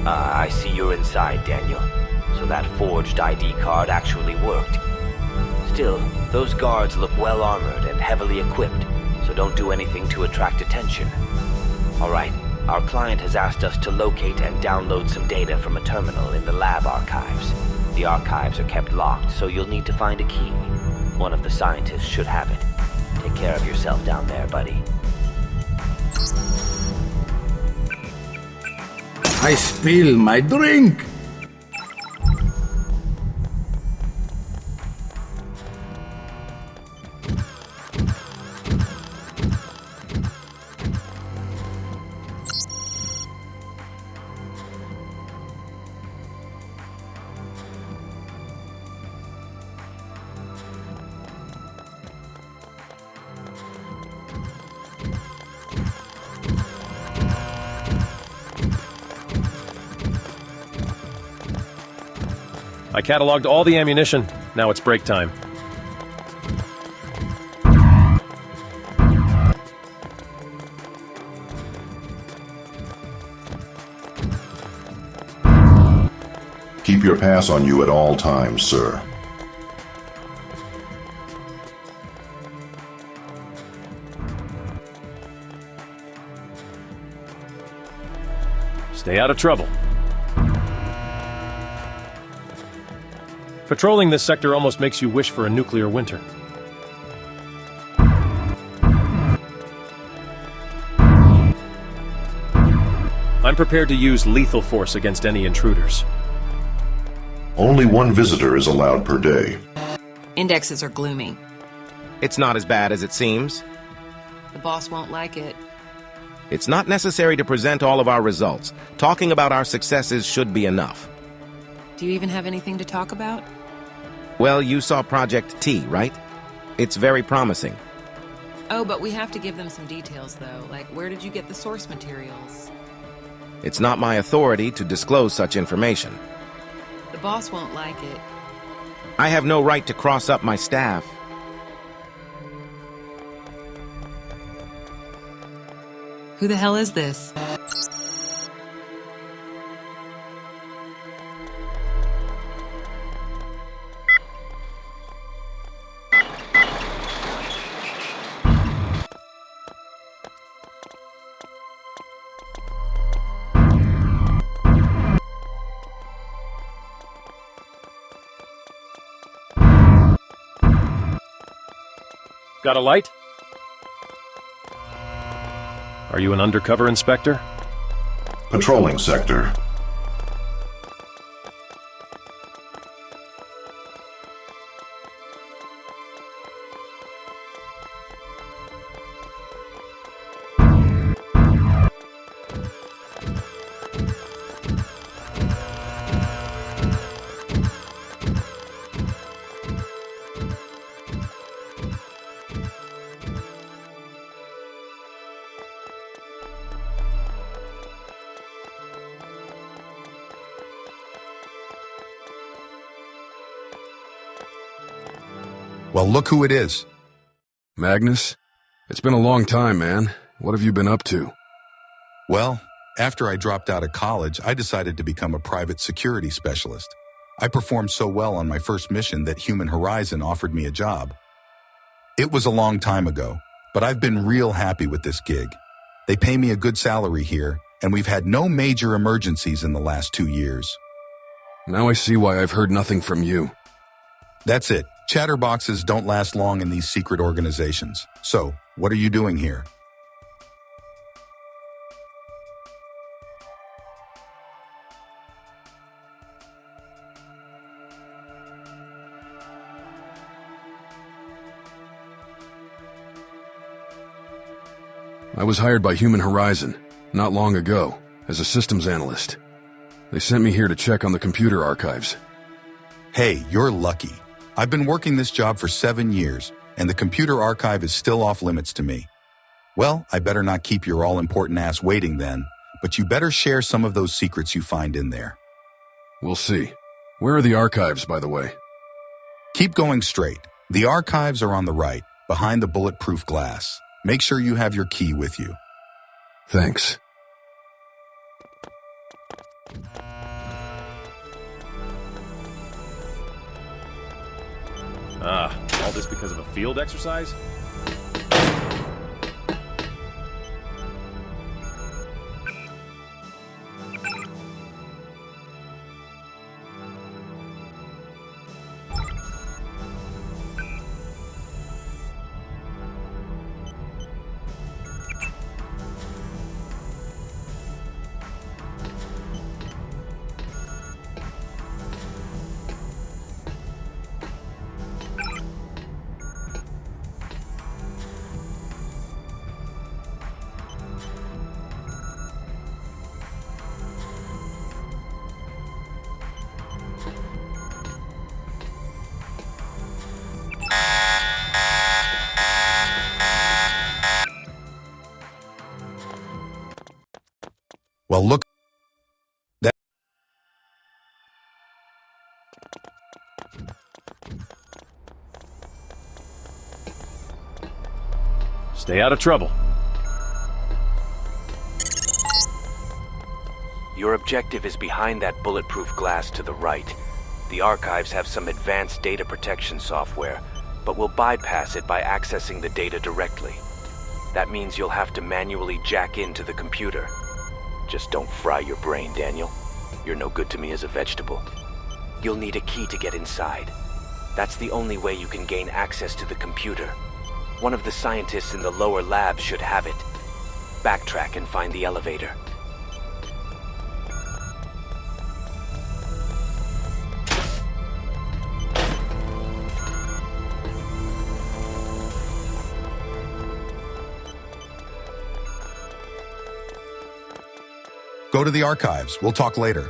I see you're inside, Daniel. So that forged ID card actually worked. Still, those guards look well armored and heavily equipped, so don't do anything to attract attention. Alright, our client has asked us to locate and download some data from a terminal in the lab archives. The archives are kept locked, so you'll need to find a key. One of the scientists should have it. Take care of yourself down there, buddy. I spill my drink! I cataloged all the ammunition. Now it's break time. Keep your pass on you at all times, sir. Stay out of trouble. Patrolling this sector almost makes you wish for a nuclear winter. I'm prepared to use lethal force against any intruders. Only one visitor is allowed per day. Indexes are gloomy. It's not as bad as it seems. The boss won't like it. It's not necessary to present all of our results. Talking about our successes should be enough. Do you even have anything to talk about? Well, you saw Project T, right? It's very promising. Oh, but we have to give them some details, though. Like, where did you get the source materials? It's not my authority to disclose such information. The boss won't like it. I have no right to cross up my staff. Who the hell is this? Got a light? Are you an undercover inspector? Patrolling sector. Well, look who it is. Magnus? It's been a long time, man. What have you been up to? Well, after I dropped out of college, I decided to become a private security specialist. I performed so well on my first mission that Human Horizon offered me a job. It was a long time ago, but I've been real happy with this gig. They pay me a good salary here, and we've had no major emergencies in the last 2 years. Now I see why I've heard nothing from you. That's it. Chatterboxes don't last long in these secret organizations. So, what are you doing here? I was hired by Human Horizon, not long ago, as a systems analyst. They sent me here to check on the computer archives. Hey, you're lucky. I've been working this job for 7 years, and the computer archive is still off limits to me. Well, I better not keep your all-important ass waiting then, but you better share some of those secrets you find in there. We'll see. Where are the archives, by the way? Keep going straight. The archives are on the right, behind the bulletproof glass. Make sure you have your key with you. Thanks. All this because of a field exercise? Well, look. Stay out of trouble. Your objective is behind that bulletproof glass to the right. The archives have some advanced data protection software, but we'll bypass it by accessing the data directly. That means you'll have to manually jack into the computer. Just don't fry your brain, Daniel. You're no good to me as a vegetable. You'll need a key to get inside. That's the only way you can gain access to the computer. One of the scientists in the lower lab should have it. Backtrack and find the elevator. Go to the archives. We'll talk later.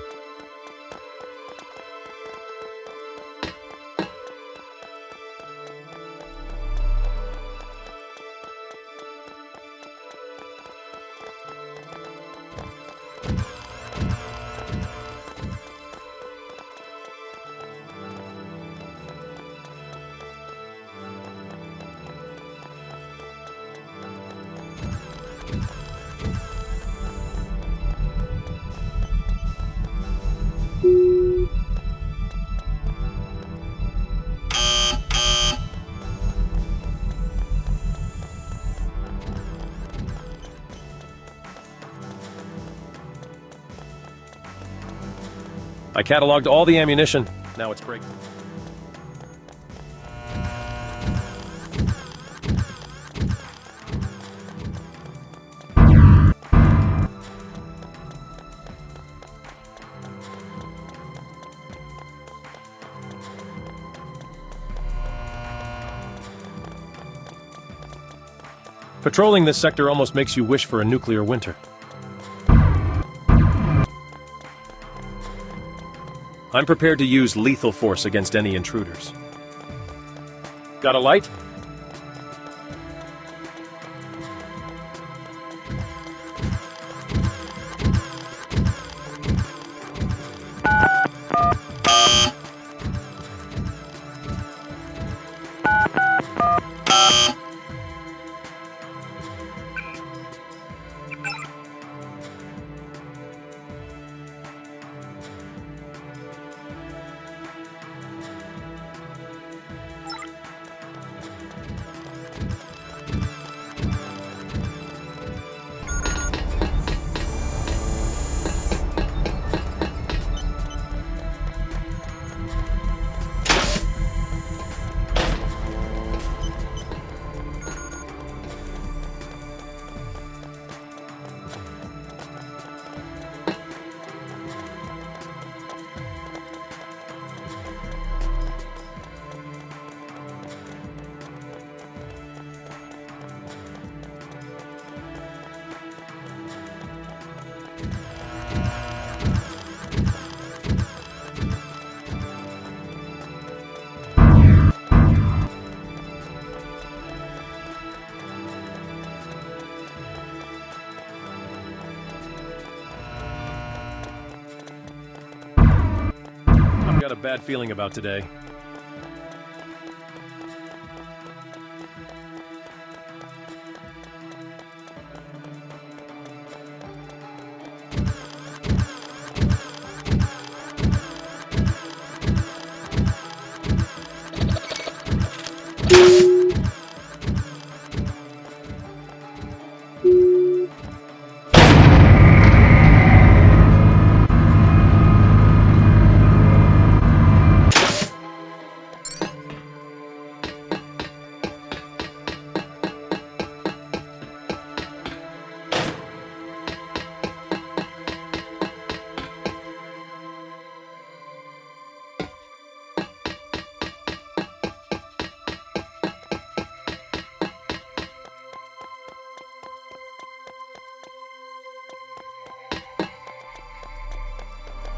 I cataloged all the ammunition. Now it's break. Patrolling this sector almost makes you wish for a nuclear winter. I'm prepared to use lethal force against any intruders. Got a light? Got a bad feeling about today.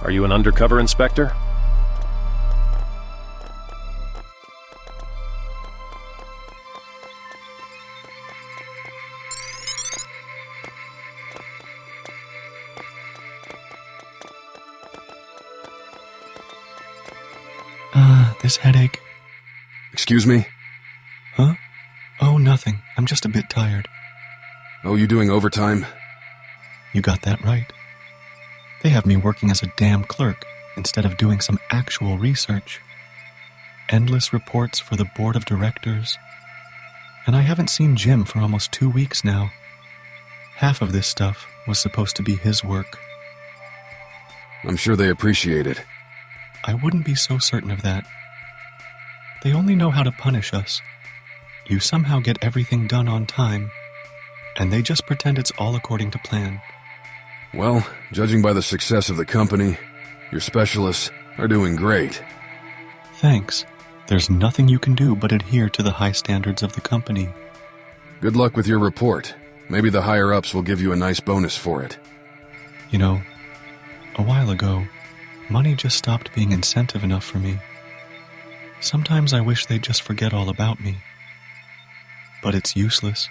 Are you an undercover inspector? This headache. Excuse me? Huh? Oh, nothing. I'm just a bit tired. Oh, you doing overtime? You got that right. They have me working as a damn clerk instead of doing some actual research. Endless reports for the board of directors. And I haven't seen Jim for almost 2 weeks now. Half of this stuff was supposed to be his work. I'm sure they appreciate it. I wouldn't be so certain of that. They only know how to punish us. You somehow get everything done on time, and they just pretend it's all according to plan. Well, judging by the success of the company, your specialists are doing great. Thanks. There's nothing you can do but adhere to the high standards of the company. Good luck with your report. Maybe the higher-ups will give you a nice bonus for it. You know, a while ago, money just stopped being incentive enough for me. Sometimes I wish they'd just forget all about me. But it's useless.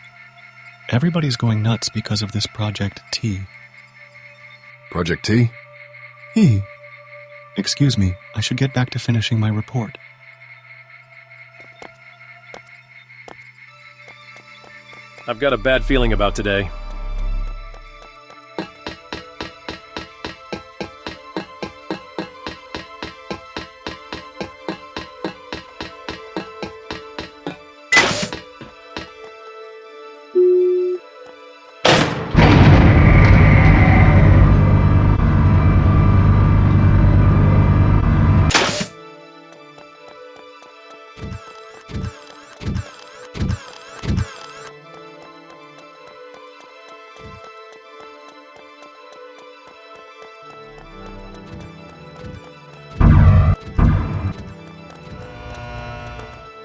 Everybody's going nuts because of this Project T. Project T? E. Excuse me, I should get back to finishing my report. I've got a bad feeling about today.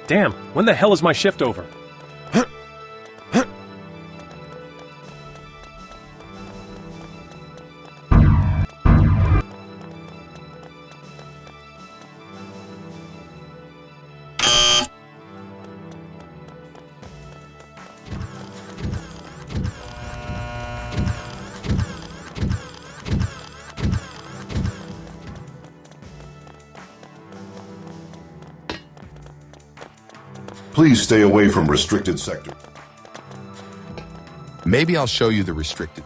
Damn, when the hell is my shift over? Please stay away from restricted sectors. Maybe I'll show you the restricted.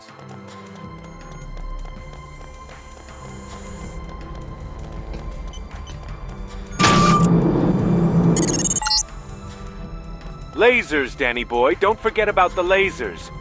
Lasers, Danny boy. Don't forget about the lasers.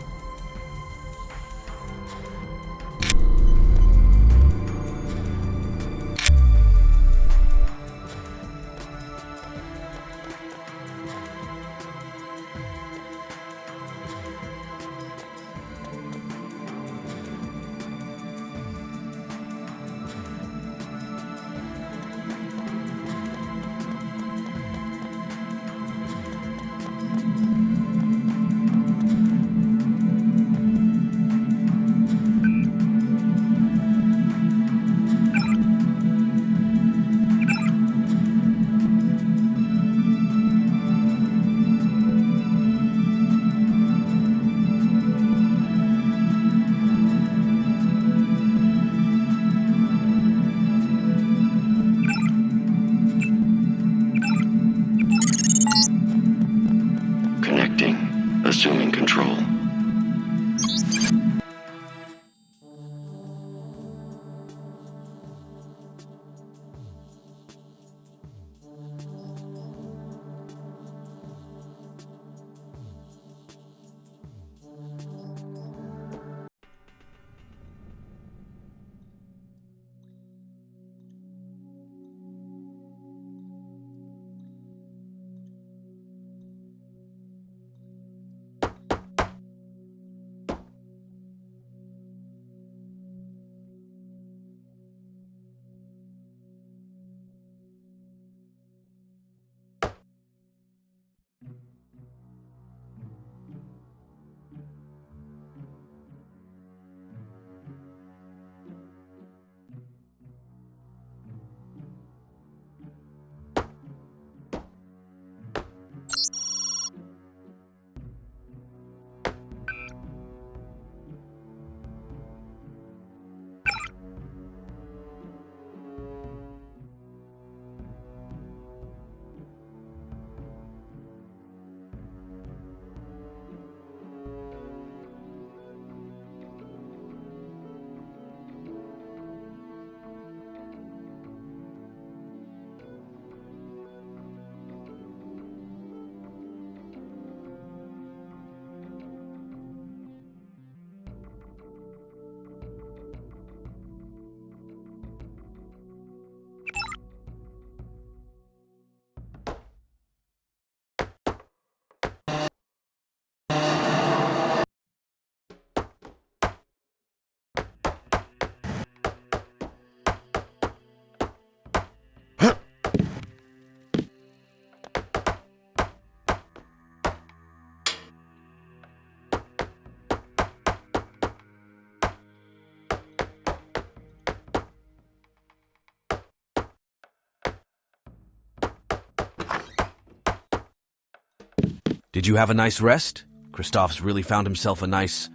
Did you have a nice rest? Christoph's really found himself a nice,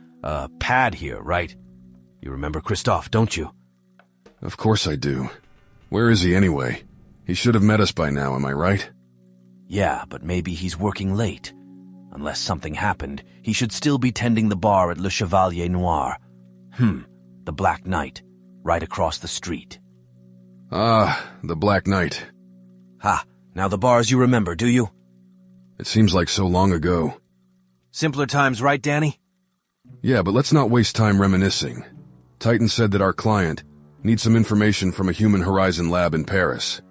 pad here, right? You remember Christoph, don't you? Of course I do. Where is he anyway? He should have met us by now, am I right? Yeah, but maybe he's working late. Unless something happened, he should still be tending the bar at Le Chevalier Noir. The Black Knight, right across the street. Ah, the Black Knight. Ha, now the bars you remember, do you? It seems like so long ago. Simpler times, right, Danny? Yeah, but let's not waste time reminiscing. Titan said that our client needs some information from a Human Horizon lab in Paris.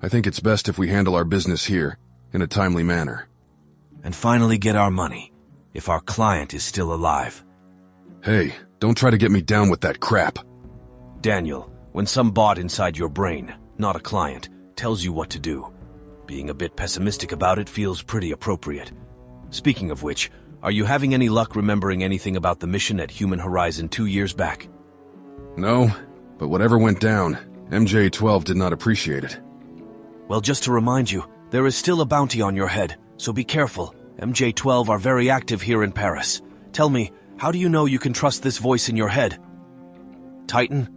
I think it's best if we handle our business here in a timely manner. And finally get our money, if our client is still alive. Hey, don't try to get me down with that crap. Daniel, when some bot inside your brain, not a client, tells you what to do, being a bit pessimistic about it feels pretty appropriate. Speaking of which, are you having any luck remembering anything about the mission at Human Horizon 2 years back? No, but whatever went down, MJ-12 did not appreciate it. Well, just to remind you, there is still a bounty on your head, so be careful. MJ-12 are very active here in Paris. Tell me, how do you know you can trust this voice in your head? Titan?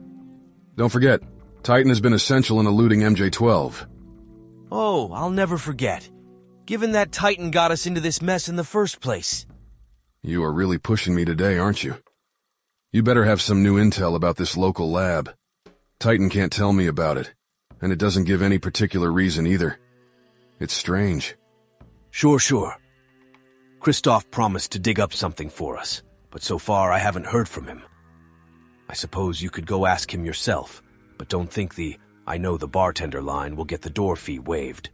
Don't forget, Titan has been essential in eluding MJ-12. Oh, I'll never forget. Given that Titan got us into this mess in the first place. You are really pushing me today, aren't you? You better have some new intel about this local lab. Titan can't tell me about it, and it doesn't give any particular reason either. It's strange. Sure. Christoph promised to dig up something for us, but so far I haven't heard from him. I suppose you could go ask him yourself, but don't think the "I know the bartender" line will get the door fee waived.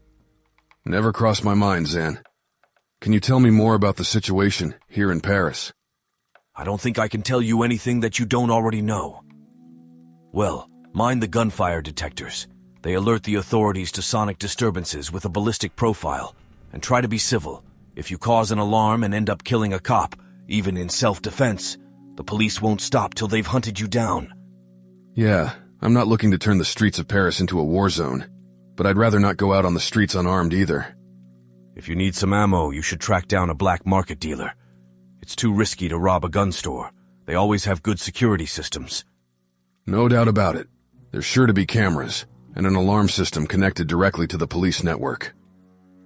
Never crossed my mind, Zan. Can you tell me more about the situation here in Paris? I don't think I can tell you anything that you don't already know. Well, mind the gunfire detectors. They alert the authorities to sonic disturbances with a ballistic profile, and try to be civil. If you cause an alarm and end up killing a cop, even in self-defense, the police won't stop till they've hunted you down. Yeah, I'm not looking to turn the streets of Paris into a war zone, but I'd rather not go out on the streets unarmed either. If you need some ammo, you should track down a black market dealer. It's too risky to rob a gun store. They always have good security systems. No doubt about it. There's sure to be cameras, and an alarm system connected directly to the police network.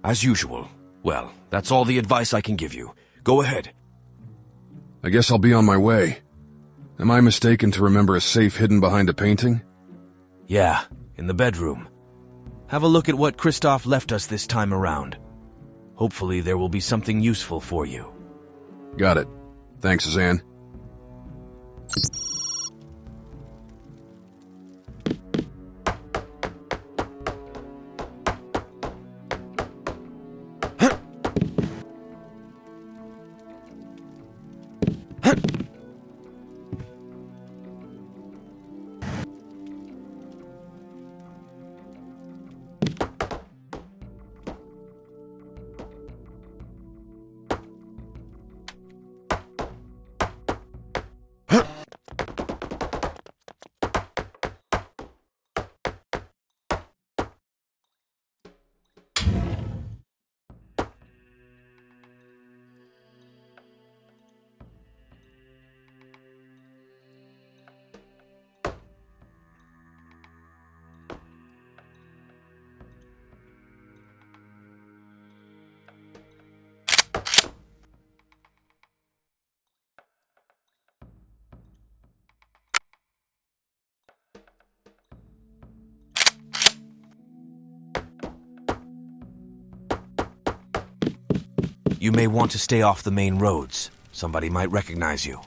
As usual. Well, that's all the advice I can give you. Go ahead. I guess I'll be on my way. Am I mistaken to remember a safe hidden behind a painting? Yeah, in the bedroom. Have a look at what Christoph left us this time around. Hopefully there will be something useful for you. Got it. Thanks, Zan. You may want to stay off the main roads. Somebody might recognize you.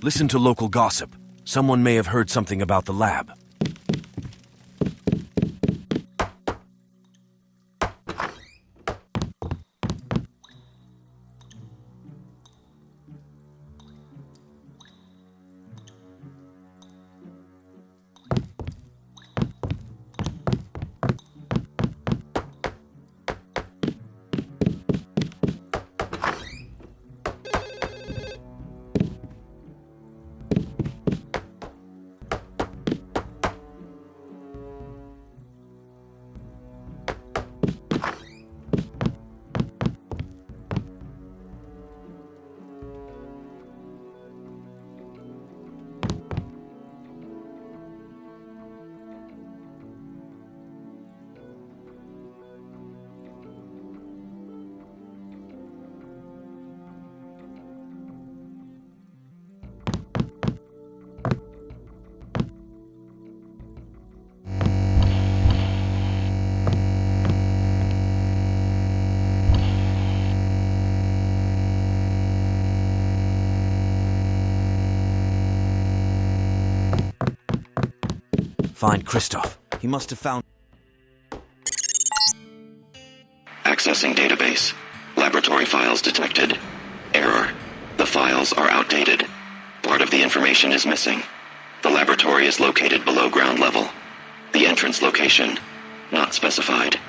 Listen to local gossip. Someone may have heard something about the lab. Find Christoph. He must have found... Accessing database. Laboratory files detected. Error. The files are outdated. Part of the information is missing. The laboratory is located below ground level. The entrance location, not specified.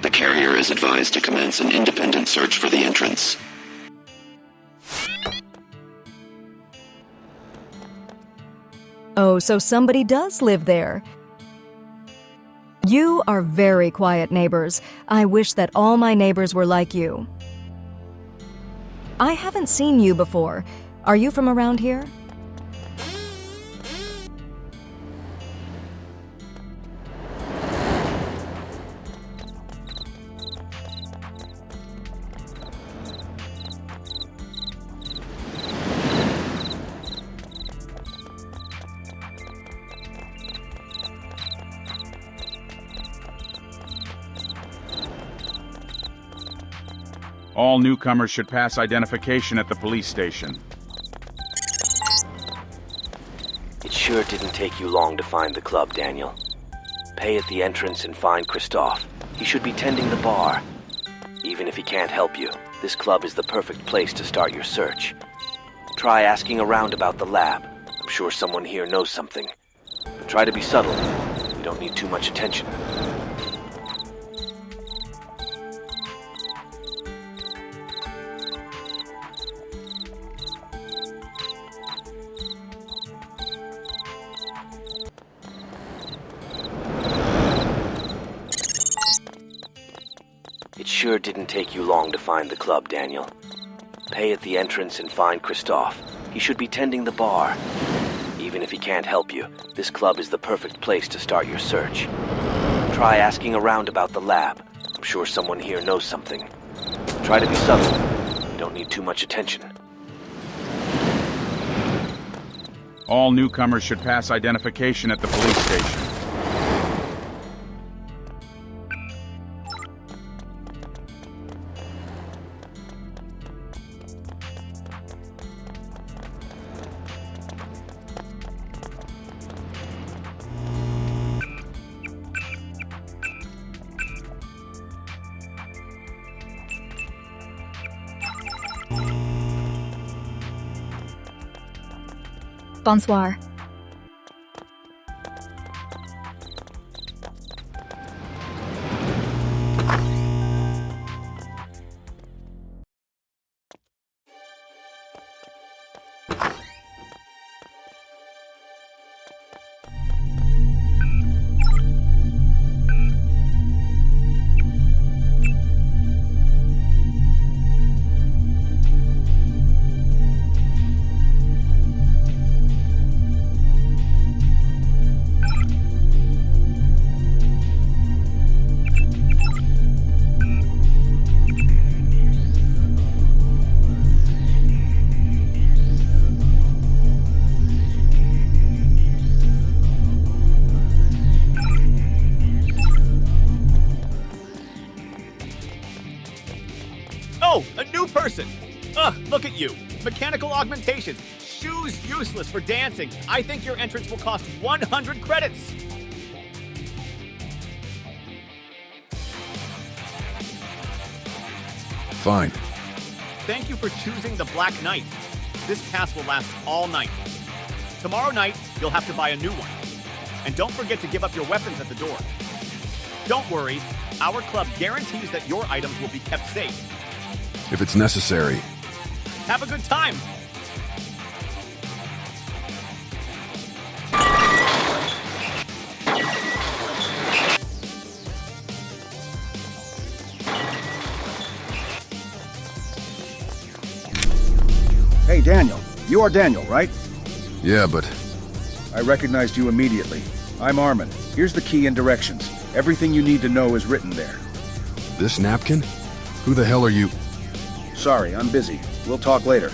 The carrier is advised to commence an independent search for the entrance. Oh, so somebody does live there. You are very quiet neighbors. I wish that all my neighbors were like you. I haven't seen you before. Are you from around here? All newcomers should pass identification at the police station. It sure didn't take you long to find the club, Daniel. Pay at the entrance and find Christoph. He should be tending the bar. Even if he can't help you, this club is the perfect place to start your search. Try asking around about the lab. I'm sure someone here knows something. But try to be subtle. You don't need too much attention. It sure didn't take you long to find the club, Daniel. Pay at the entrance and find Christoph. He should be tending the bar. Even if he can't help you, this club is the perfect place to start your search. Try asking around about the lab. I'm sure someone here knows something. Try to be subtle. You don't need too much attention. All newcomers should pass identification at the police station. Bonsoir. Oh, a new person! Ugh, look at you. Mechanical augmentations. Shoes useless for dancing. I think your entrance will cost 100 credits. Fine. Thank you for choosing the Black Knight. This pass will last all night. Tomorrow night, you'll have to buy a new one. And don't forget to give up your weapons at the door. Don't worry, our club guarantees that your items will be kept safe. If it's necessary. Have a good time! Hey, Daniel. You are Daniel, right? Yeah, but... I recognized you immediately. I'm Armin. Here's the key and directions. Everything you need to know is written there. This napkin? Who the hell are you? Sorry, I'm busy. We'll talk later.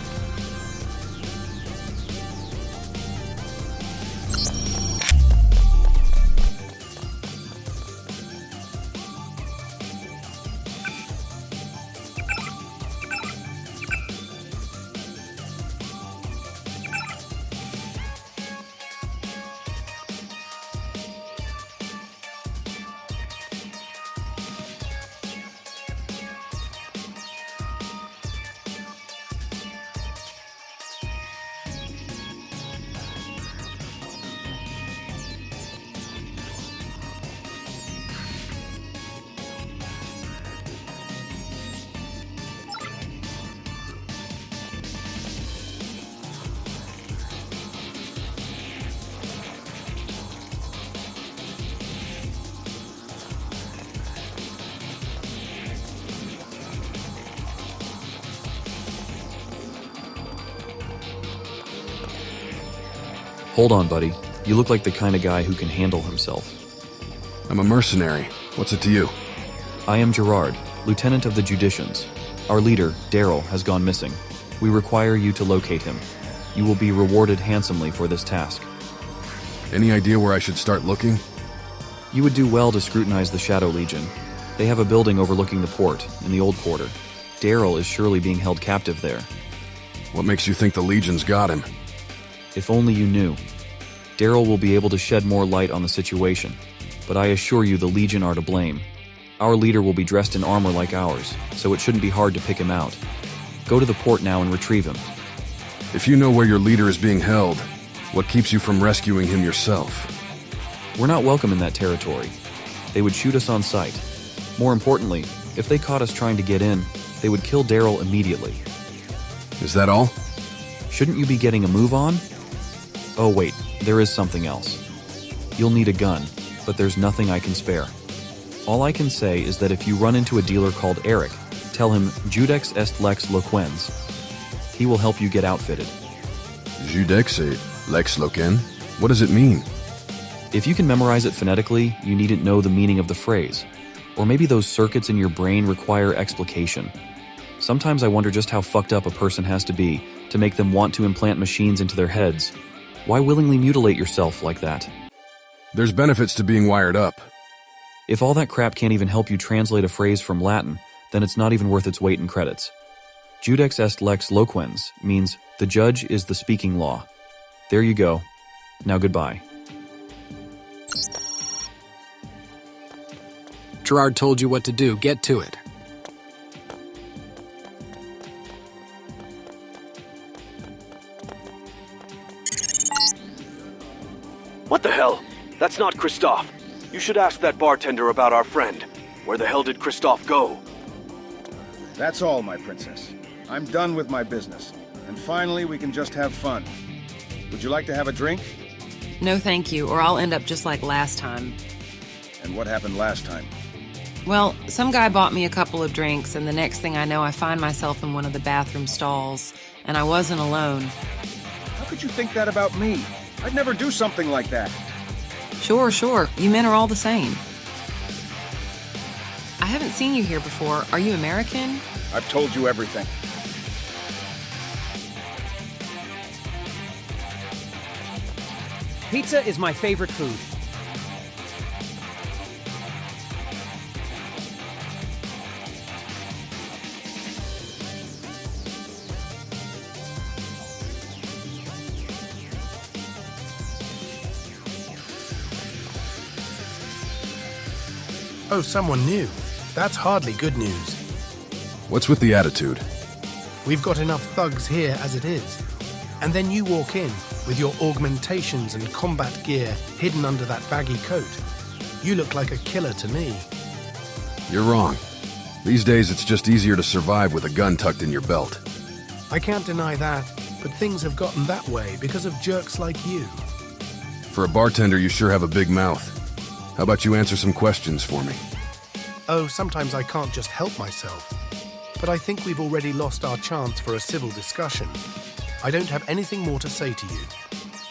Hold on, buddy. You look like the kind of guy who can handle himself. I'm a mercenary. What's it to you? I am Gerard, lieutenant of the Judicians. Our leader, Daryl, has gone missing. We require you to locate him. You will be rewarded handsomely for this task. Any idea where I should start looking? You would do well to scrutinize the Shadow Legion. They have a building overlooking the port, in the Old Quarter. Daryl is surely being held captive there. What makes you think the Legion's got him? If only you knew. Daryl will be able to shed more light on the situation, but I assure you the Legion are to blame. Our leader will be dressed in armor like ours, so it shouldn't be hard to pick him out. Go to the port now and retrieve him. If you know where your leader is being held, what keeps you from rescuing him yourself? We're not welcome in that territory. They would shoot us on sight. More importantly, if they caught us trying to get in, they would kill Daryl immediately. Is that all? Shouldn't you be getting a move on? Oh wait, there is something else. You'll need a gun, but there's nothing I can spare. All I can say is that if you run into a dealer called Eric, tell him Judex est lex loquens. He will help you get outfitted. Judex est lex loquen? What does it mean? If you can memorize it phonetically, you needn't know the meaning of the phrase. Or maybe those circuits in your brain require explication. Sometimes I wonder just how fucked up a person has to be to make them want to implant machines into their heads. Why willingly mutilate yourself like that? There's benefits to being wired up. If all that crap can't even help you translate a phrase from Latin, then it's not even worth its weight in credits. Judex est lex loquens means the judge is the speaking law. There you go. Now goodbye. Gerard told you what to do. Get to it. What the hell? That's not Christophe. You should ask that bartender about our friend. Where the hell did Christophe go? That's all, my princess. I'm done with my business. And finally, we can just have fun. Would you like to have a drink? No thank you, or I'll end up just like last time. And what happened last time? Well, some guy bought me a couple of drinks, and the next thing I know, I find myself in one of the bathroom stalls. And I wasn't alone. How could you think that about me? I'd never do something like that. Sure. You men are all the same. I haven't seen you here before. Are you American? I've told you everything. Pizza is my favorite food. Oh, someone new. That's hardly good news. What's with the attitude? We've got enough thugs here as it is. And then you walk in with your augmentations and combat gear hidden under that baggy coat. You look like a killer to me. You're wrong. These days it's just easier to survive with a gun tucked in your belt. I can't deny that, but things have gotten that way because of jerks like you. For a bartender, you sure have a big mouth. How about you answer some questions for me? Oh, sometimes I can't just help myself. But I think we've already lost our chance for a civil discussion. I don't have anything more to say to you.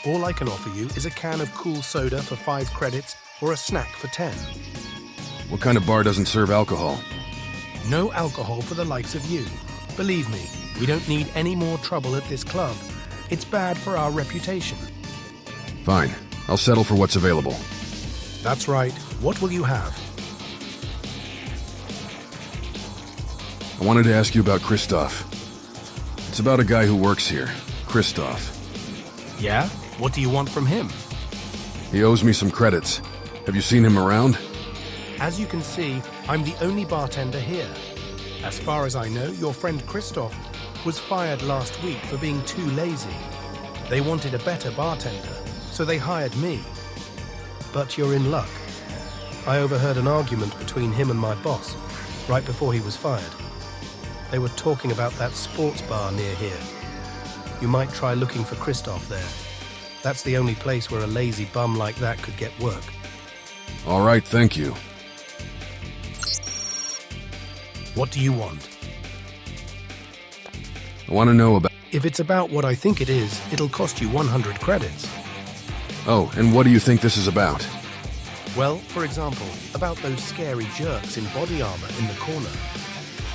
All I can offer you is a can of cool soda for 5 credits or a snack for 10. What kind of bar doesn't serve alcohol? No alcohol for the likes of you. Believe me, we don't need any more trouble at this club. It's bad for our reputation. Fine. I'll settle for what's available. That's right. What will you have? I wanted to ask you about Christophe. It's about a guy who works here, Christophe. Yeah? What do you want from him? He owes me some credits. Have you seen him around? As you can see, I'm the only bartender here. As far as I know, your friend Christophe was fired last week for being too lazy. They wanted a better bartender, so they hired me. But you're in luck. I overheard an argument between him and my boss, right before he was fired. They were talking about that sports bar near here. You might try looking for Christophe there. That's the only place where a lazy bum like that could get work. All right, thank you. What do you want? I want to know about... If it's about what I think it is, it'll cost you 100 credits. Oh, and what do you think this is about? Well, for example, about those scary jerks in body armor in the corner.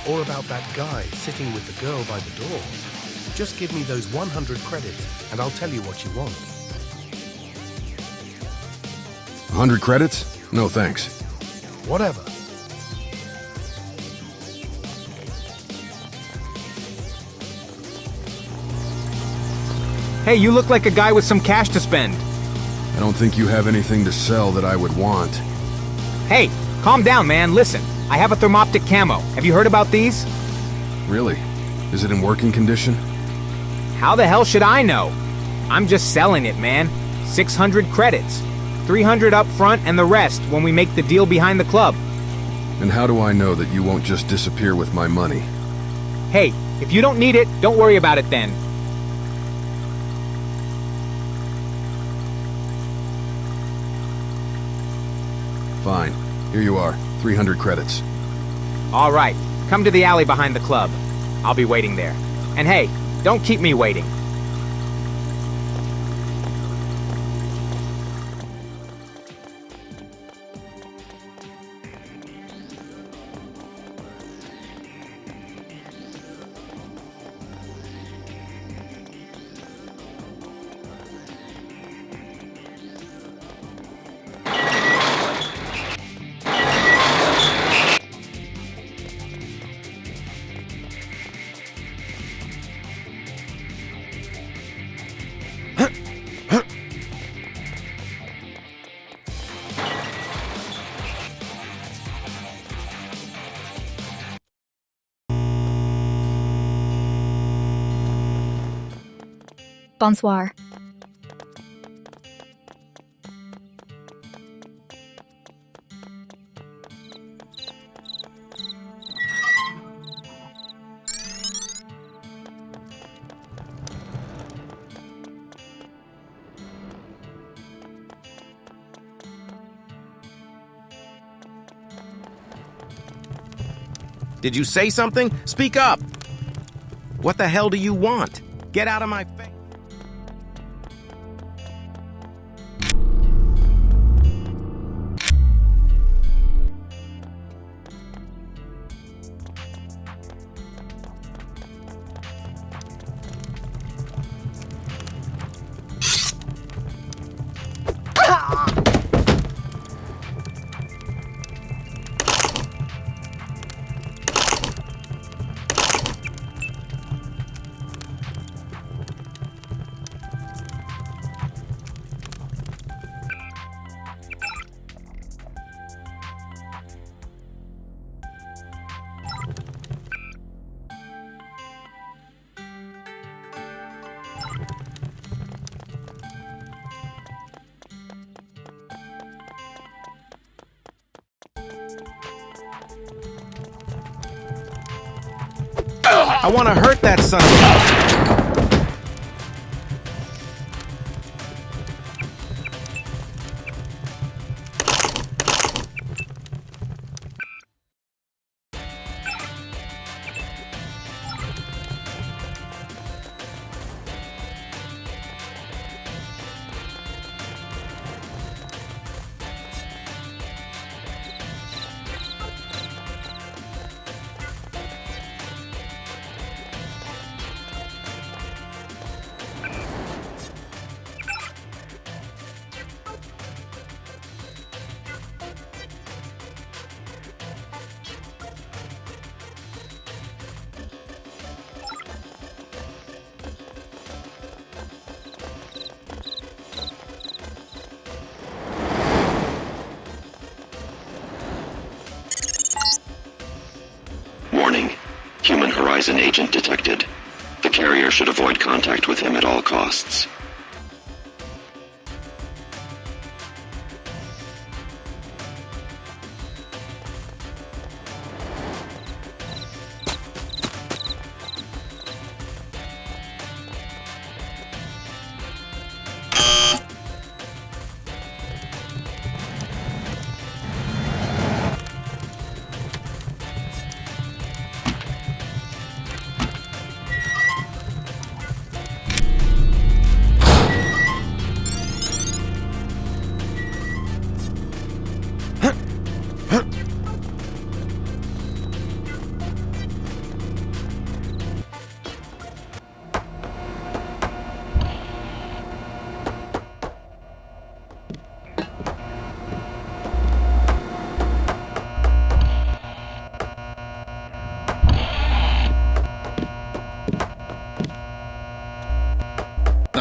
Or about that guy sitting with the girl by the door. Just give me those 100 credits, and I'll tell you what you want. 100 credits? No thanks. Whatever. Hey, you look like a guy with some cash to spend. I don't think you have anything to sell that I would want. Hey, calm down, man. Listen, I have a thermoptic camo. Have you heard about these? Really? Is it in working condition? How the hell should I know? I'm just selling it, man. 600 credits. 300 up front and the rest when we make the deal behind the club. And how do I know that you won't just disappear with my money? Hey, if you don't need it, don't worry about it then. Fine. Here you are. 300 credits. All right. Come to the alley behind the club. I'll be waiting there. And hey, don't keep me waiting. Bonsoir. Did you say something? Speak up! What the hell do you want? Get out of my face! I want to hurt that son of a... Warning. Human Horizon agent detected. The carrier should avoid contact with him at all costs.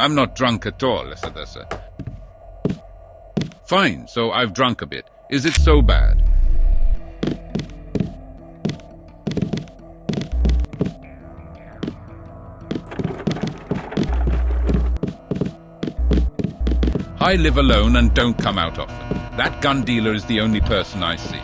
I'm not drunk at all, sir. Fine, so I've drunk a bit. Is it so bad? I live alone and don't come out often. That gun dealer is the only person I see.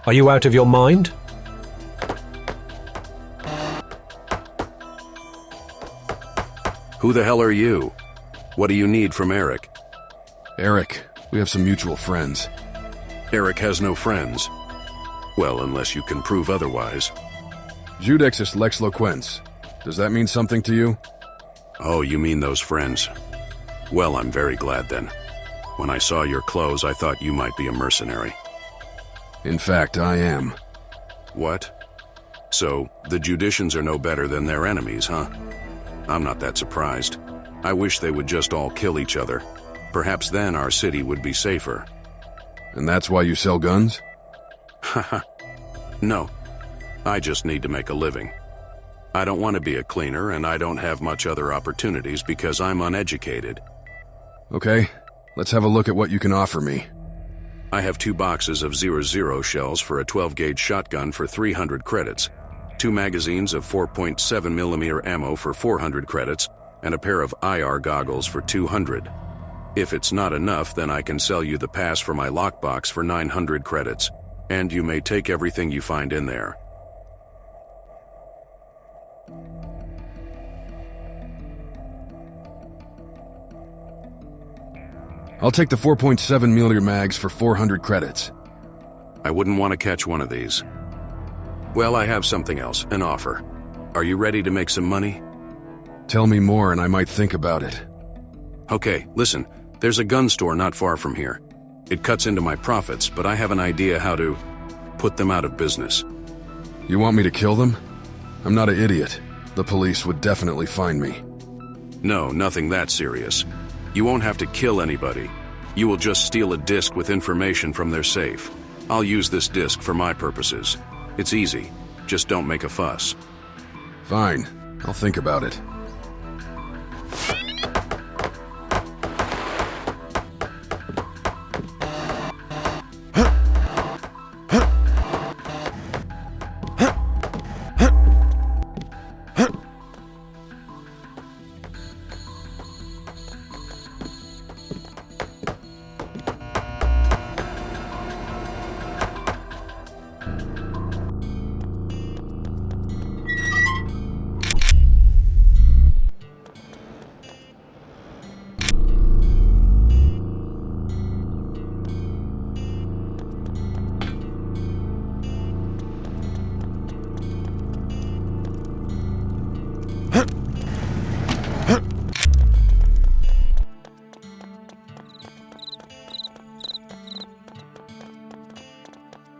Are you out of your mind? Who the hell are you? What do you need from Eric? Eric, we have some mutual friends. Eric has no friends. Well, unless you can prove otherwise. Judexis lex loquens. Does that mean something to you? Oh, you mean those friends. Well, I'm very glad then. When I saw your clothes, I thought you might be a mercenary. In fact, I am. What? So, the Judicians are no better than their enemies, huh? I'm not that surprised. I wish they would just all kill each other. Perhaps then our city would be safer. And that's why you sell guns? Haha. No. I just need to make a living. I don't want to be a cleaner, and I don't have much other opportunities because I'm uneducated. Okay, let's have a look at what you can offer me. I have 2 boxes of 00 shells for a 12-gauge shotgun for 300 credits, 2 magazines of 4.7mm ammo for 400 credits, and a pair of IR goggles for 200. If it's not enough, then I can sell you the pass for my lockbox for 900 credits, and you may take everything you find in there. I'll take the 4.7mm mags for 400 credits. I wouldn't want to catch one of these. Well, I have something else, an offer. Are you ready to make some money? Tell me more and I might think about it. Okay, listen, there's a gun store not far from here. It cuts into my profits, but I have an idea how to put them out of business. You want me to kill them? I'm not an idiot. The police would definitely find me. No, nothing that serious. You won't have to kill anybody. You will just steal a disk with information from their safe. I'll use this disk for my purposes. It's easy. Just don't make a fuss. Fine. I'll think about it.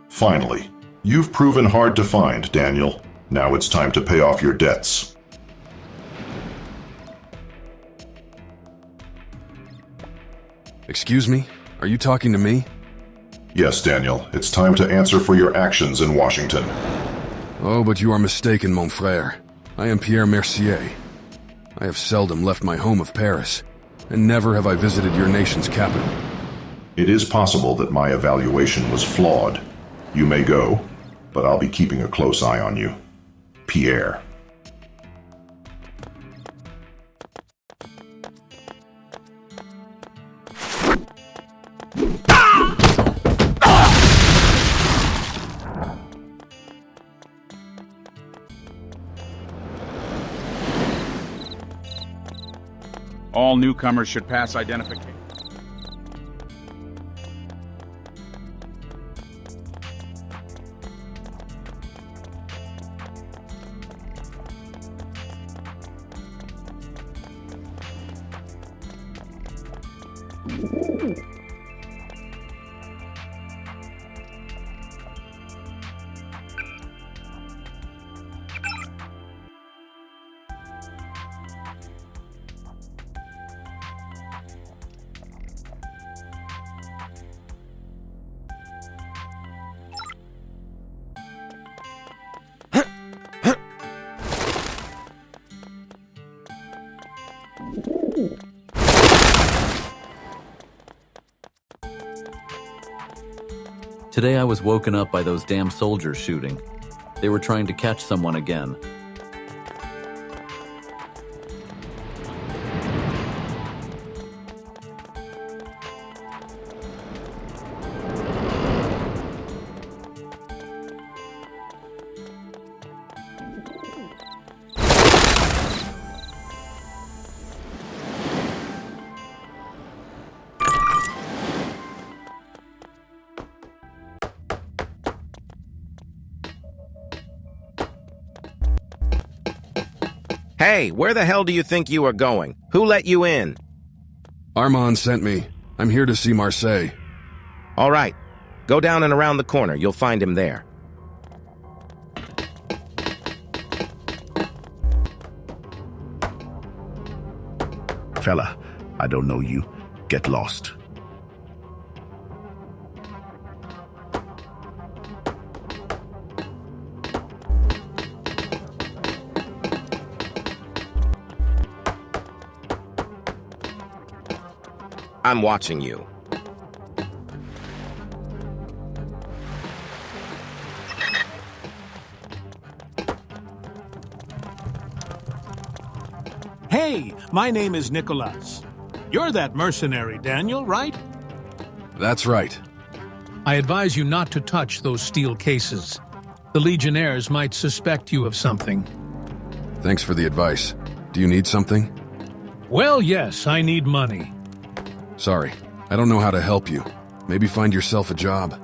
Finally, you've proven hard to find, Daniel. Now it's time to pay off your debts. Excuse me? Are you talking to me? Yes, Daniel. It's time to answer for your actions in Washington. Oh, but you are mistaken, mon frère. I am Pierre Mercier. I have seldom left my home of Paris, and never have I visited your nation's capital. It is possible that my evaluation was flawed. You may go, but I'll be keeping a close eye on you. Pierre. All newcomers should pass identification. Today I was woken up by those damn soldiers shooting. They were trying to catch someone again. Hey, where the hell do you think you are going? Who let you in? Armand sent me. I'm here to see Marseille. All right. Go down and around the corner. You'll find him there. Fella, I don't know you. Get lost. I'm watching you. Hey, my name is Nicholas. You're that mercenary, Daniel, right? That's right. I advise you not to touch those steel cases. The Legionnaires might suspect you of something. Thanks for the advice. Do you need something? Well, yes, I need money. Sorry, I don't know how to help you. Maybe find yourself a job.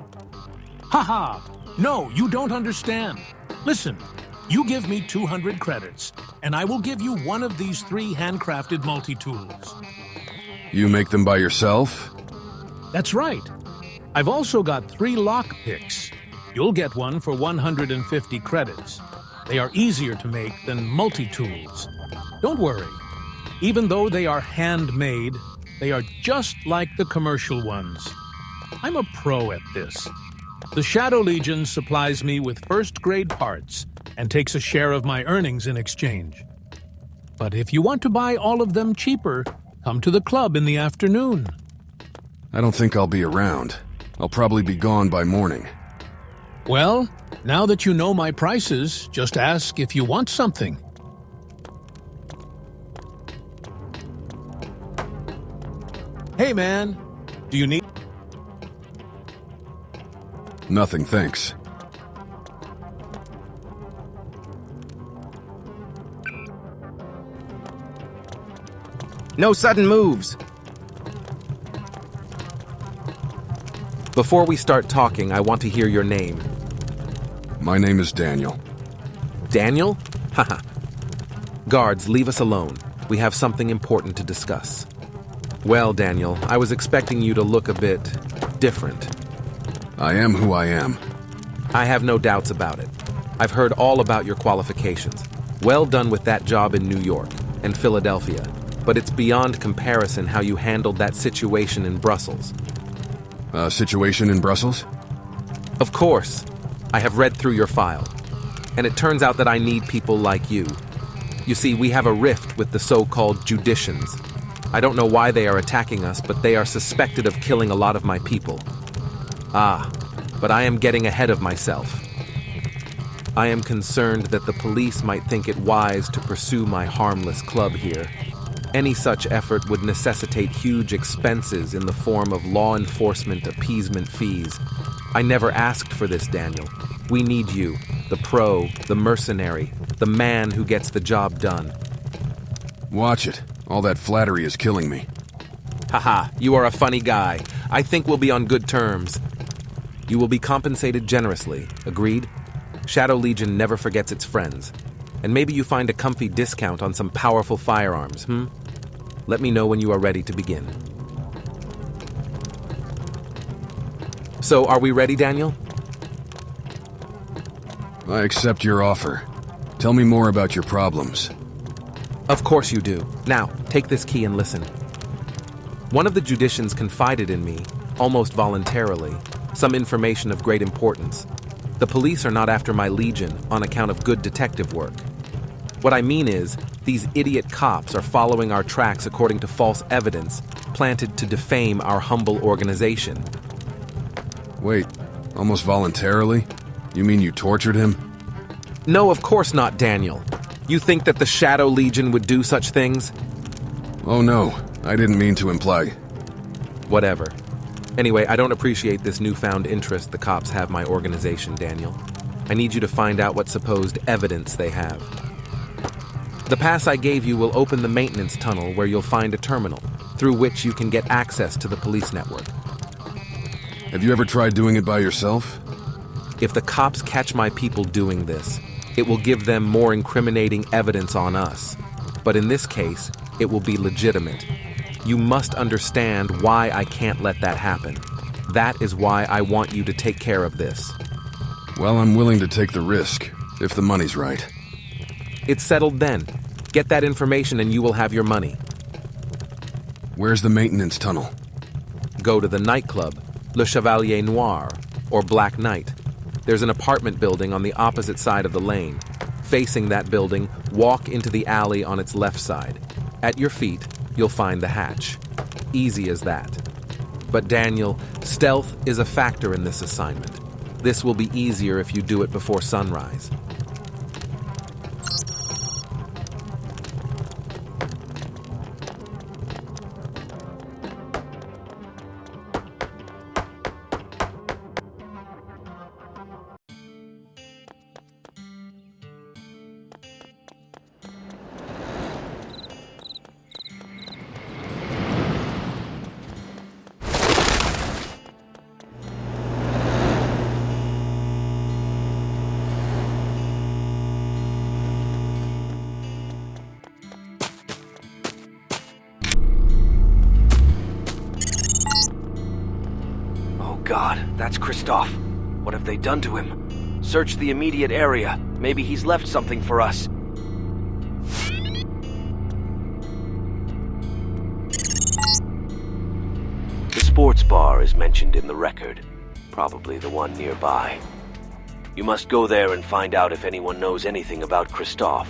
Haha! No, you don't understand. Listen, you give me 200 credits, and I will give you one of these 3 handcrafted multi-tools. You make them by yourself? That's right. I've also got 3 lock picks. You'll get one for 150 credits. They are easier to make than multi-tools. Don't worry. Even though they are handmade, they are just like the commercial ones. I'm a pro at this. The Shadow Legion supplies me with first-grade parts and takes a share of my earnings in exchange. But if you want to buy all of them cheaper, come to the club in the afternoon. I don't think I'll be around. I'll probably be gone by morning. Well, now that you know my prices, just ask if you want something. Hey, man, do you need... Nothing, thanks. No sudden moves. Before we start talking, I want to hear your name. My name is Daniel. Daniel? Haha. Guards, leave us alone. We have something important to discuss. Well, Daniel, I was expecting you to look a bit different. I am who I am. I have no doubts about it. I've heard all about your qualifications. Well done with that job in New York and Philadelphia, but it's beyond comparison how you handled that situation in Brussels. Situation in Brussels? Of course. I have read through your file, and it turns out that I need people like you. You see, we have a rift with the so-called Judicians. I don't know why they are attacking us, but they are suspected of killing a lot of my people. But I am getting ahead of myself. I am concerned that the police might think it wise to pursue my harmless club here. Any such effort would necessitate huge expenses in the form of law enforcement appeasement fees. I never asked for this, Daniel. We need you, the pro, the mercenary, the man who gets the job done. Watch it. All that flattery is killing me. Haha, you are a funny guy. I think we'll be on good terms. You will be compensated generously, agreed? Shadow Legion never forgets its friends. And maybe you find a comfy discount on some powerful firearms, Let me know when you are ready to begin. So, are we ready, Daniel? I accept your offer. Tell me more about your problems. Of course you do. Now, take this key and listen. One of the Judicians confided in me, almost voluntarily, some information of great importance. The police are not after my Legion on account of good detective work. What I mean is, these idiot cops are following our tracks according to false evidence planted to defame our humble organization. Wait, almost voluntarily? You mean you tortured him? No, of course not, Daniel. You think that the Shadow Legion would do such things? Oh no, I didn't mean to imply. Whatever. Anyway, I don't appreciate this newfound interest the cops have my organization, Daniel. I need you to find out what supposed evidence they have. The pass I gave you will open the maintenance tunnel where you'll find a terminal, through which you can get access to the police network. Have you ever tried doing it by yourself? If the cops catch my people doing this, it will give them more incriminating evidence on us. But in this case, it will be legitimate. You must understand why I can't let that happen. That is why I want you to take care of this. Well, I'm willing to take the risk, if the money's right. It's settled then. Get that information and you will have your money. Where's the maintenance tunnel? Go to the nightclub, Le Chevalier Noir, or Black Knight. There's an apartment building on the opposite side of the lane. Facing that building, walk into the alley on its left side. At your feet, you'll find the hatch. Easy as that. But Daniel, stealth is a factor in this assignment. This will be easier if you do it before sunrise. God, that's Christoph. What have they done to him? Search the immediate area. Maybe he's left something for us. The sports bar is mentioned in the record. Probably the one nearby. You must go there and find out if anyone knows anything about Christoph.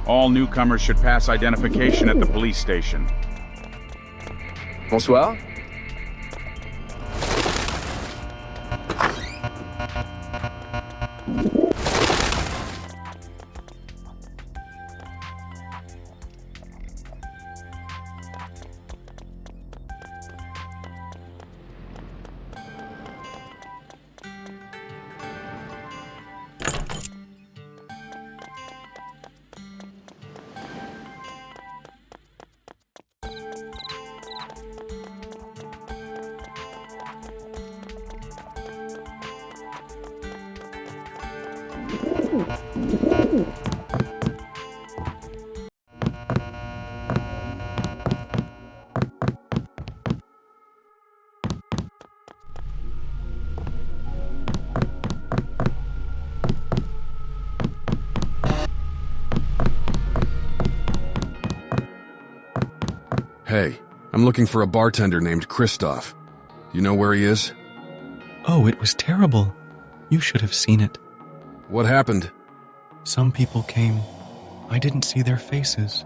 All newcomers should pass identification at the police station. Bonsoir. Hey, I'm looking for a bartender named Christoph. You know where he is? Oh, it was terrible. You should have seen it. What happened? Some people came. I didn't see their faces.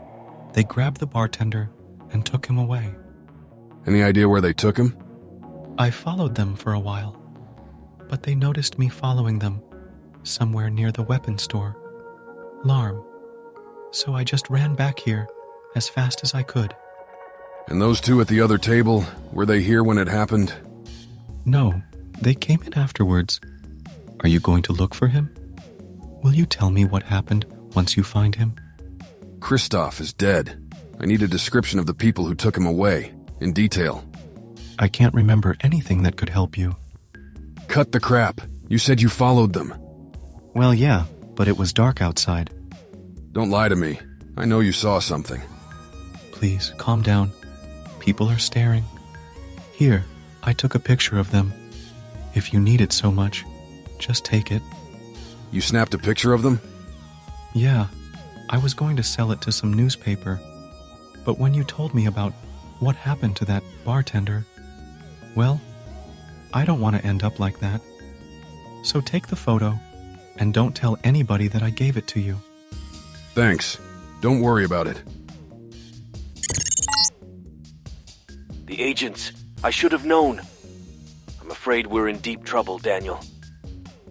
They grabbed the bartender and took him away. Any idea where they took him? I followed them for a while, but they noticed me following them somewhere near the weapons store. Alarm. So I just ran back here as fast as I could. And those two at the other table, were they here when it happened? No, they came in afterwards. Are you going to look for him? Will you tell me what happened once you find him? Christoph is dead. I need a description of the people who took him away, in detail. I can't remember anything that could help you. Cut the crap. You said you followed them. Well, yeah, but it was dark outside. Don't lie to me. I know you saw something. Please, calm down. People are staring. Here, I took a picture of them. If you need it so much, just take it. You snapped a picture of them? Yeah, I was going to sell it to some newspaper. But when you told me about what happened to that bartender, well, I don't want to end up like that. So take the photo, and don't tell anybody that I gave it to you. Thanks. Don't worry about it. The agents. I should have known. I'm afraid we're in deep trouble, Daniel.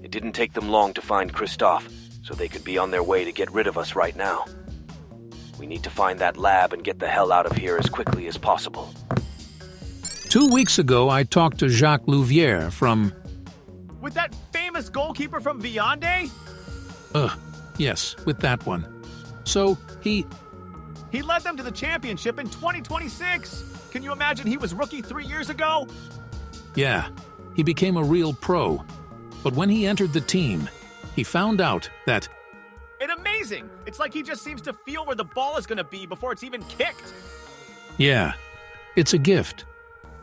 It didn't take them long to find Christoph, so they could be on their way to get rid of us right now. We need to find that lab and get the hell out of here as quickly as possible. 2 weeks ago, I talked to Jacques Louvière from... With that famous goalkeeper from Viande? Yes, with that one. So, He led them to the championship in 2026! Can you imagine he was rookie 3 years ago? Yeah, he became a real pro. But when he entered the team, he found out that... It's amazing! It's like he just seems to feel where the ball is going to be before it's even kicked. Yeah, it's a gift.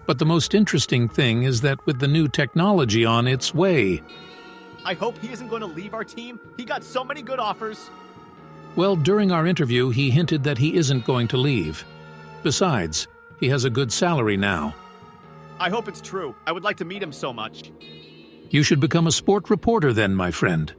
But the most interesting thing is that with the new technology on its way... I hope he isn't going to leave our team. He got so many good offers. Well, during our interview, he hinted that he isn't going to leave. Besides, he has a good salary now. I hope it's true. I would like to meet him so much. You should become a sport reporter then, my friend.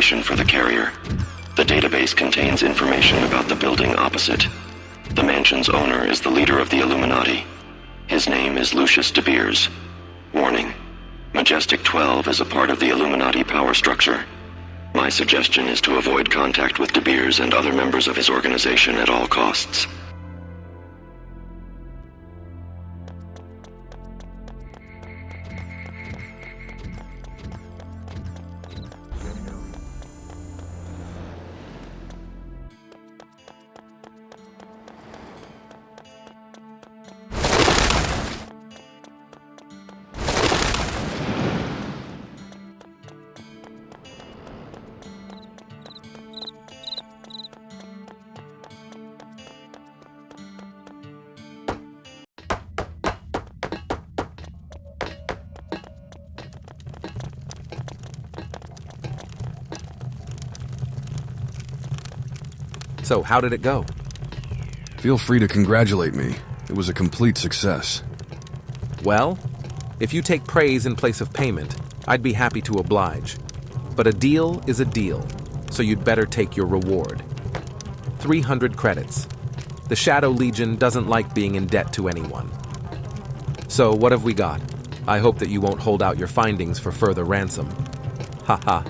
location for the carrier. The database contains information about the building opposite. The mansion's owner is the leader of the Illuminati. His name is Lucius De Beers. Warning: Majestic 12 is a part of the Illuminati power structure. My suggestion is to avoid contact with De Beers and other members of his organization at all costs. So, how did it go? Feel free to congratulate me. It was a complete success. Well, if you take praise in place of payment, I'd be happy to oblige. But a deal is a deal, so you'd better take your reward. 300 credits. The Shadow Legion doesn't like being in debt to anyone. So, what have we got? I hope that you won't hold out your findings for further ransom. Haha.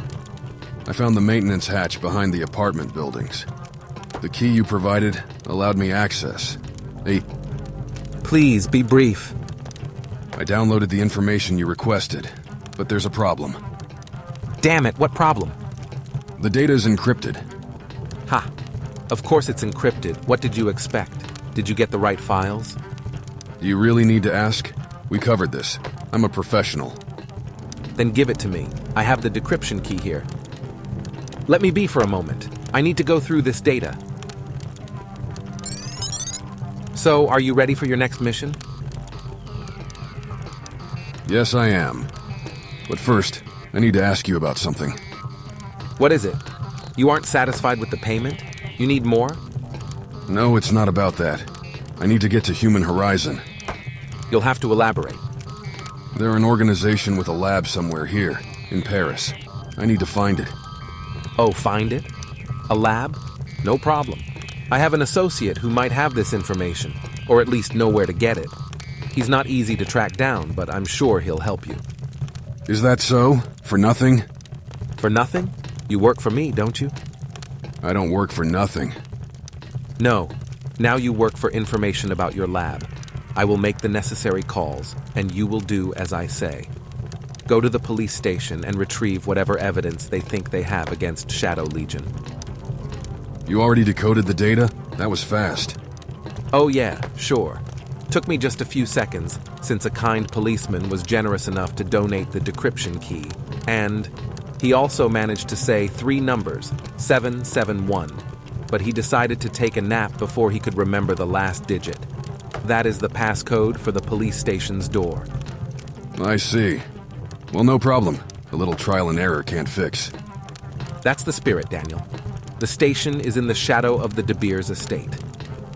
I found the maintenance hatch behind the apartment buildings. The key you provided allowed me access. Please, be brief. I downloaded the information you requested, but there's a problem. Damn it, what problem? The data is encrypted. Ha. Of course it's encrypted. What did you expect? Did you get the right files? Do you really need to ask? We covered this. I'm a professional. Then give it to me. I have the decryption key here. Let me be for a moment. I need to go through this data. So, are you ready for your next mission? Yes, I am. But first, I need to ask you about something. What is it? You aren't satisfied with the payment? You need more? No, it's not about that. I need to get to Human Horizon. You'll have to elaborate. They're an organization with a lab somewhere here, in Paris. I need to find it. Oh, find it? A lab? No problem. I have an associate who might have this information, or at least know where to get it. He's not easy to track down, but I'm sure he'll help you. Is that so? For nothing? For nothing? You work for me, don't you? I don't work for nothing. No. Now you work for information about your lab. I will make the necessary calls, and you will do as I say. Go to the police station and retrieve whatever evidence they think they have against Shadow Legion. You already decoded the data? That was fast. Oh yeah, sure. Took me just a few seconds, since a kind policeman was generous enough to donate the decryption key, and he also managed to say 3 numbers, 771, but he decided to take a nap before he could remember the last digit. That is the passcode for the police station's door. I see. Well, no problem. A little trial and error can't fix. That's the spirit, Daniel. The station is in the shadow of the De Beers estate.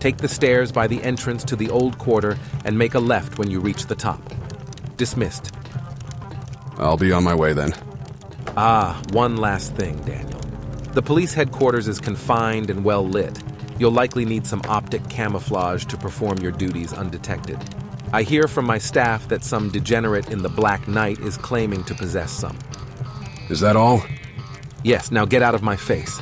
Take the stairs by the entrance to the old quarter and make a left when you reach the top. Dismissed. I'll be on my way then. Ah, one last thing, Daniel. The police headquarters is confined and well lit. You'll likely need some optic camouflage to perform your duties undetected. I hear from my staff that some degenerate in the Black Knight is claiming to possess some. Is that all? Yes, now get out of my face.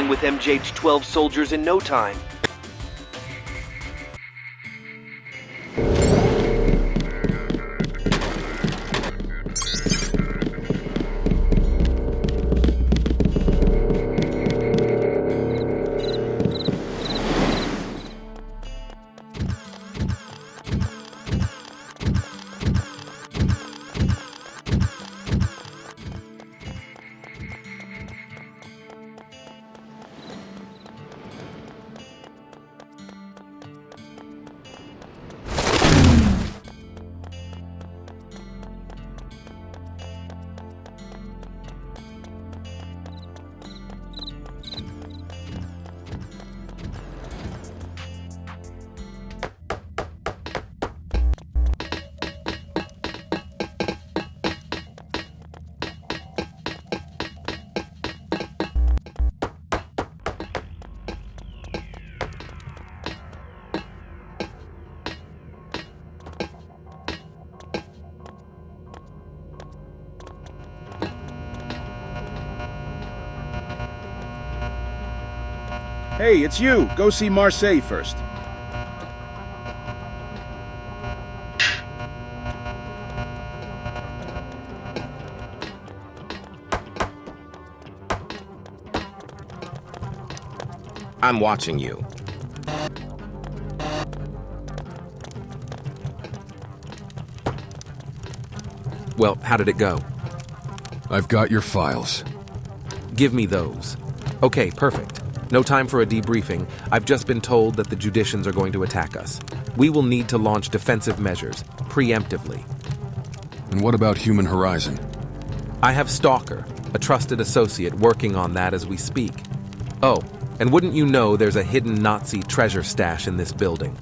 done with MJH-12 soldiers in no time. Hey, it's you. Go see Marseille first. I'm watching you. Well, how did it go? I've got your files. Give me those. Okay, perfect. No time for a debriefing. I've just been told that the Judicians are going to attack us. We will need to launch defensive measures, preemptively. And what about Human Horizon? I have Stalker, a trusted associate, working on that as we speak. Oh, and wouldn't you know there's a hidden Nazi treasure stash in this building?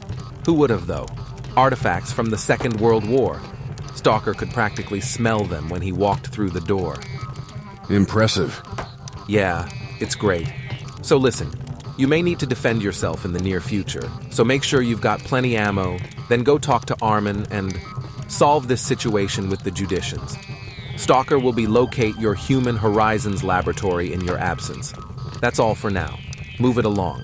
Who would have, though? Artifacts from the Second World War. Stalker could practically smell them when he walked through the door. Impressive. Yeah, it's great. So listen, you may need to defend yourself in the near future, so make sure you've got plenty ammo, then go talk to Armin and solve this situation with the Judicians. Stalker will be locate your Human Horizons laboratory in your absence. That's all for now. Move it along.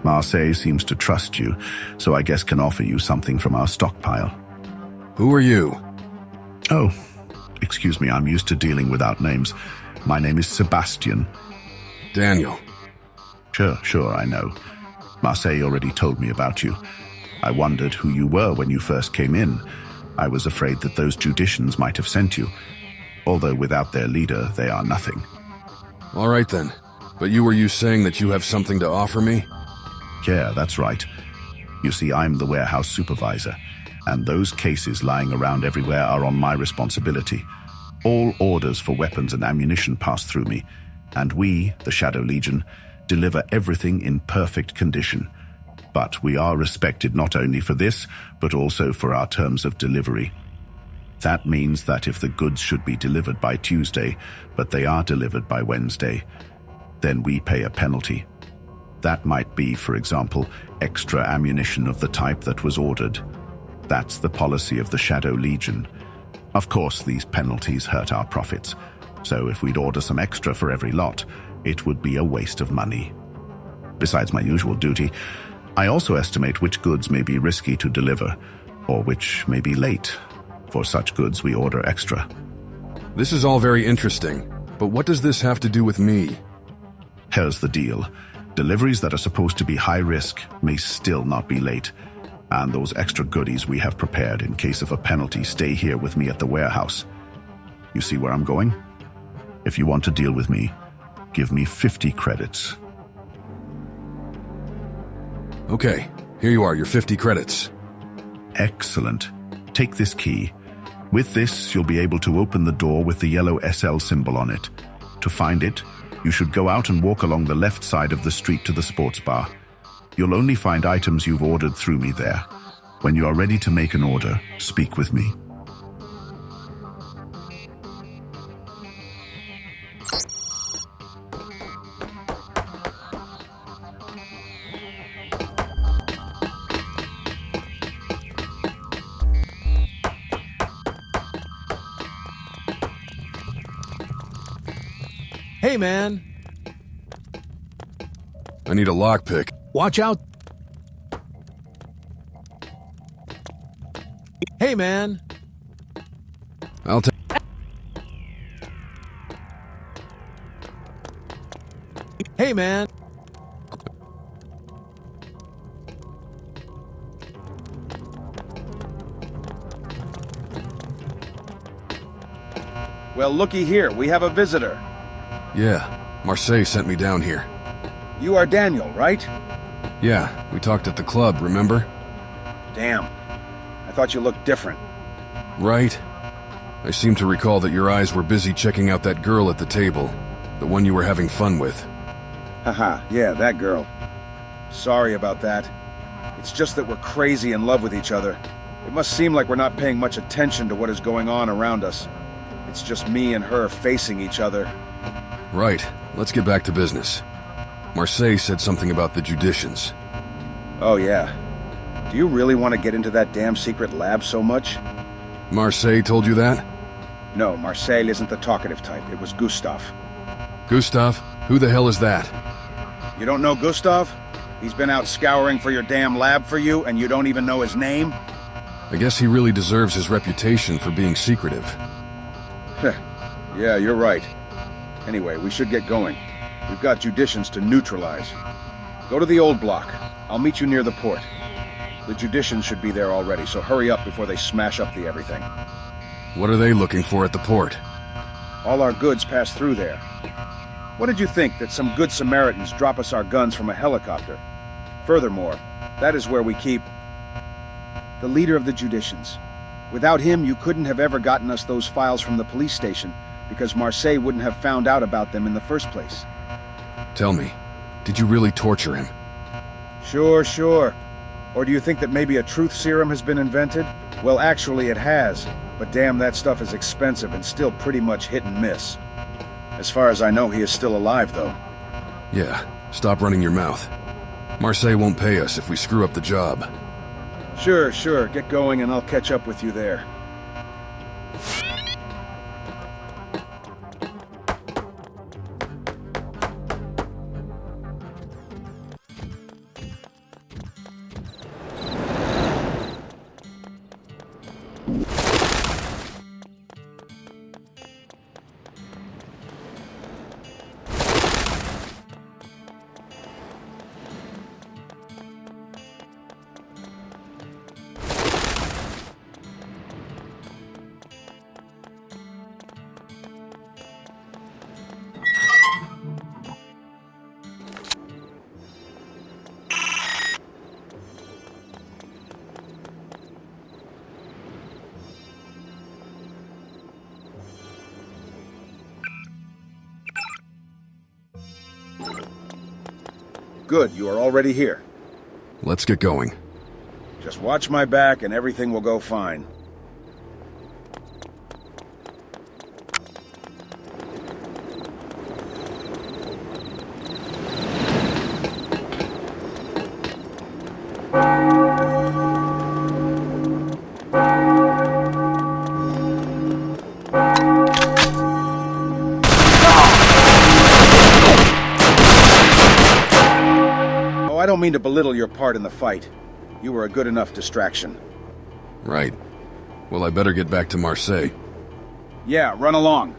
Marseille seems to trust you, so I guess can offer you something from our stockpile. Who are you? Oh, excuse me, I'm used to dealing without names. My name is Sebastian. Daniel. Sure, I know. Marseille already told me about you. I wondered who you were when you first came in. I was afraid that those Judicians might have sent you. Although without their leader, they are nothing. All right then. But you were saying that you have something to offer me? Yeah, that's right. You see, I'm the warehouse supervisor, and those cases lying around everywhere are on my responsibility. All orders for weapons and ammunition pass through me, and we, the Shadow Legion, deliver everything in perfect condition. But we are respected not only for this, but also for our terms of delivery. That means that if the goods should be delivered by Tuesday, but they are delivered by Wednesday, then we pay a penalty. That might be, for example, extra ammunition of the type that was ordered. That's the policy of the Shadow Legion. Of course, these penalties hurt our profits, so if we'd order some extra for every lot, it would be a waste of money. Besides my usual duty, I also estimate which goods may be risky to deliver, or which may be late. For such goods, we order extra. This is all very interesting, but what does this have to do with me? Here's the deal. Deliveries that are supposed to be high risk may still not be late, and those extra goodies we have prepared in case of a penalty stay here with me at the warehouse. You see where I'm going? If you want to deal with me, give me 50 credits. Okay, here you are, your 50 credits. Excellent. Take this key. With this, you'll be able to open the door with the yellow SL symbol on it. To find it, you should go out and walk along the left side of the street to the sports bar. You'll only find items you've ordered through me there. When you are ready to make an order, speak with me. Hey, man. I need a lockpick. Watch out. Hey, man. I'll take. Hey, man. Well, looky here. We have a visitor. Yeah, Marseille sent me down here. You are Daniel, right? Yeah, we talked at the club, remember? Damn. I thought you looked different. Right. I seem to recall that your eyes were busy checking out that girl at the table. The one you were having fun with. Haha, yeah, that girl. Sorry about that. It's just that we're crazy in love with each other. It must seem like we're not paying much attention to what is going on around us. It's just me and her facing each other. Right. Let's get back to business. Marseille said something about the Judicians. Oh, yeah. Do you really want to get into that damn secret lab so much? Marseille told you that? No, Marseille isn't the talkative type. It was Gustav. Gustav? Who the hell is that? You don't know Gustav? He's been out scouring for your damn lab for you, and you don't even know his name? I guess he really deserves his reputation for being secretive. Yeah, you're right. Anyway, we should get going. We've got Judicians to neutralize. Go to the old block. I'll meet you near the port. The Judicians should be there already, so hurry up before they smash up the everything. What are they looking for at the port? All our goods pass through there. What did you think that some good Samaritans drop us our guns from a helicopter? Furthermore, that is where we keep the leader of the Judicians. Without him, you couldn't have ever gotten us those files from the police station, because Marseille wouldn't have found out about them in the first place. Tell me, did you really torture him? Sure. Or do you think that maybe a truth serum has been invented? Well, actually it has, but damn, that stuff is expensive and still pretty much hit and miss. As far as I know, he is still alive, though. Yeah, stop running your mouth. Marseille won't pay us if we screw up the job. Sure, get going and I'll catch up with you there. Good, you are already here. Let's get going. Just watch my back and everything will go fine. I don't mean to belittle your part in the fight. You were a good enough distraction. Right. Well, I better get back to Marseille. Yeah, run along.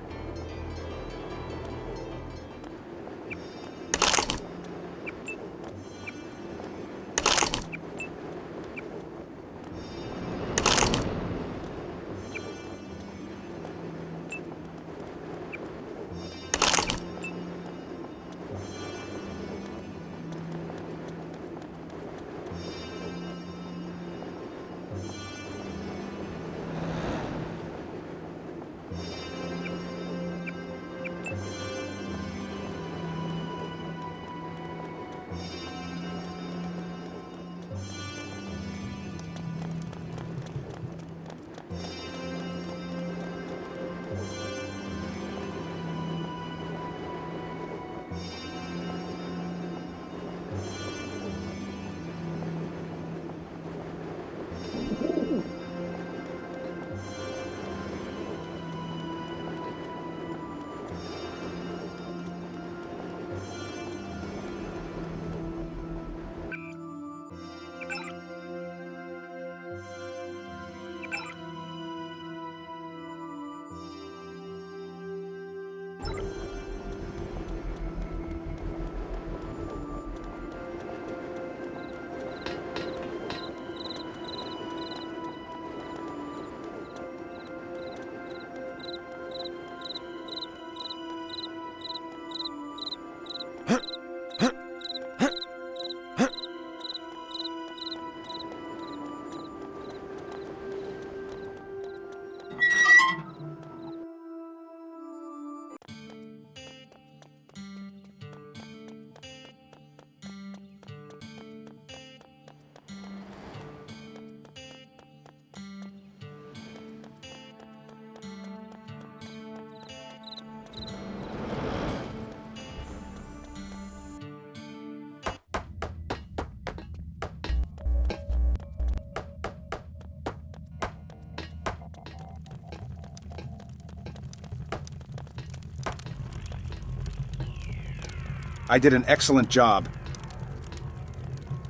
I did an excellent job.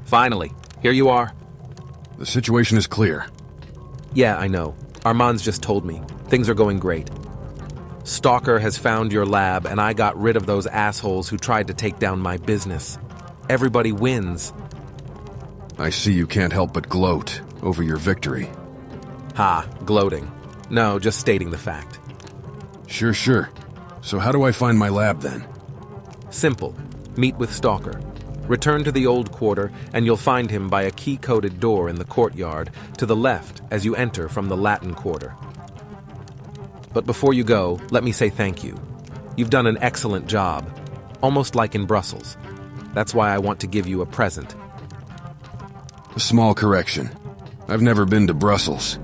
Finally, here you are. The situation is clear. Yeah, I know. Armand's just told me. Things are going great. Stalker has found your lab, and I got rid of those assholes who tried to take down my business. Everybody wins. I see you can't help but gloat over your victory. Ha, gloating. No, just stating the fact. Sure. So how do I find my lab then? Simple. Meet with Stalker. Return to the old quarter, and you'll find him by a key-coded door in the courtyard to the left as you enter from the Latin Quarter. But before you go, let me say thank you. You've done an excellent job, almost like in Brussels. That's why I want to give you a present. A small correction. I've never been to Brussels.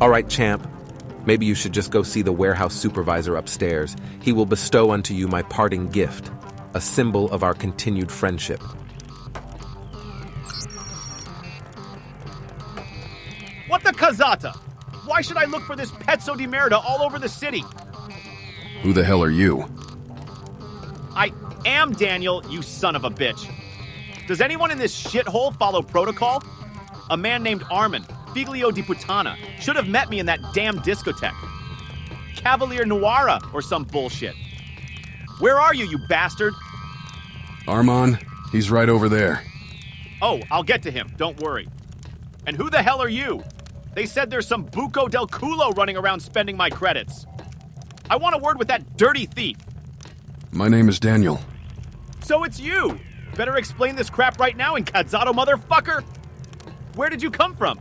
All right, champ. Maybe you should just go see the warehouse supervisor upstairs. He will bestow unto you my parting gift, a symbol of our continued friendship. What the Kazata? Why should I look for this pezzo di merda all over the city? Who the hell are you? I am Daniel, you son of a bitch. Does anyone in this shithole follow protocol? A man named Armand, Figlio di Puttana, should have met me in that damn discotheque. Cavalier Noira or some bullshit. Where are you, you bastard? Armand, he's right over there. Oh, I'll get to him, don't worry. And who the hell are you? They said there's some buco del culo running around spending my credits. I want a word with that dirty thief. My name is Daniel. So it's you! Better explain this crap right now, incazzato motherfucker! Where did you come from?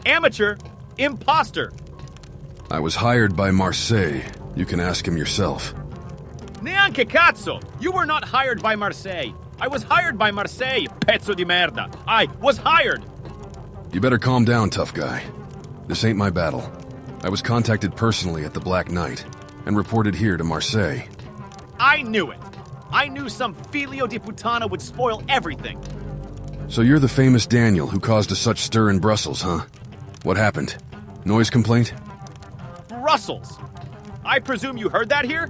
Amateur, imposter. I was hired by Marseille. You can ask him yourself. Neanche cazzo! You were not hired by Marseille. I was hired by Marseille, pezzo di merda. I was hired! You better calm down, tough guy. This ain't my battle. I was contacted personally at the Black Knight and reported here to Marseille. I knew it. I knew some Figlio di Puttana would spoil everything. So you're the famous Daniel who caused a such stir in Brussels, huh? What happened? Noise complaint? Brussels! I presume you heard that here?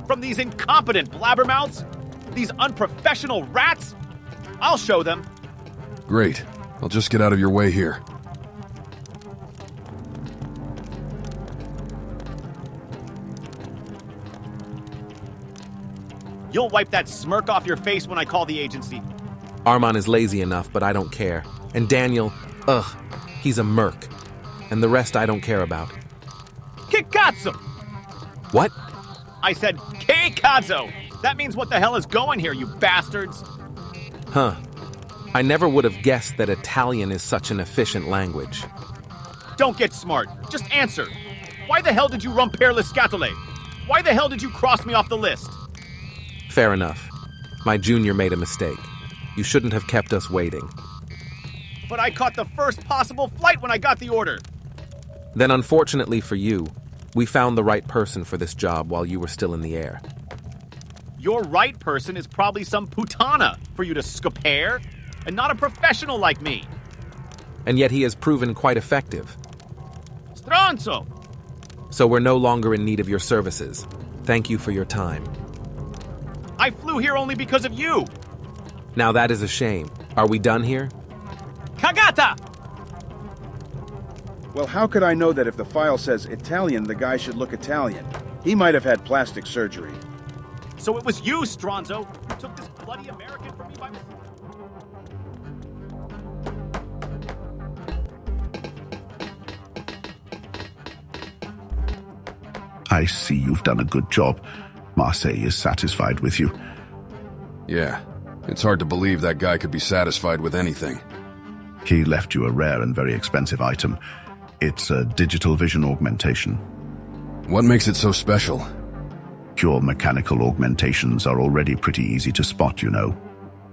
From these incompetent blabbermouths? These unprofessional rats? I'll show them. Great. I'll just get out of your way here. You'll wipe that smirk off your face when I call the agency. Armand is lazy enough, but I don't care. And Daniel, he's a merc. And the rest I don't care about. Kikatsu! What? I said Keikazo! That means what the hell is going here, you bastards? Huh. I never would have guessed that Italian is such an efficient language. Don't get smart. Just answer. Why the hell did you rompere le scatole? Why the hell did you cross me off the list? Fair enough. My junior made a mistake. You shouldn't have kept us waiting. But I caught the first possible flight when I got the order. Then unfortunately for you, we found the right person for this job while you were still in the air. Your right person is probably some putana for you to scapare, and not a professional like me. And yet he has proven quite effective. Stronzo! So we're no longer in need of your services. Thank you for your time. I flew here only because of you. Now that is a shame. Are we done here? Cagata! Well, how could I know that if the file says Italian, the guy should look Italian? He might have had plastic surgery. So it was you, Stronzo, who took this bloody American from me by mistake. I see you've done a good job. Marseille is satisfied with you. Yeah, it's hard to believe that guy could be satisfied with anything. He left you a rare and very expensive item. It's a digital vision augmentation. What makes it so special? Pure mechanical augmentations are already pretty easy to spot, you know.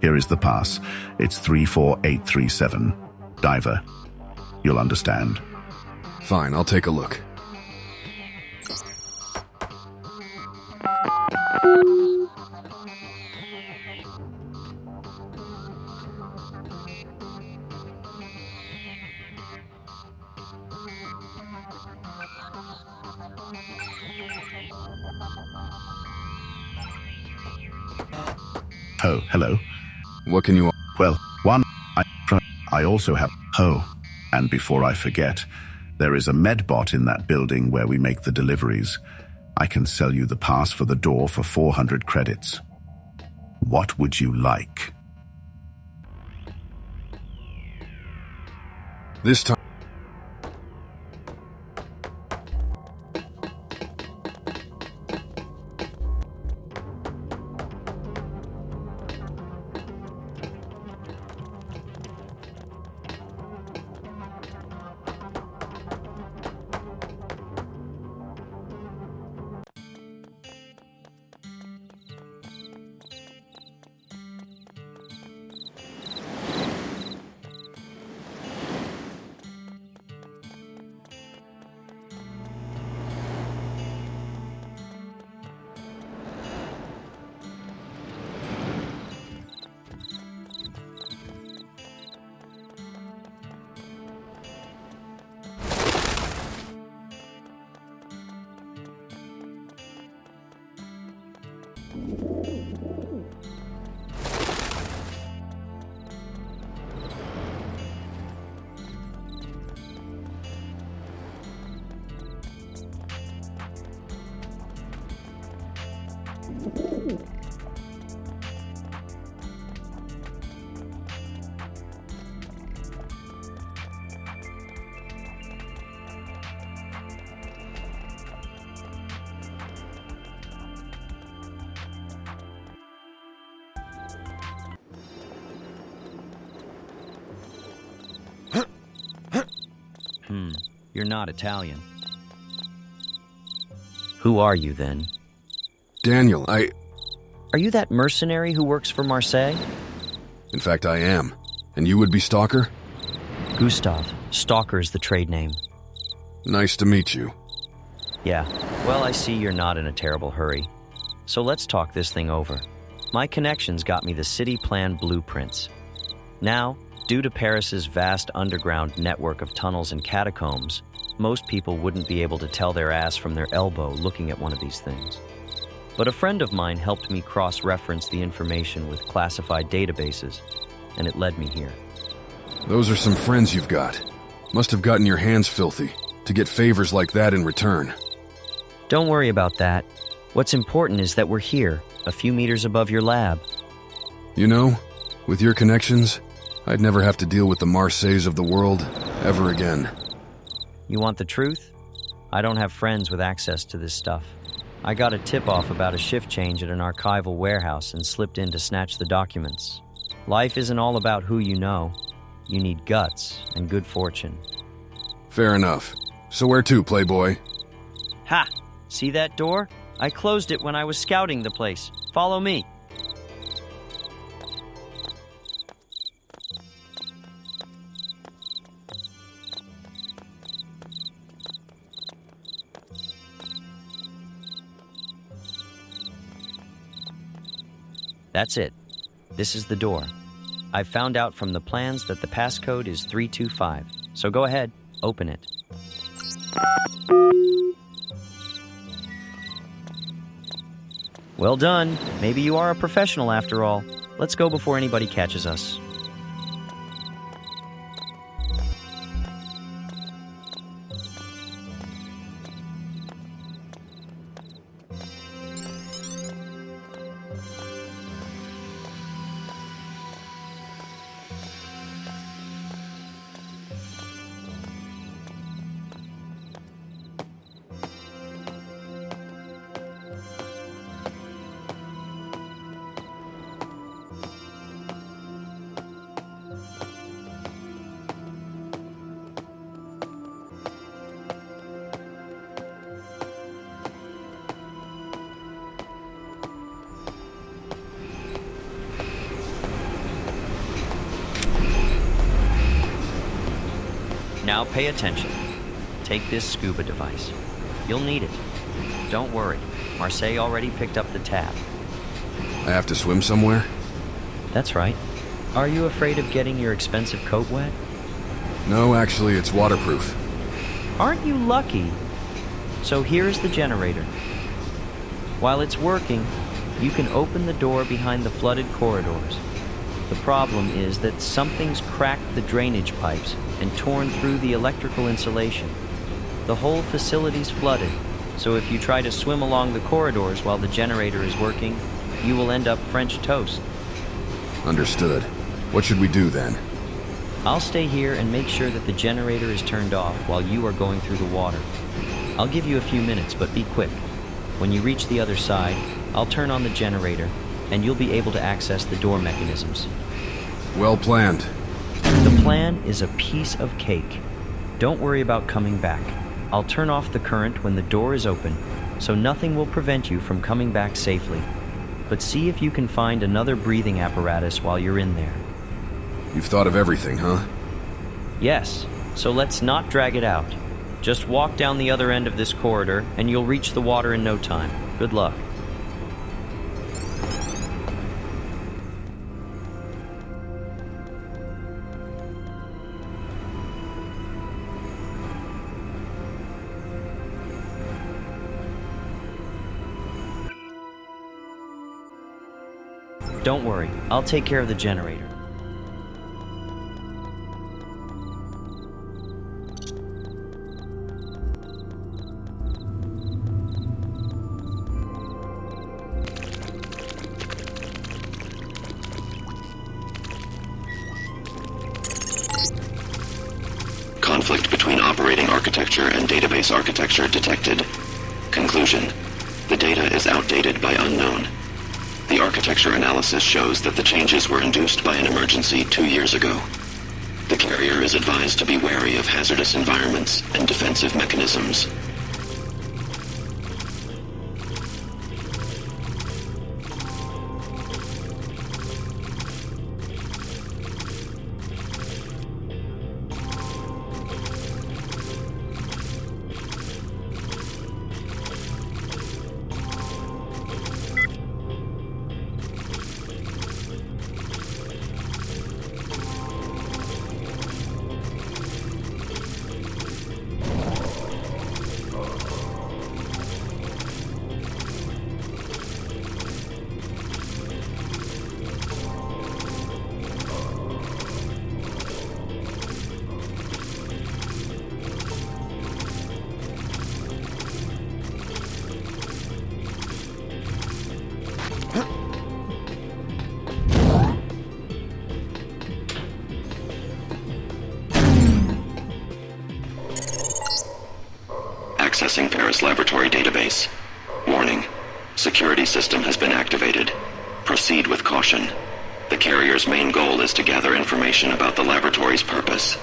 Here is the pass. It's 34837. Diver. You'll understand. Fine, I'll take a look. Oh, hello. What can you... Well, I also have... Oh, and before I forget, there is a medbot in that building where we make the deliveries. I can sell you the pass for the door for 400 credits. What would you like? This time... You're not Italian. Who are you, then? Daniel, Are you that mercenary who works for Marseille? In fact, I am. And you would be Stalker? Gustav. Stalker is the trade name. Nice to meet you. Yeah. Well, I see you're not in a terrible hurry. So let's talk this thing over. My connections got me the city plan blueprints. Now, due to Paris's vast underground network of tunnels and catacombs, most people wouldn't be able to tell their ass from their elbow looking at one of these things. But a friend of mine helped me cross-reference the information with classified databases, and it led me here. Those are some friends you've got. Must have gotten your hands filthy to get favors like that in return. Don't worry about that. What's important is that we're here, a few meters above your lab. You know, with your connections, I'd never have to deal with the Marseilles of the world ever again. You want the truth? I don't have friends with access to this stuff. I got a tip-off about a shift change at an archival warehouse and slipped in to snatch the documents. Life isn't all about who you know. You need guts and good fortune. Fair enough. So where to, Playboy? Ha! See that door? I closed it when I was scouting the place. Follow me. That's it. This is the door. I found out from the plans that the passcode is 325. So go ahead, open it. Well done. Maybe you are a professional after all. Let's go before anybody catches us. Now pay attention. Take this scuba device. You'll need it. Don't worry, Marseille already picked up the tab. I have to swim somewhere? That's right. Are you afraid of getting your expensive coat wet? No, actually, it's waterproof. Aren't you lucky? So here's the generator. While it's working, you can open the door behind the flooded corridors. The problem is that something's cracked the drainage pipes and torn through the electrical insulation. The whole facility's flooded, so if you try to swim along the corridors while the generator is working, you will end up French toast. Understood. What should we do then? I'll stay here and make sure that the generator is turned off while you are going through the water. I'll give you a few minutes, but be quick. When you reach the other side, I'll turn on the generator, and you'll be able to access the door mechanisms. Well planned. The plan is a piece of cake. Don't worry about coming back. I'll turn off the current when the door is open, so nothing will prevent you from coming back safely. But see if you can find another breathing apparatus while you're in there. You've thought of everything, huh? Yes, so let's not drag it out. Just walk down the other end of this corridor, and you'll reach the water in no time. Good luck. Don't worry, I'll take care of the generator. Conflict between operating architecture and database architecture detected. Conclusion: the data is outdated by unknown. The architecture analysis shows that the changes were induced by an emergency 2 years ago. The carrier is advised to be wary of hazardous environments and defensive mechanisms. database. Warning. Security system has been activated. Proceed with caution. The carrier's main goal is to gather information about the laboratory's purpose.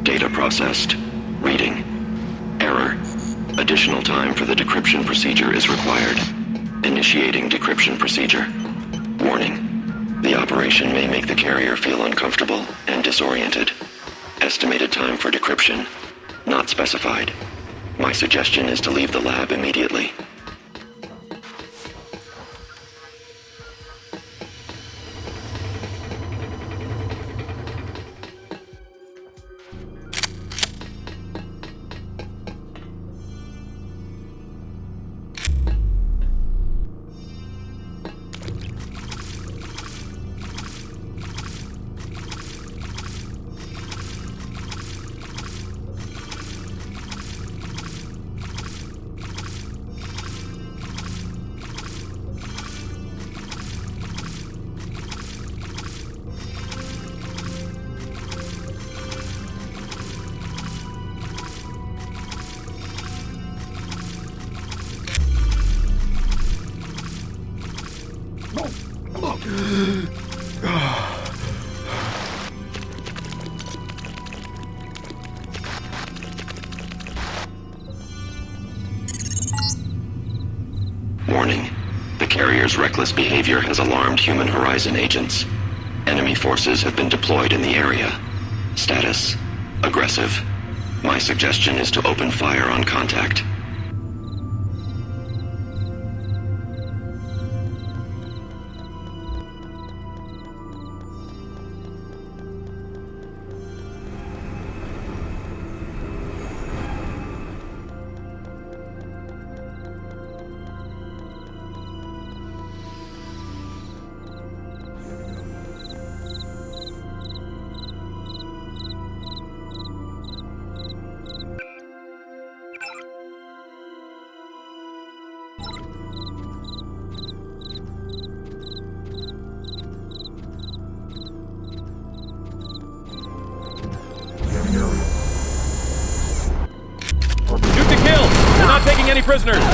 Data processed. Reading. Error. Additional time for the decryption procedure is required. Initiating decryption procedure. Warning. The operation may make the carrier feel uncomfortable and disoriented. Estimated time for decryption. Not specified. My suggestion is to leave the lab immediately. Warning. The carrier's reckless behavior has alarmed Human Horizon agents. Enemy forces have been deployed in the area. Status: aggressive. My suggestion is to open fire on contact. Shoot to kill! We're not taking any prisoners!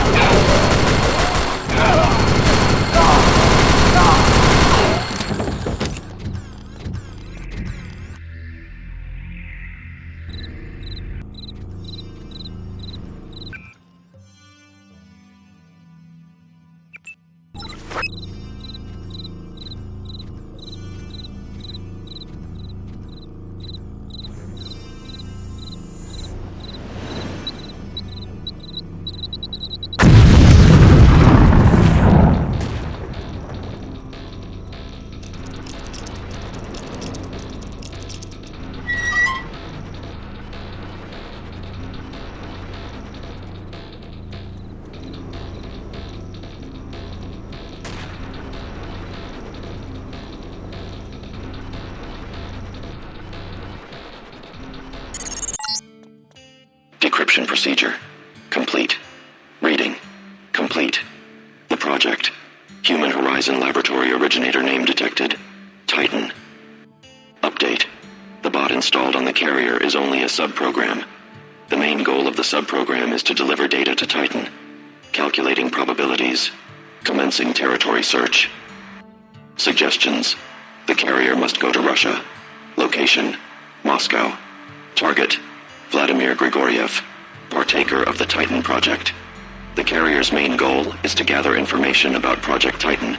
Decryption procedure. Complete. Reading. Complete. The project. Human Horizon Laboratory Originator name detected. Titan. Update. The bot installed on the carrier is only a subprogram. The main goal of the subprogram is to deliver data to Titan. Calculating probabilities. Commencing territory search. Suggestions. The carrier must go to Russia. Location. Moscow. Target. Vladimir Grigoriev, partaker of the Titan project. The carrier's main goal is to gather information about Project Titan.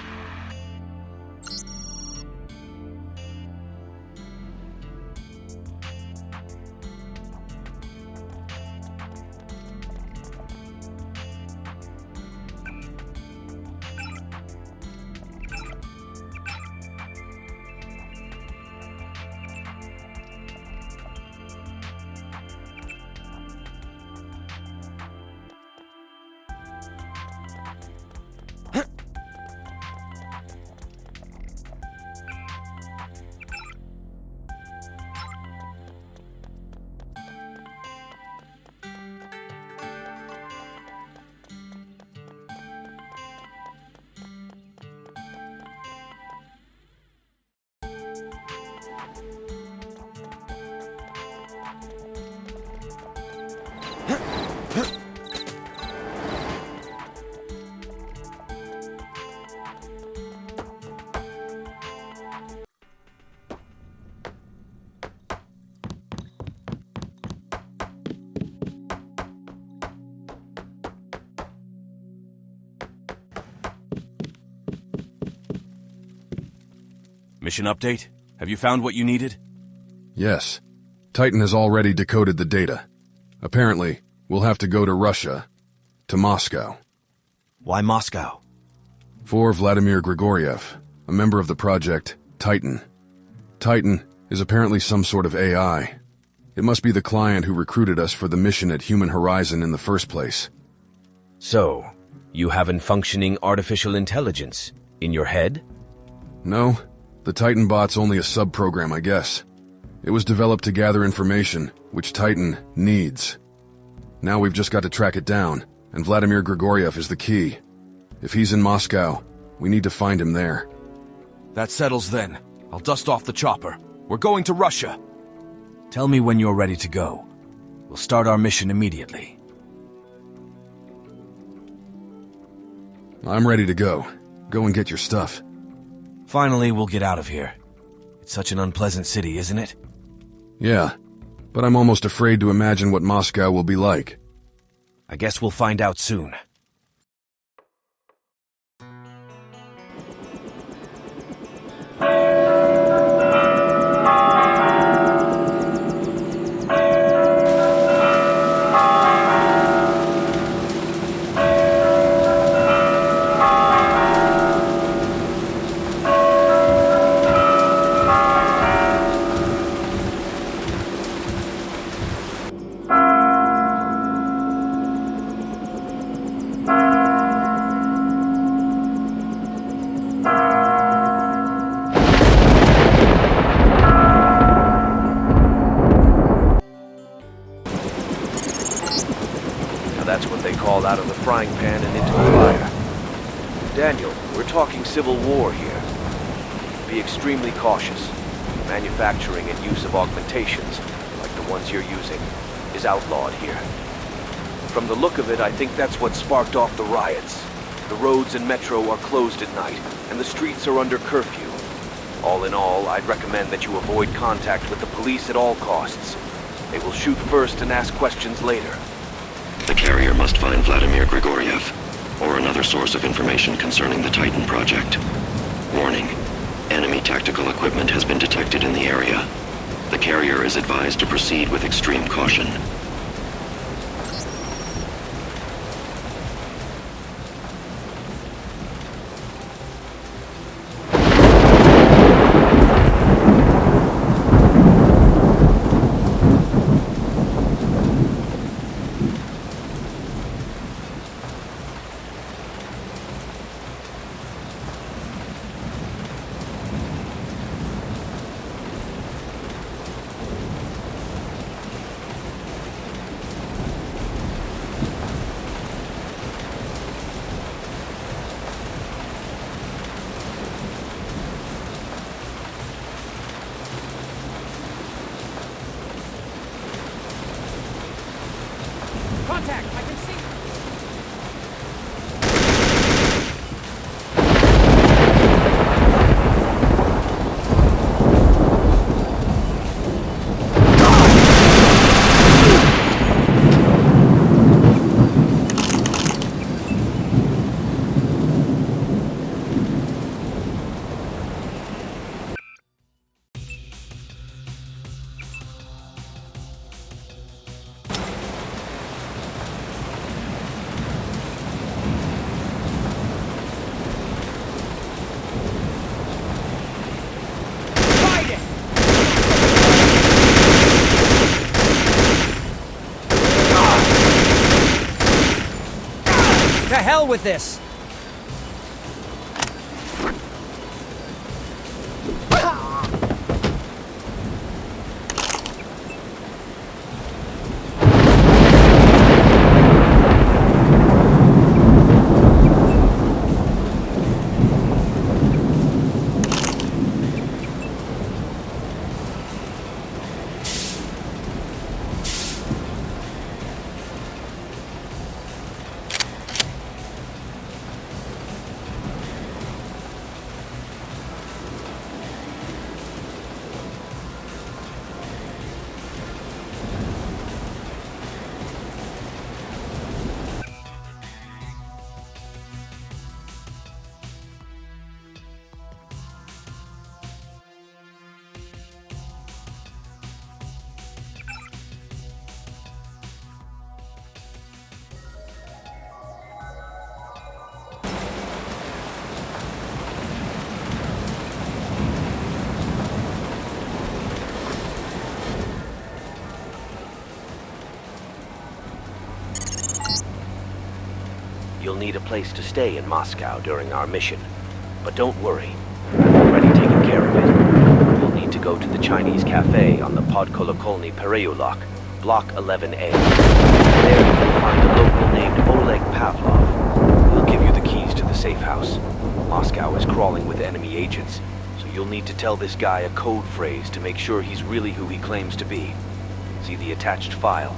Mission update? Have you found what you needed? Yes. Titan has already decoded the data. Apparently, we'll have to go to Russia, to Moscow. Why Moscow? For Vladimir Grigoriev, a member of the project Titan. Titan is apparently some sort of AI. It must be the client who recruited us for the mission at Human Horizon in the first place. So, you have a functioning artificial intelligence in your head? No, the Titan bot's only a sub-program, I guess. It was developed to gather information, which Titan needs. Now we've just got to track it down, and Vladimir Grigoriev is the key. If he's in Moscow, we need to find him there. That settles then. I'll dust off the chopper. We're going to Russia. Tell me when you're ready to go. We'll start our mission immediately. I'm ready to go. Go and get your stuff. Finally, we'll get out of here. It's such an unpleasant city, isn't it? Yeah, but I'm almost afraid to imagine what Moscow will be like. I guess we'll find out soon. That's what they call out of the frying pan and into the fire. Daniel, we're talking civil war here. Be extremely cautious. Manufacturing and use of augmentations, like the ones you're using, is outlawed here. From the look of it, I think that's what sparked off the riots. The roads and metro are closed at night, and the streets are under curfew. All in all, I'd recommend that you avoid contact with the police at all costs. They will shoot first and ask questions later. The carrier must find Vladimir Grigoriev, or another source of information concerning the Titan project. Warning: enemy tactical equipment has been detected in the area. The carrier is advised to proceed with extreme caution. Contact! I can see! To hell with this! you'll need a place to stay in Moscow during our mission. But don't worry, I've already taken care of it. You'll need to go to the Chinese cafe on the Podkolokolny Pereyulok, Block 11A. There you'll find a local named Oleg Pavlov. He'll give you the keys to the safe house. Moscow is crawling with enemy agents, so you'll need to tell this guy a code phrase to make sure he's really who he claims to be. See the attached file.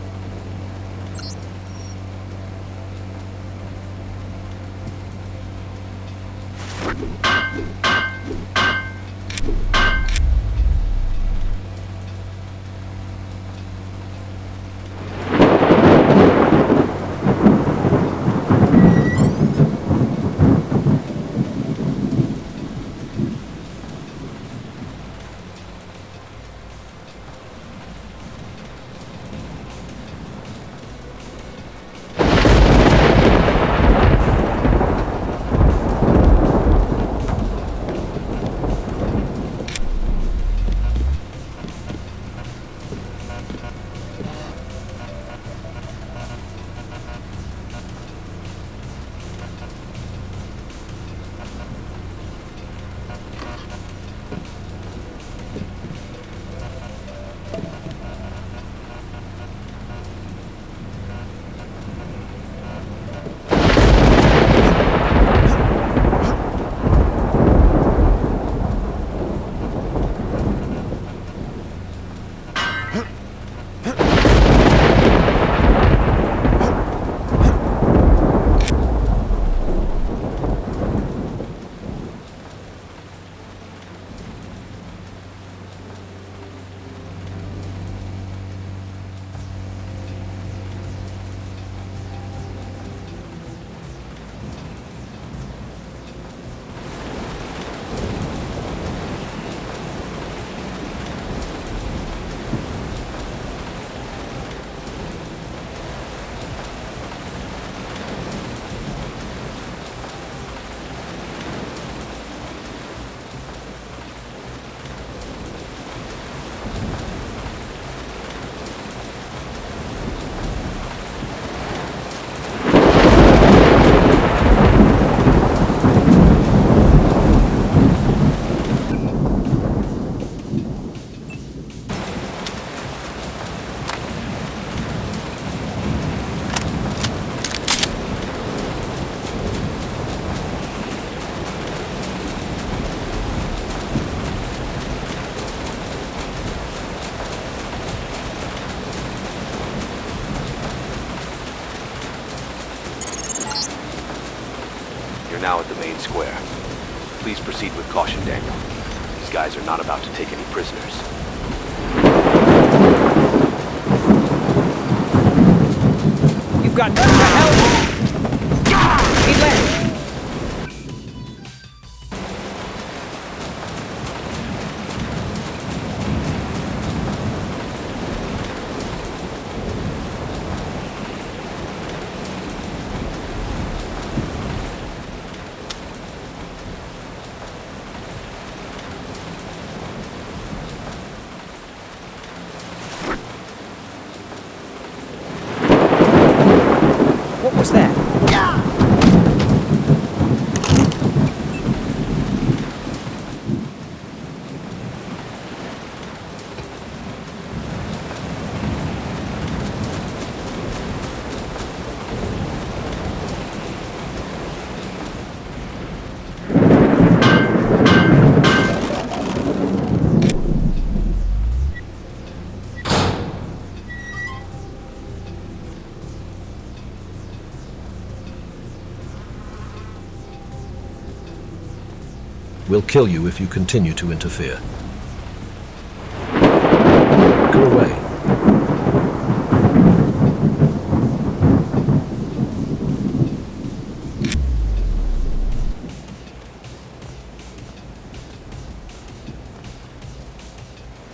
Now at the main square. Please proceed with caution, Daniel. These guys are not about to take any prisoners. You've got what the hell? He left. What was that? We'll kill you if you continue to interfere. Go away.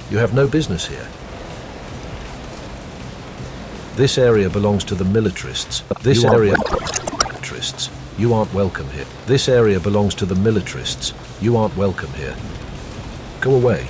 You have no business here. This area belongs to the militarists. This area... Militarists. You aren't welcome here. This area belongs to the militarists. You aren't welcome here. Go away.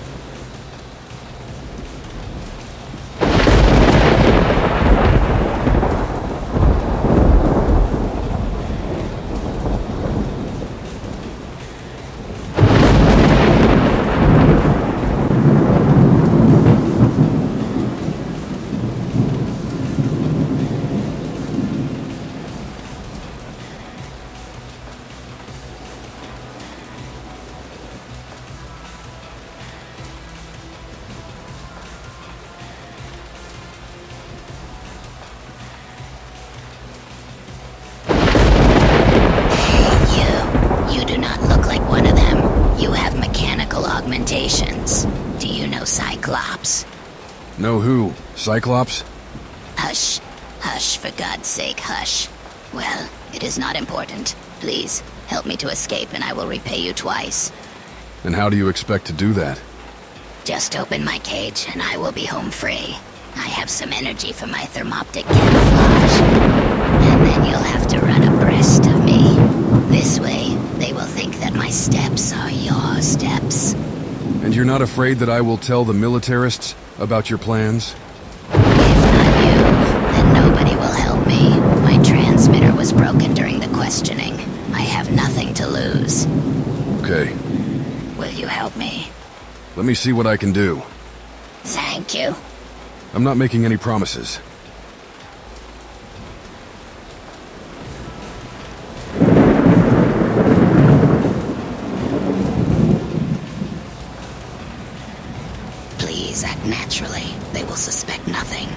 augmentations. Do you know Cyclops? Know who? Cyclops? Hush. Hush, for God's sake, hush. Well, it is not important. Please, help me to escape and I will repay you twice. And how do you expect to do that? Just open my cage and I will be home free. I have some energy for my thermoptic camouflage. And then you'll have to run abreast of me. This way, they will think that my steps are your steps. And you're not afraid that I will tell the militarists about your plans? Then nobody will help me. My transmitter was broken during the questioning. I have nothing to lose. Okay. Will you help me? Let me see what I can do. Thank you. I'm not making any promises. Please act naturally. They will suspect nothing.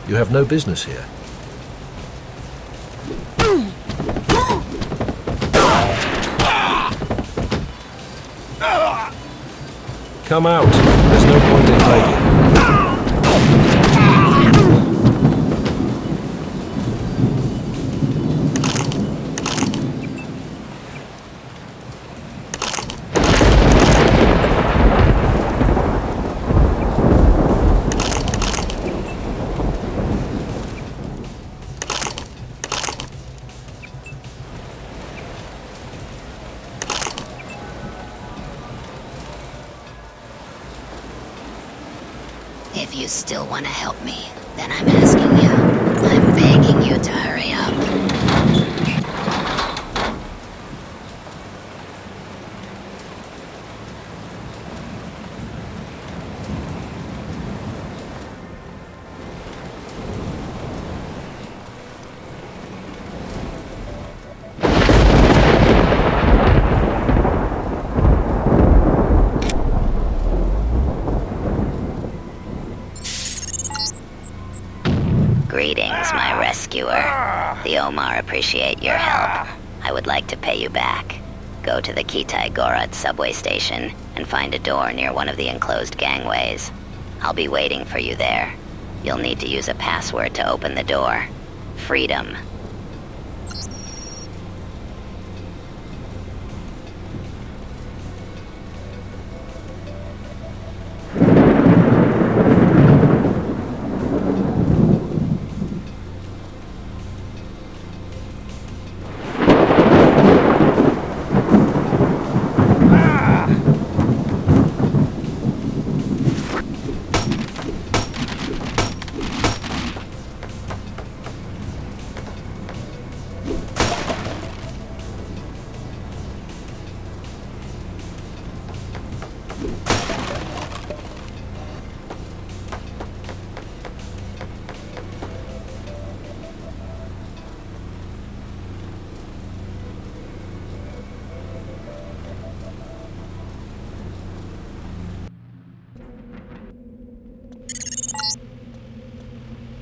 You have no business here. Come out. There's no point in hiding. If you still want to help me, then I'm asking you. I'm begging you to hurry up. Greetings, my rescuer. The Omar appreciate your help. I would like to pay you back. Go to the Kitai-Gorod subway station and find a door near one of the enclosed gangways. I'll be waiting for you there. You'll need to use a password to open the door. Freedom.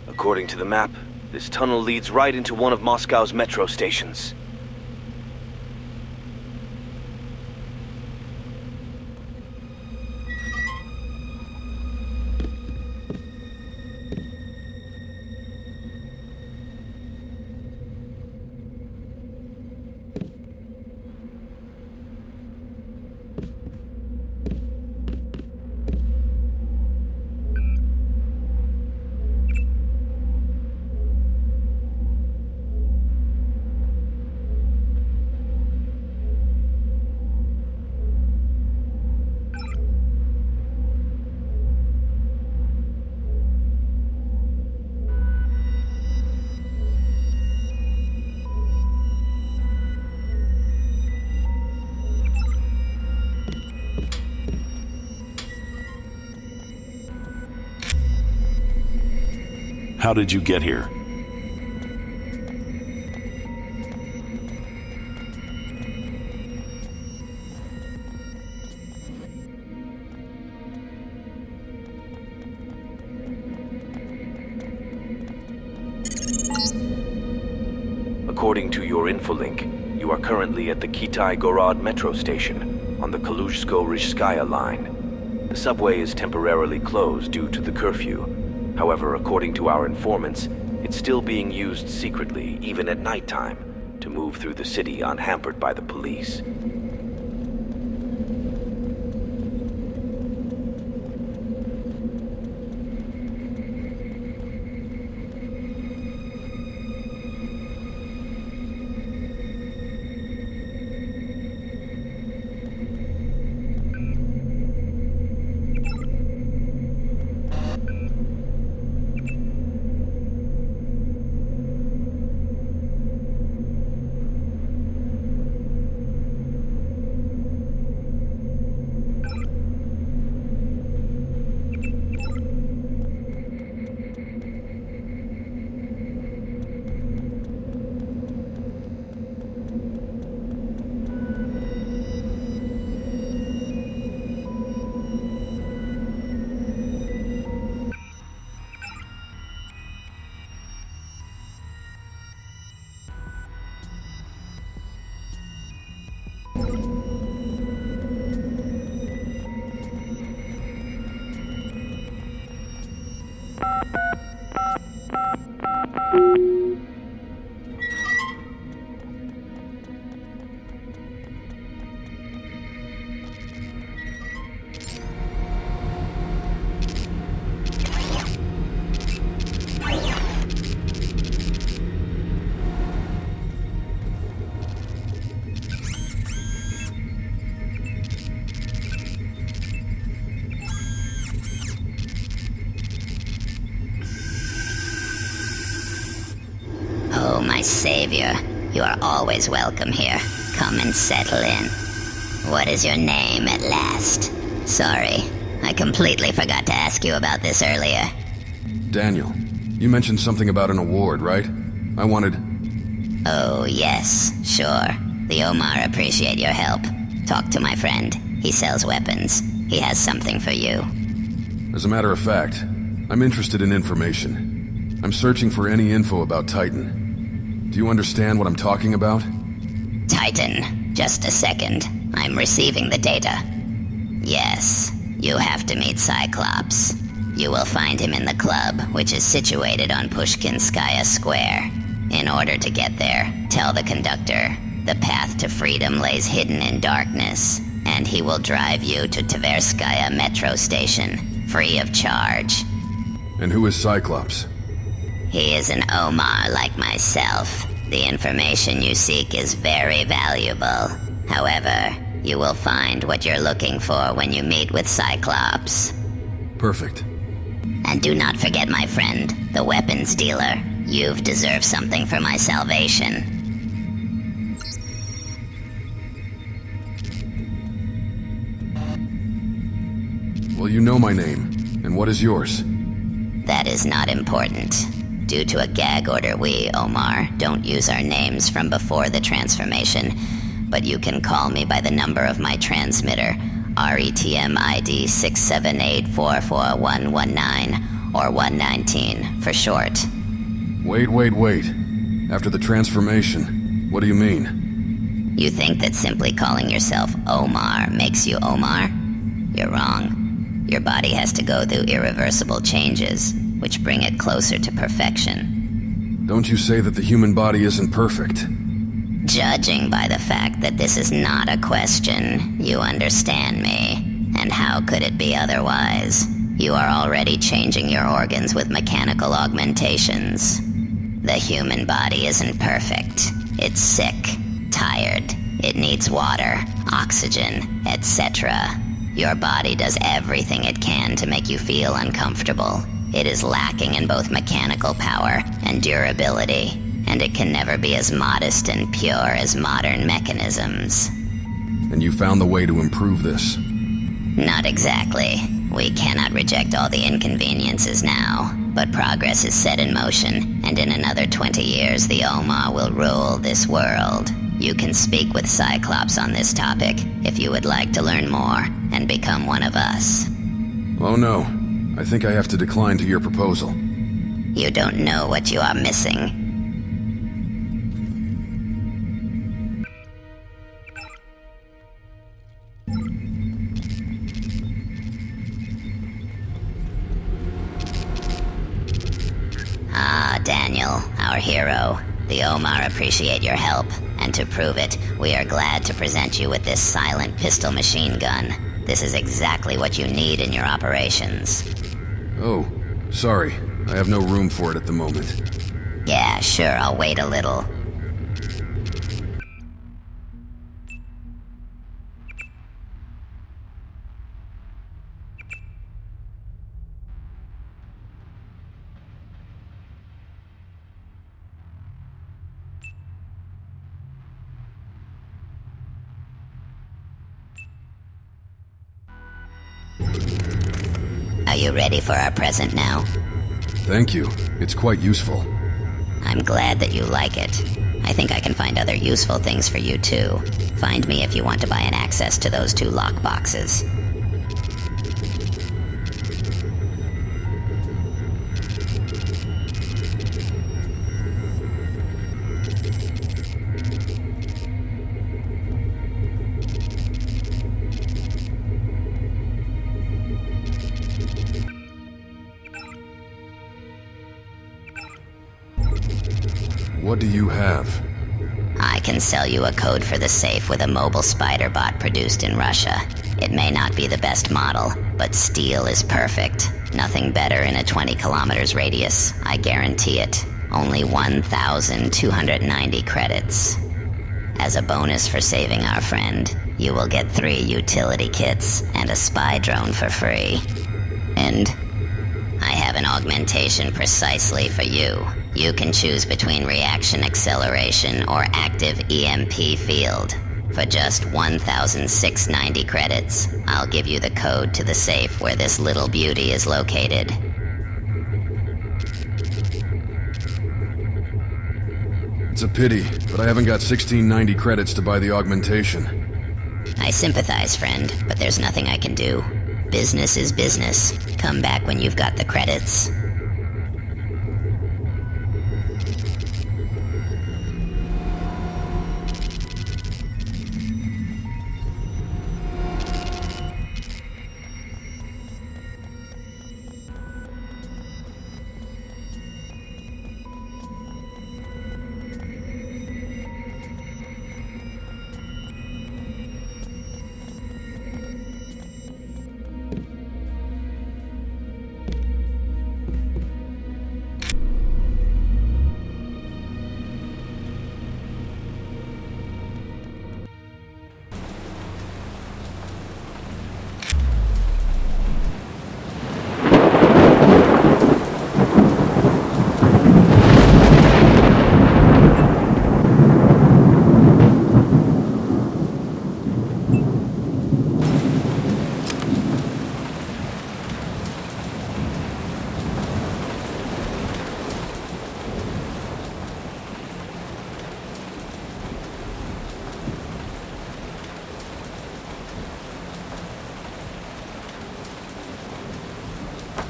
According to the map, this tunnel leads right into one of Moscow's metro stations. How did you get here? According to your infolink, you are currently at the Kitai-Gorod metro station on the Kaluzhsko-Rishskaya line. The subway is temporarily closed due to the curfew. However, according to our informants, it's still being used secretly, even at nighttime, to move through the city unhampered by the police. My savior, you are always welcome here. Come and settle in. What is your name at last? Sorry, I completely forgot to ask you about this earlier. Daniel, you mentioned something about an award, right? I wanted... Oh, yes, sure. The Omar appreciate your help. Talk to my friend. He sells weapons. He has something for you. As a matter of fact, I'm interested in information. I'm searching for any info about Titan. Do you understand what I'm talking about? Titan, just a second. I'm receiving the data. Yes, you have to meet Cyclops. You will find him in the club, which is situated on Pushkinskaya Square. In order to get there, tell the conductor, the path to freedom lays hidden in darkness, and he will drive you to Tverskaya metro station, free of charge. And who is Cyclops? He is an Omar like myself. The information you seek is very valuable. However, you will find what you're looking for when you meet with Cyclops. Perfect. And do not forget, my friend, the weapons dealer. You've deserved something for my salvation. Well, you know my name. And what is yours? That is not important. Due to a gag order, we, Omar, don't use our names from before the transformation, but you can call me by the number of my transmitter, RETM ID 678441119, or 119 for short. Wait. After the transformation, what do you mean? You think that simply calling yourself Omar makes you Omar? You're wrong. Your body has to go through irreversible changes, which bring it closer to perfection. Don't you say that the human body isn't perfect? Judging by the fact that this is not a question, you understand me. And how could it be otherwise? You are already changing your organs with mechanical augmentations. The human body isn't perfect. It's sick, tired, it needs water, oxygen, etc. Your body does everything it can to make you feel uncomfortable. It is lacking in both mechanical power and durability, and it can never be as modest and pure as modern mechanisms. And you found the way to improve this? Not exactly. We cannot reject all the inconveniences now, but progress is set in motion, and in another 20 years the Omar will rule this world. You can speak with Cyclops on this topic if you would like to learn more and become one of us. Oh no, I think I have to decline to your proposal. You don't know what you are missing. Ah, Daniel, our hero. The Omar appreciate your help, and to prove it, we are glad to present you with this silent pistol machine gun. This is exactly what you need in your operations. Oh, sorry. I have no room for it at the moment. Yeah, sure, I'll wait a little. Are you ready for our present now? Thank you. It's quite useful. I'm glad that you like it. I think I can find other useful things for you too. Find me if you want to buy an access to those 2 lockboxes. What do you have? I can sell you a code for the safe with a mobile spider bot produced in Russia. It may not be the best model, but steel is perfect. Nothing better in a 20 kilometers radius, I guarantee it. Only 1,290 credits. As a bonus for saving our friend, you will get 3 utility kits and a spy drone for free. And I have an augmentation precisely for you. You can choose between reaction acceleration or active EMP field. For just 1,690 credits, I'll give you the code to the safe where this little beauty is located. It's a pity, but I haven't got 1,690 credits to buy the augmentation. I sympathize, friend, but there's nothing I can do. Business is business. Come back when you've got the credits.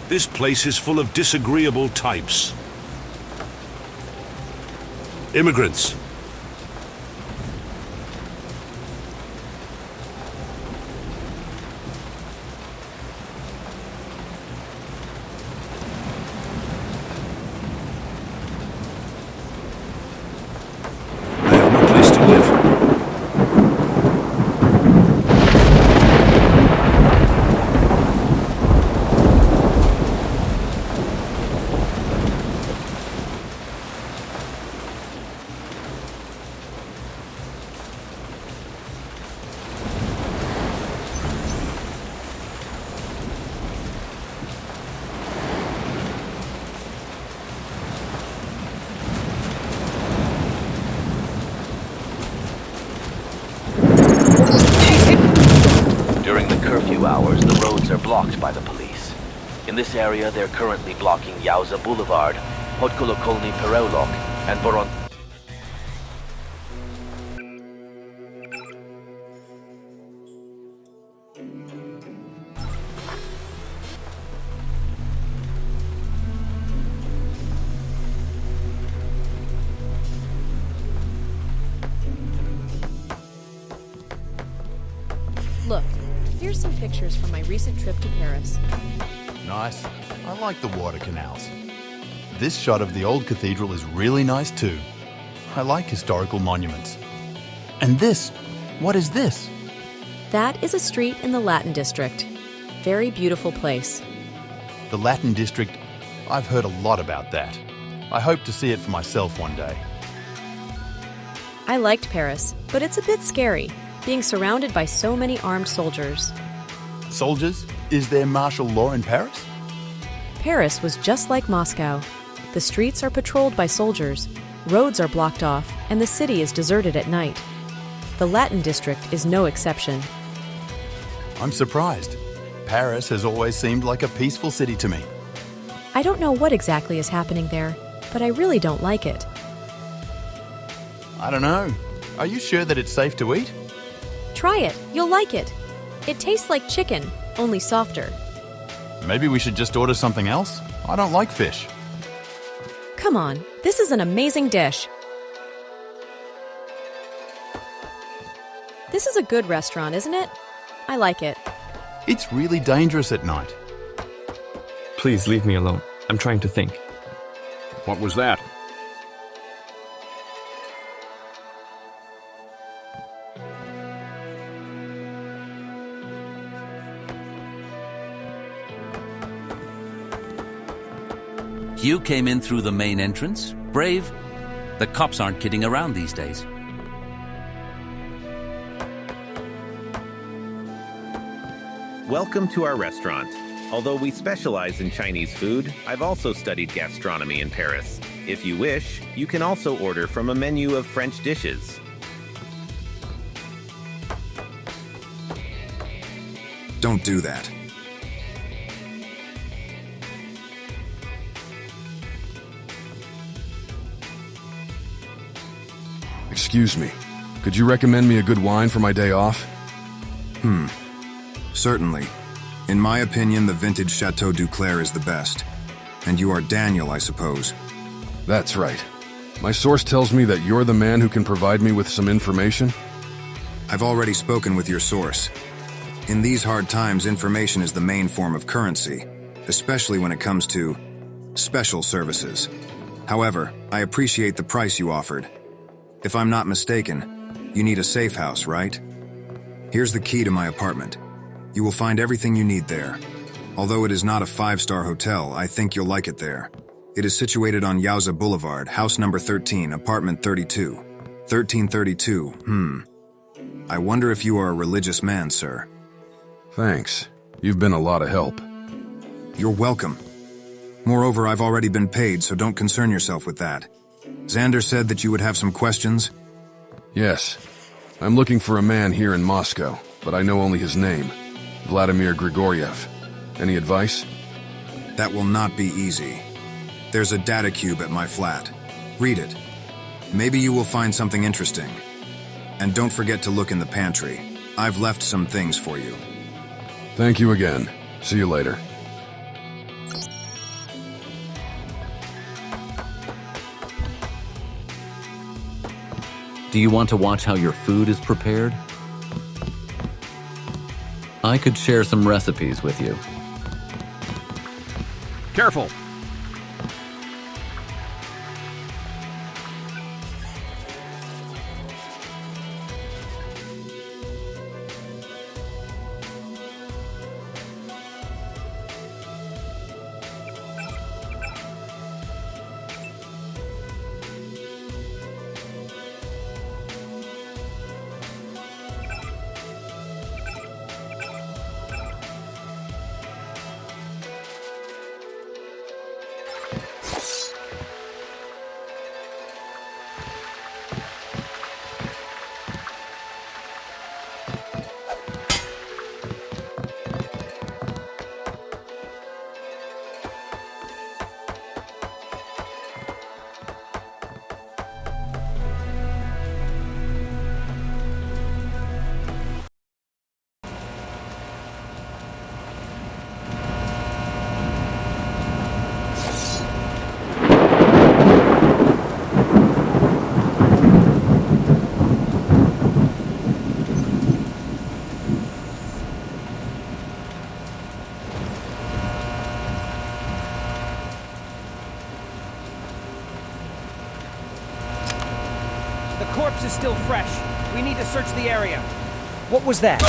This place is full of disagreeable types. Immigrants. I have no place to live. During the curfew hours, the roads are blocked by the police. In this area, they're currently blocking Yauza Boulevard, Podkolokolny Pereulok, and Voron... Look, here's some pictures from my recent trip to Paris. Nice. I like the water canals. This shot of the old cathedral is really nice too. I like historical monuments. And this, what is this? That is a street in the Latin District. Very beautiful place. The Latin District, I've heard a lot about that. I hope to see it for myself one day. I liked Paris, but it's a bit scary, being surrounded by so many armed soldiers. Soldiers? Is there martial law in Paris? Paris was just like Moscow. The streets are patrolled by soldiers, roads are blocked off, and the city is deserted at night. The Latin District is no exception. I'm surprised. Paris has always seemed like a peaceful city to me. I don't know what exactly is happening there, but I really don't like it. I don't know. Are you sure that it's safe to eat? Try it. You'll like it. It tastes like chicken, only softer. Maybe we should just order something else? I don't like fish. Come on, this is an amazing dish. This is a good restaurant, isn't it? I like it. It's really dangerous at night. Please leave me alone. I'm trying to think. What was that? You came in through the main entrance. Brave. The cops aren't kidding around these days. Welcome to our restaurant. Although we specialize in Chinese food, I've also studied gastronomy in Paris. If you wish, you can also order from a menu of French dishes. Don't do that. Excuse me. Could you recommend me a good wine for my day off? Certainly. In my opinion, the vintage Chateau Duclair is the best. And you are Daniel, I suppose. That's right. My source tells me that you're the man who can provide me with some information. I've already spoken with your source. In these hard times, information is the main form of currency, especially when it comes to special services. However, I appreciate the price you offered. If I'm not mistaken, you need a safe house, right? Here's the key to my apartment. You will find everything you need there. Although it is not a 5-star hotel, I think you'll like it there. It is situated on Yaoza Boulevard, house number 13, apartment 32. 1332, I wonder if you are a religious man, sir. Thanks. You've been a lot of help. You're welcome. Moreover, I've already been paid, so don't concern yourself with that. Xander said that you would have some questions? Yes. I'm looking for a man here in Moscow, but I know only his name. Vladimir Grigoriev. Any advice? That will not be easy. There's a data cube at my flat. Read it. Maybe you will find something interesting. And don't forget to look in the pantry. I've left some things for you. Thank you again. See you later. Do you want to watch how your food is prepared? I could share some recipes with you. Careful! The corpse is still fresh. We need to search the area. What was that?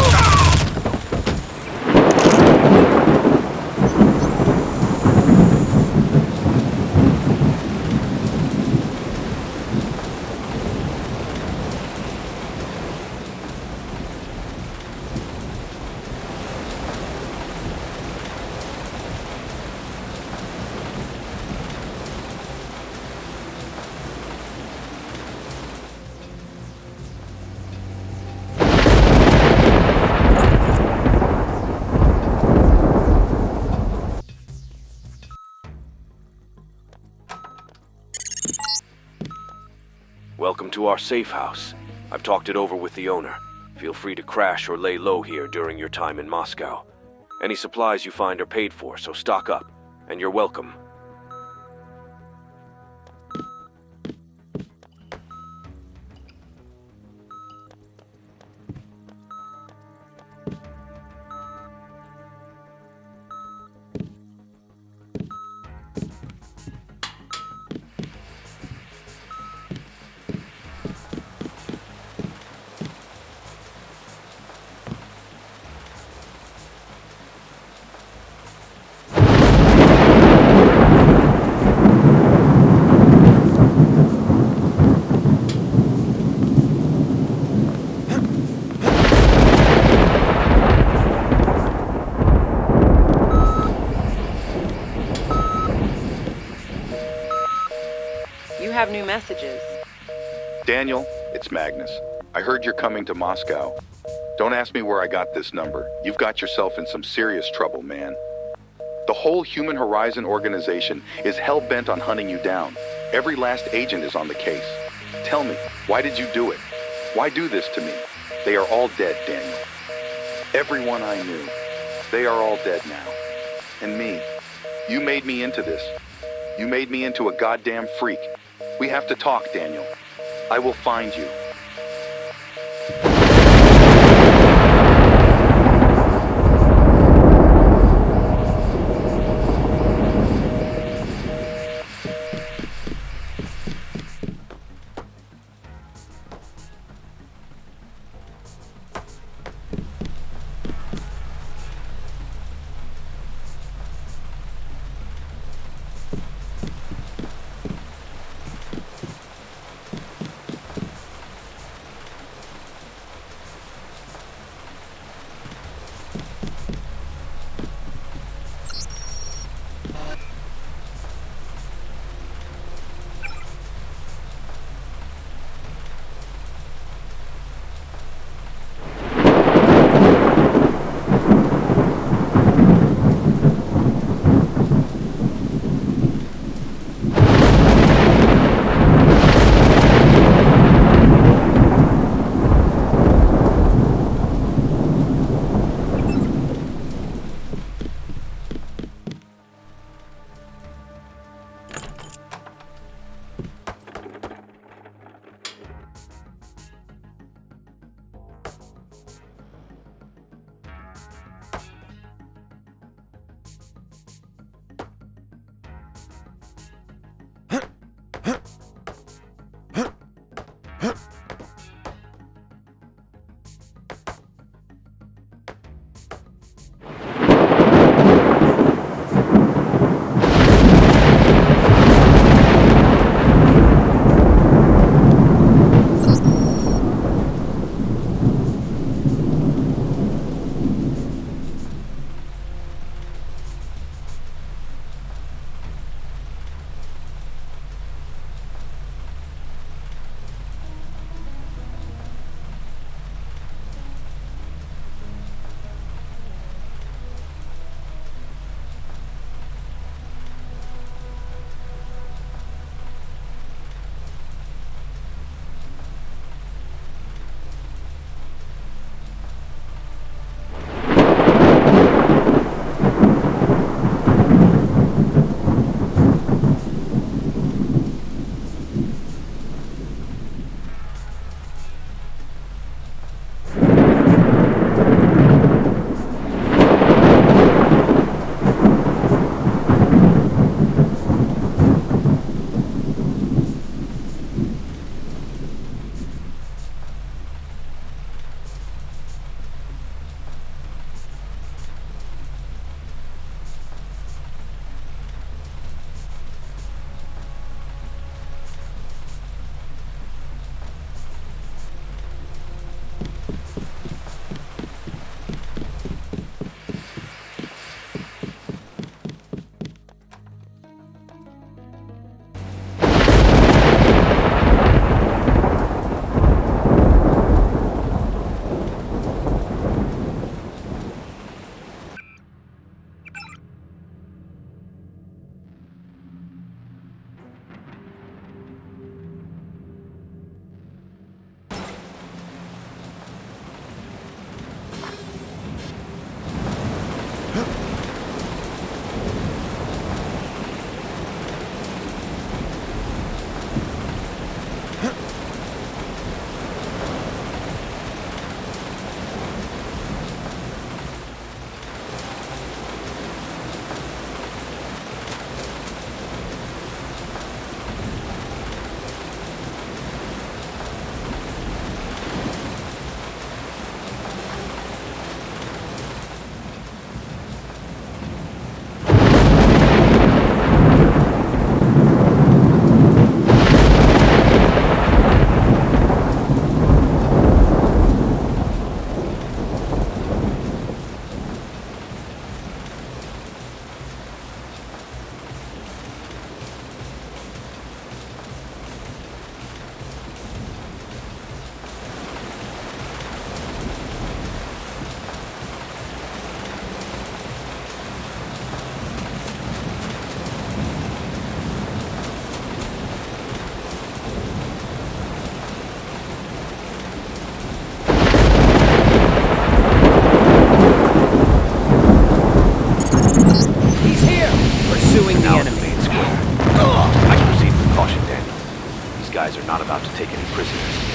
Welcome to our safe house. I've talked it over with the owner. Feel free to crash or lay low here during your time in Moscow. Any supplies you find are paid for, so stock up, and you're welcome. Have new messages. Daniel, it's Magnus. I heard you're coming to Moscow. Don't ask me where I got this number. You've got yourself in some serious trouble, man. The whole Human Horizon organization is hell-bent on hunting you down. Every last agent is on the case. Tell me, why did you do it? Why do this to me? They are all dead, Daniel. Everyone I knew. They are all dead now. And me. You made me into this. You made me into a goddamn freak. We have to talk, Daniel. I will find you. guys are not about to take any prisoners.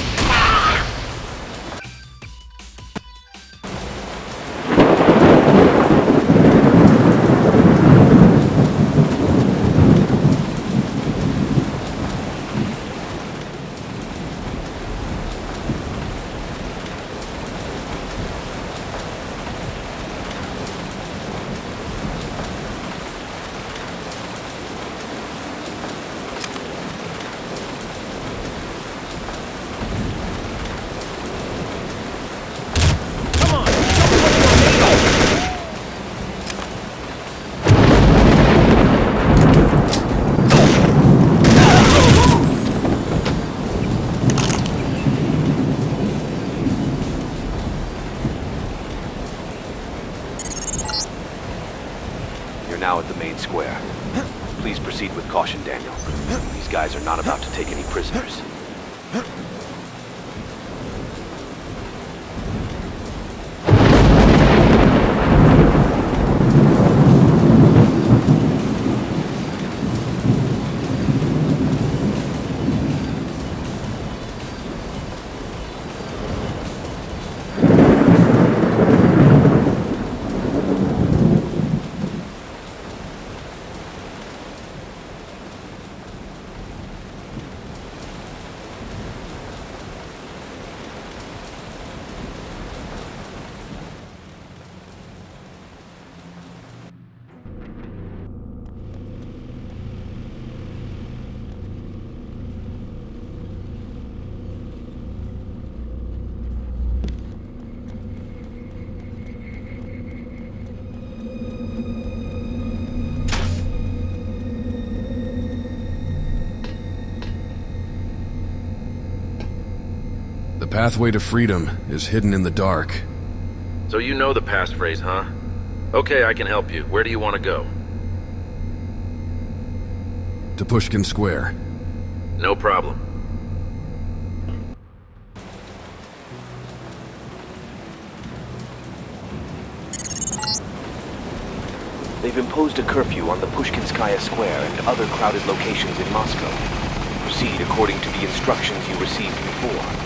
Now at the main square. Please proceed with caution, Daniel. These guys are not about to take any prisoners. The pathway to freedom is hidden in the dark. So you know the passphrase, huh? Okay, I can help you. Where do you want to go? To Pushkin Square. No problem. They've imposed a curfew on the Pushkinskaya Square and other crowded locations in Moscow. Proceed according to the instructions you received before.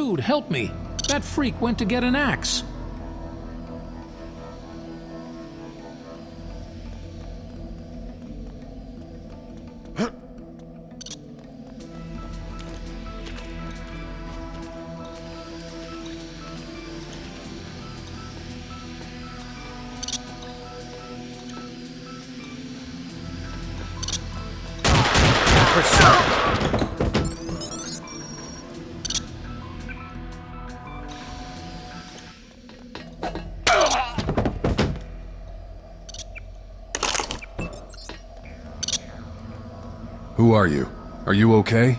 Dude, help me! That freak went to get an axe! Who are you? Are you okay?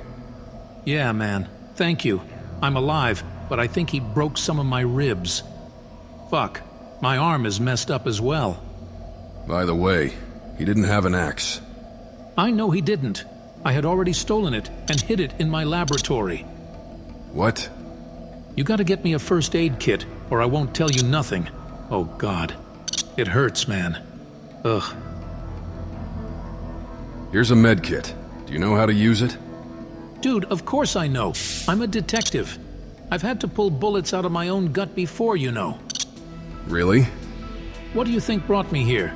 Yeah, man. Thank you. I'm alive, but I think he broke some of my ribs. Fuck. My arm is messed up as well. By the way, he didn't have an axe. I know he didn't. I had already stolen it and hid it in my laboratory. What? You gotta get me a first aid kit, or I won't tell you nothing. Oh, God. It hurts, man. Ugh. Here's a med kit. Do you know how to use it? Dude, of course I know. I'm a detective. I've had to pull bullets out of my own gut before, you know. Really? What do you think brought me here?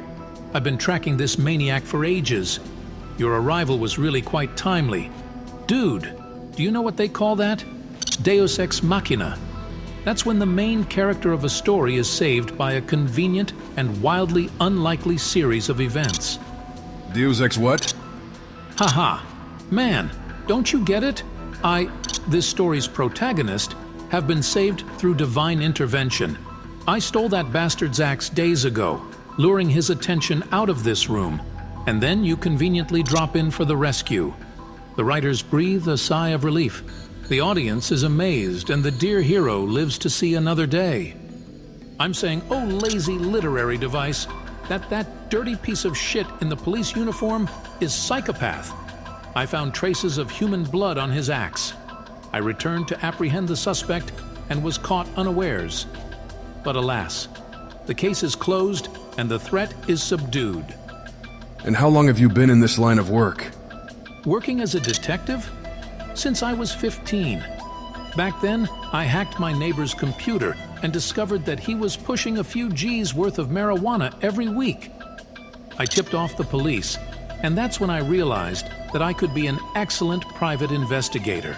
I've been tracking this maniac for ages. Your arrival was really quite timely. Dude, do you know what they call that? Deus Ex Machina. That's when the main character of a story is saved by a convenient and wildly unlikely series of events. Deus Ex what? Haha. Man, don't you get it? This story's protagonist, have been saved through divine intervention. I stole that bastard's axe days ago, luring his attention out of this room, and then you conveniently drop in for the rescue. The writers breathe a sigh of relief. The audience is amazed, and the dear hero lives to see another day. I'm saying, oh lazy literary device, that dirty piece of shit in the police uniform is psychopath. I found traces of human blood on his axe. I returned to apprehend the suspect and was caught unawares. But alas, the case is closed and the threat is subdued. And how long have you been in this line of work? Working as a detective? Since I was 15. Back then, I hacked my neighbor's computer and discovered that he was pushing a few G's worth of marijuana every week. I tipped off the police, and that's when I realized that I could be an excellent private investigator.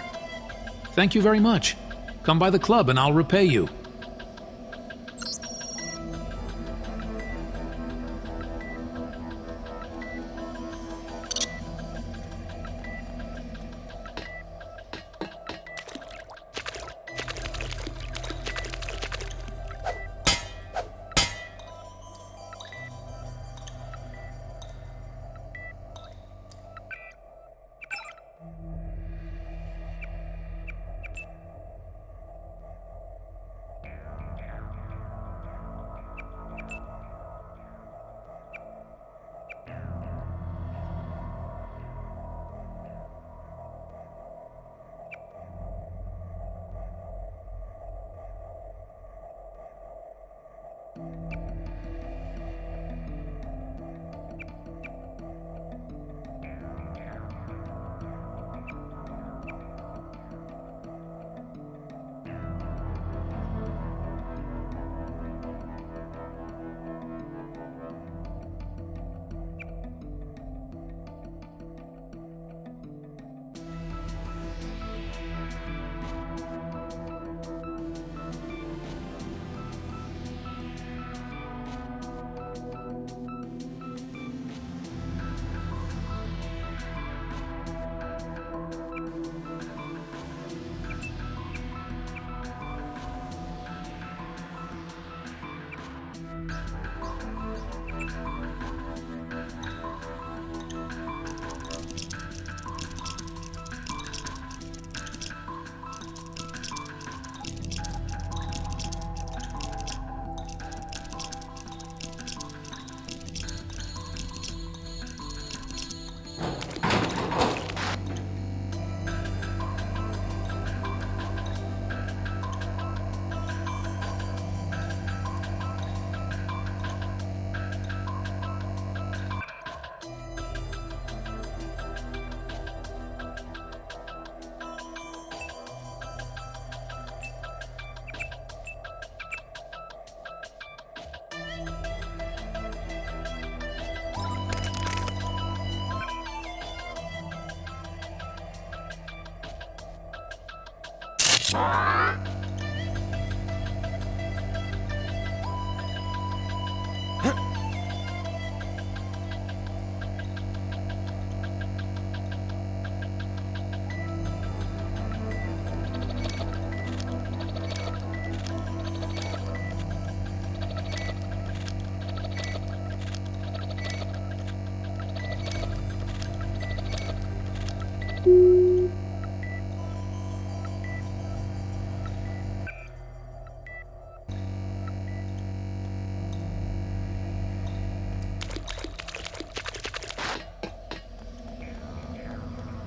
Thank you very much. Come by the club and I'll repay you.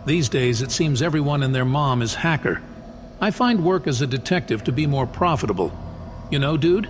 These days, it seems everyone and their mom is hacker. I find work as a detective to be more profitable. You know, dude?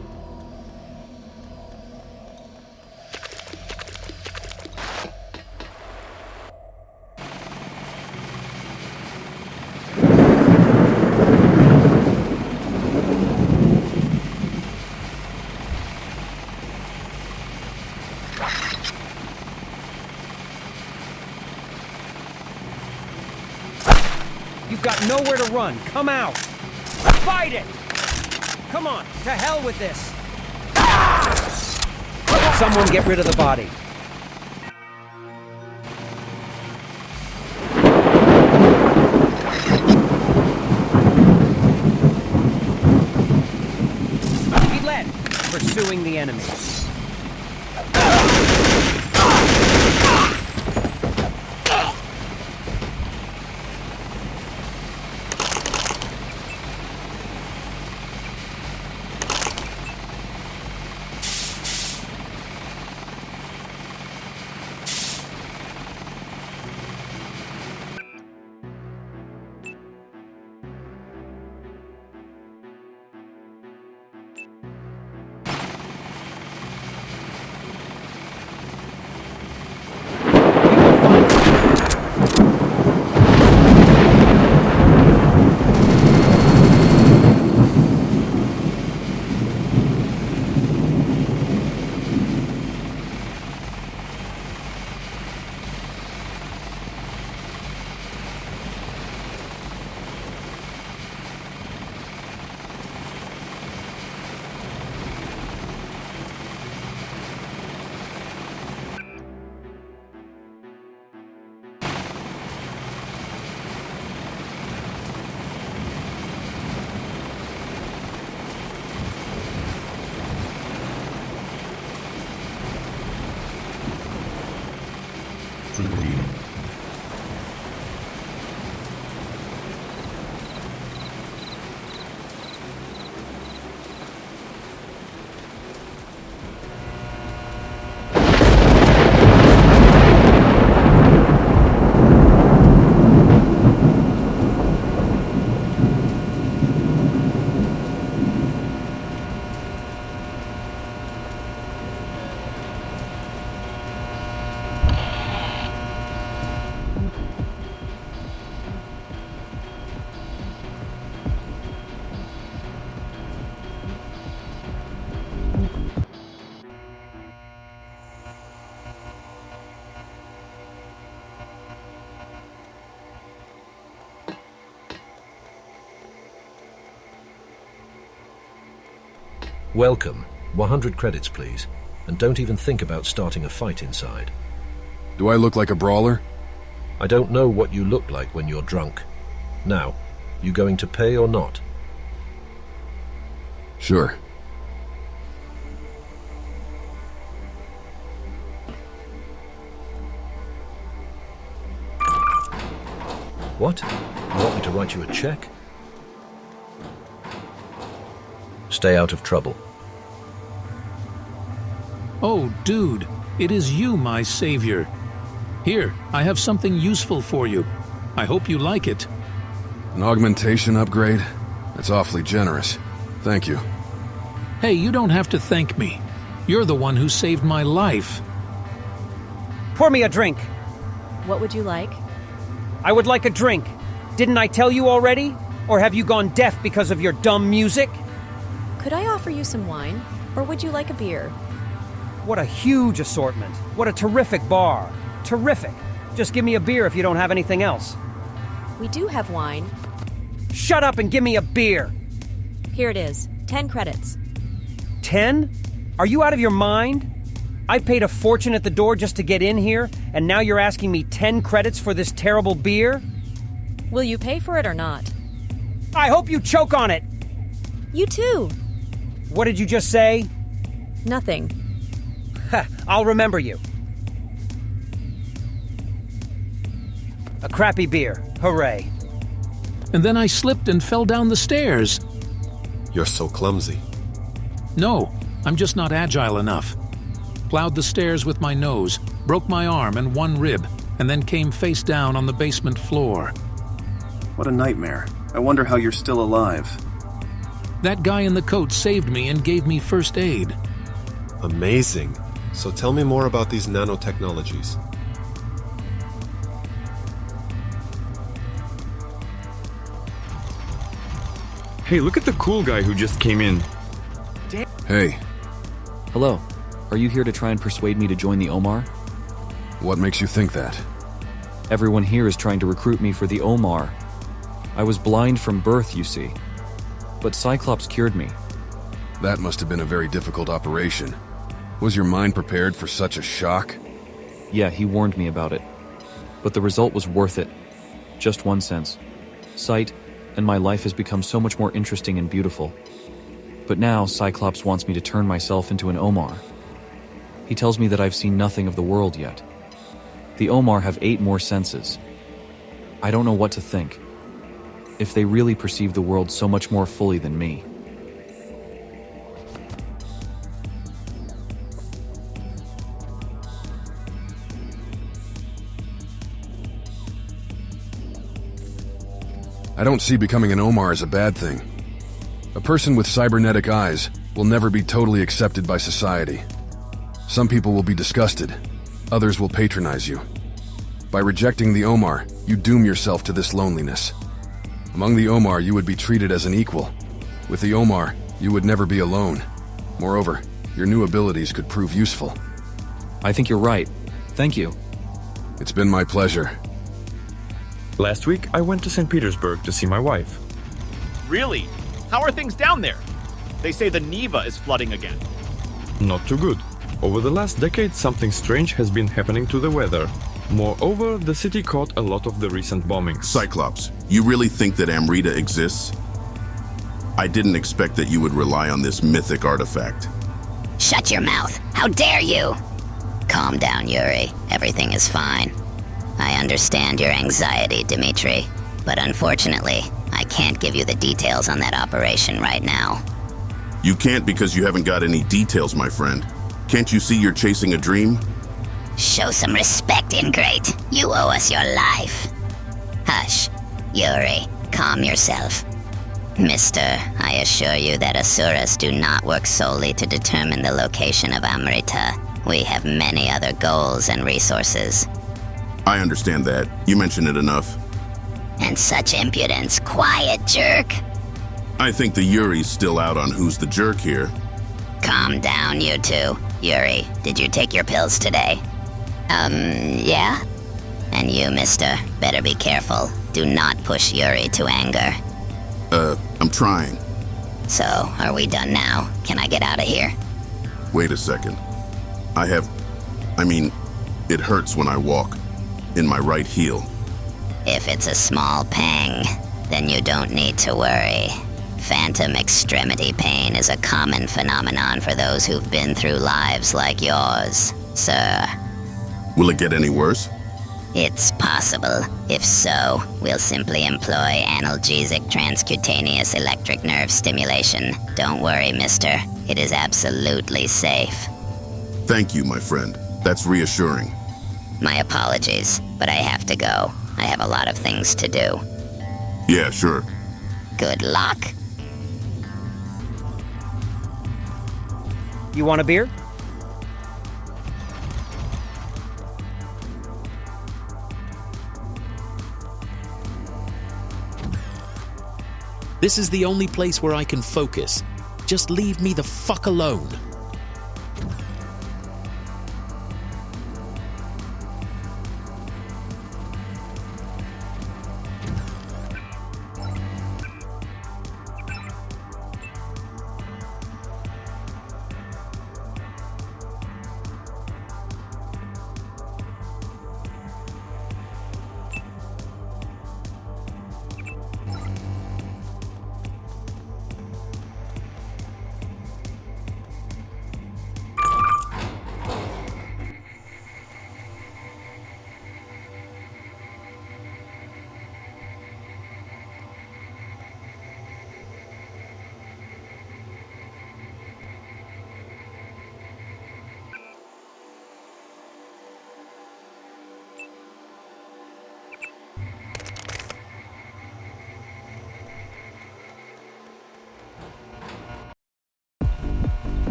You've got nowhere to run. Come out. Fight it! Come on, to hell with this. Someone get rid of the body. He led, pursuing the enemy. Welcome. 100 credits, please. And don't even think about starting a fight inside. Do I look like a brawler? I don't know what you look like when you're drunk. Now, you going to pay or not? Sure. What? You want me to write you a check? Stay out of trouble. Oh, dude, it is you, my savior. Here, I have something useful for you. I hope you like it. An augmentation upgrade? That's awfully generous. Thank you. Hey, you don't have to thank me. You're the one who saved my life. Pour me a drink. What would you like? I would like a drink. Didn't I tell you already? Or have you gone deaf because of your dumb music? Could I offer you some wine? Or would you like a beer? What a huge assortment. What a terrific bar. Terrific. Just give me a beer if you don't have anything else. We do have wine. Shut up and give me a beer! Here it is. 10 credits. 10? Are you out of your mind? I paid a fortune at the door just to get in here, and now you're asking me 10 credits for this terrible beer? Will you pay for it or not? I hope you choke on it! You too! What did you just say? Nothing. Ha, I'll remember you. A crappy beer. Hooray. And then I slipped and fell down the stairs. You're so clumsy. No, I'm just not agile enough. Plowed the stairs with my nose, broke my arm and one rib, and then came face down on the basement floor. What a nightmare. I wonder how you're still alive. That guy in the coat saved me and gave me first aid. Amazing. So tell me more about these nanotechnologies. Hey, look at the cool guy who just came in. Hey. Hello. Are you here to try and persuade me to join the Omar? What makes you think that? Everyone here is trying to recruit me for the Omar. I was blind from birth, you see. But Cyclops cured me. That must have been a very difficult operation. Was your mind prepared for such a shock? Yeah, he warned me about it. But the result was worth it. Just one sense. Sight, and my life has become so much more interesting and beautiful. But now, Cyclops wants me to turn myself into an Omar. He tells me that I've seen nothing of the world yet. The Omar have 8 more senses. I don't know what to think. If they really perceive the world so much more fully than me. I don't see becoming an Omar as a bad thing. A person with cybernetic eyes will never be totally accepted by society. Some people will be disgusted, others will patronize you. By rejecting the Omar, you doom yourself to this loneliness. Among the Omar, you would be treated as an equal. With the Omar, you would never be alone. Moreover, your new abilities could prove useful. I think you're right. Thank you. It's been my pleasure. Last week, I went to St. Petersburg to see my wife. Really? How are things down there? They say the Neva is flooding again. Not too good. Over the last decade, something strange has been happening to the weather. Moreover, the city caught a lot of the recent bombings. Cyclops, you really think that Amrita exists? I didn't expect that you would rely on this mythic artifact. Shut your mouth. How dare you? Calm down, Yuri. Everything is fine. I understand your anxiety, Dmitri, but unfortunately, I can't give you the details on that operation right now. You can't because you haven't got any details, my friend. Can't you see you're chasing a dream? Show some respect, Ingrate. You owe us your life. Hush. Yuri, calm yourself. Mister, I assure you that Asuras do not work solely to determine the location of Amrita. We have many other goals and resources. I understand that. You mentioned it enough. And such impudence. Quiet, jerk. I think the Yuri's still out on who's the jerk here. Calm down, you two. Yuri, did you take your pills today? Yeah? And you, mister, better be careful. Do not push Yuri to anger. I'm trying. So, are we done now? Can I get out of here? Wait a second. It hurts when I walk. In my right heel. If it's a small pang, then you don't need to worry. Phantom extremity pain is a common phenomenon for those who've been through lives like yours, sir. Will it get any worse? It's possible. If so, we'll simply employ analgesic transcutaneous electric nerve stimulation. Don't worry, mister. It is absolutely safe. Thank you, my friend. That's reassuring. My apologies, but I have to go. I have a lot of things to do. Yeah, sure. Good luck. You want a beer? This is the only place where I can focus. Just leave me the fuck alone.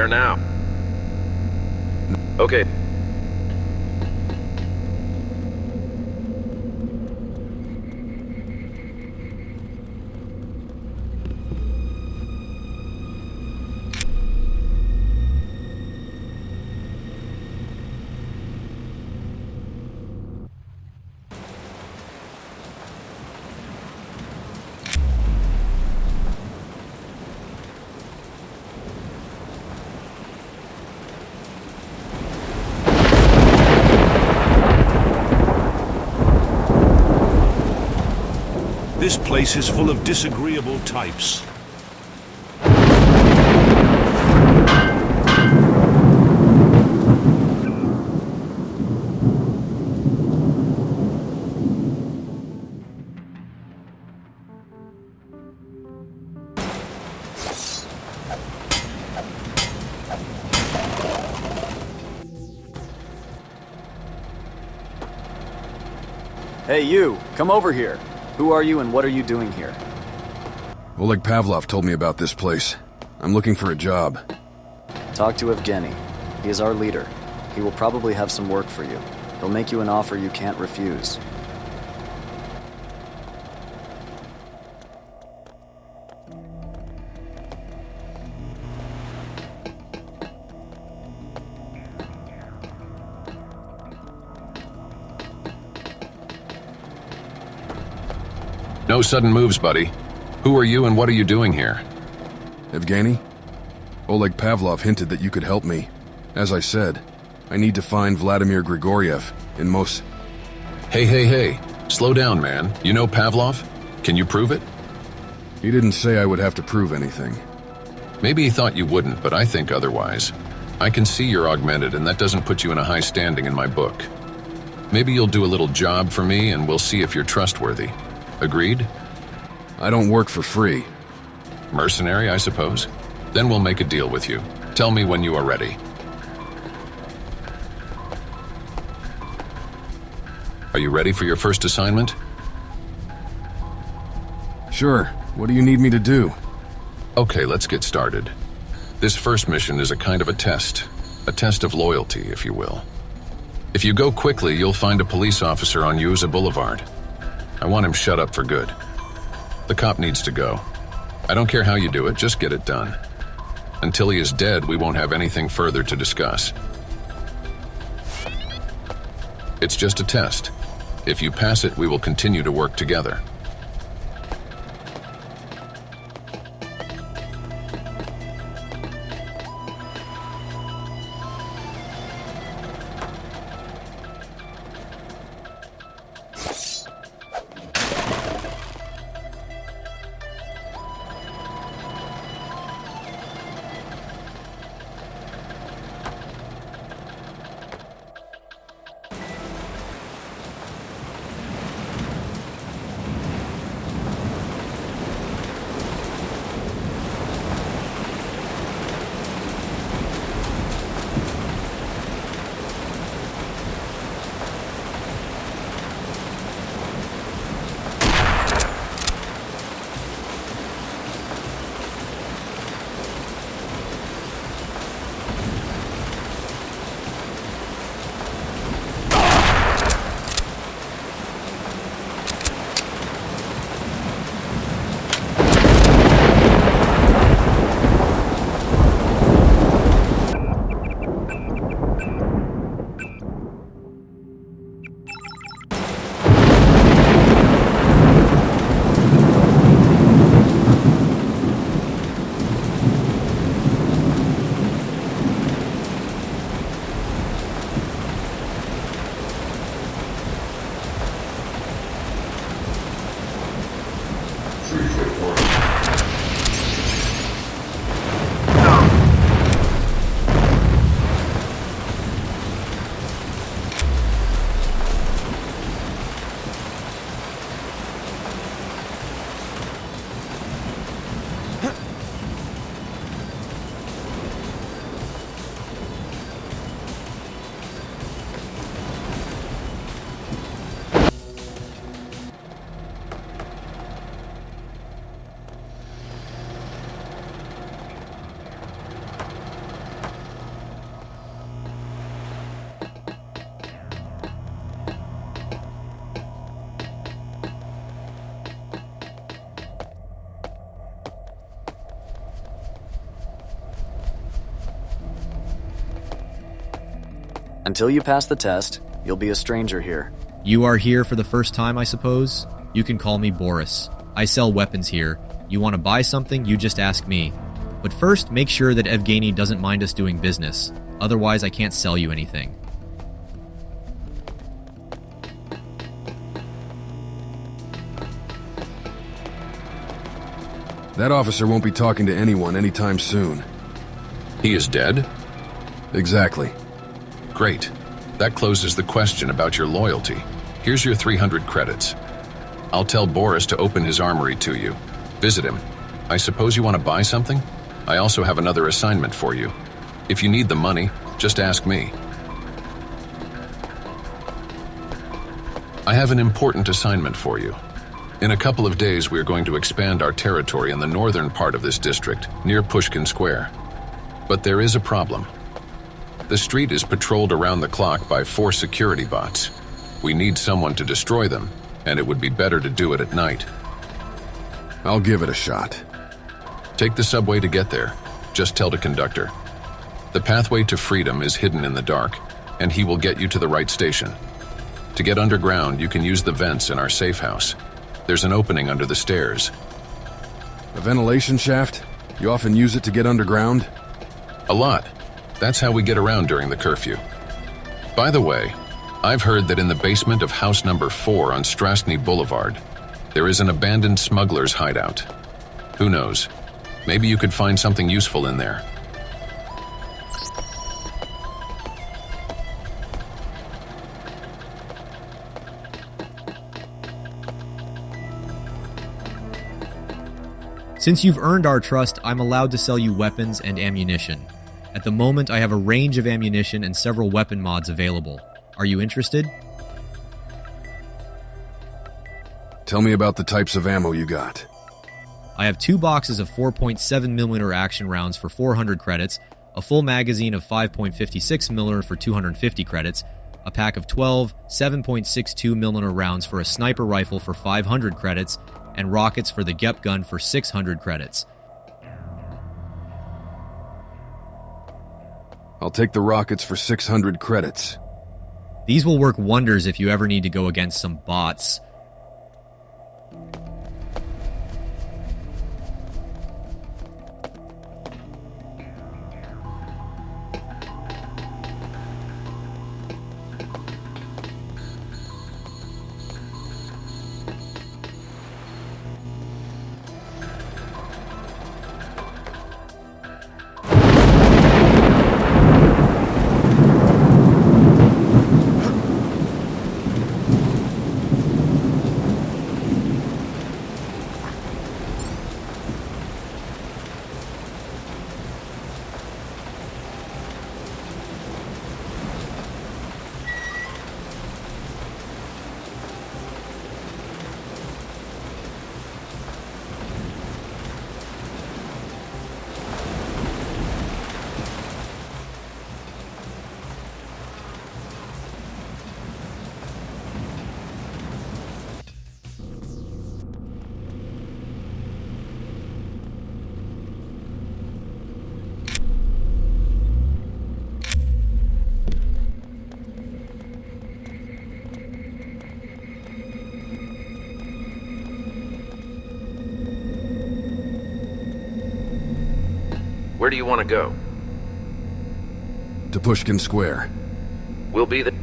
there now. Okay. This place is full of disagreeable types. Hey you, come over here. Who are you and what are you doing here? Oleg Pavlov told me about this place. I'm looking for a job. Talk to Evgeny. He is our leader. He will probably have some work for you. He'll make you an offer you can't refuse. No sudden moves, buddy. Who are you and what are you doing here? Evgeny? Oleg Pavlov hinted that you could help me. As I said, I need to find Vladimir Grigoriev in Mos... Hey. Slow down, man. You know Pavlov? Can you prove it? He didn't say I would have to prove anything. Maybe he thought you wouldn't, but I think otherwise. I can see you're augmented, and that doesn't put you in a high standing in my book. Maybe you'll do a little job for me, and we'll see if you're trustworthy. Agreed? I don't work for free. Mercenary, I suppose? Then we'll make a deal with you. Tell me when you are ready. Are you ready for your first assignment? Sure. What do you need me to do? Okay, let's get started. This first mission is a kind of a test of loyalty, if you will. If you go quickly, you'll find a police officer on Yuza Boulevard. I want him shut up for good. The cop needs to go. I don't care how you do it, just get it done. Until he is dead, we won't have anything further to discuss. It's just a test. If you pass it, we will continue to work together. Until you pass the test, you'll be a stranger here. You are here for the first time, I suppose? You can call me Boris. I sell weapons here. You want to buy something, you just ask me. But first, make sure that Evgeny doesn't mind us doing business. Otherwise, I can't sell you anything. That officer won't be talking to anyone anytime soon. He is dead? Exactly. Great. That closes the question about your loyalty. Here's your 300 credits. I'll tell Boris to open his armory to you. Visit him. I suppose you want to buy something? I also have another assignment for you. If you need the money, just ask me. I have an important assignment for you. In a couple of days, we are going to expand our territory in the northern part of this district, near Pushkin Square. But there is a problem. The street is patrolled around the clock by 4 security bots. We need someone to destroy them, and it would be better to do it at night. I'll give it a shot. Take the subway to get there. Just tell the conductor. The pathway to freedom is hidden in the dark, and he will get you to the right station. To get underground, you can use the vents in our safe house. There's an opening under the stairs. A ventilation shaft? You often use it to get underground? A lot. That's how we get around during the curfew. By the way, I've heard that in the basement of house number 4 on Strasny Boulevard, there is an abandoned smuggler's hideout. Who knows? Maybe you could find something useful in there. Since you've earned our trust, I'm allowed to sell you weapons and ammunition. At the moment, I have a range of ammunition and several weapon mods available. Are you interested? Tell me about the types of ammo you got. I have 2 boxes of 4.7mm action rounds for 400 credits, a full magazine of 5.56mm for 250 credits, a pack of 12 7.62mm rounds for a sniper rifle for 500 credits, and rockets for the GEP gun for 600 credits. I'll take the rockets for 600 credits. These will work wonders if you ever need to go against some bots. Where do you want to go? To Pushkin Square. We'll be there.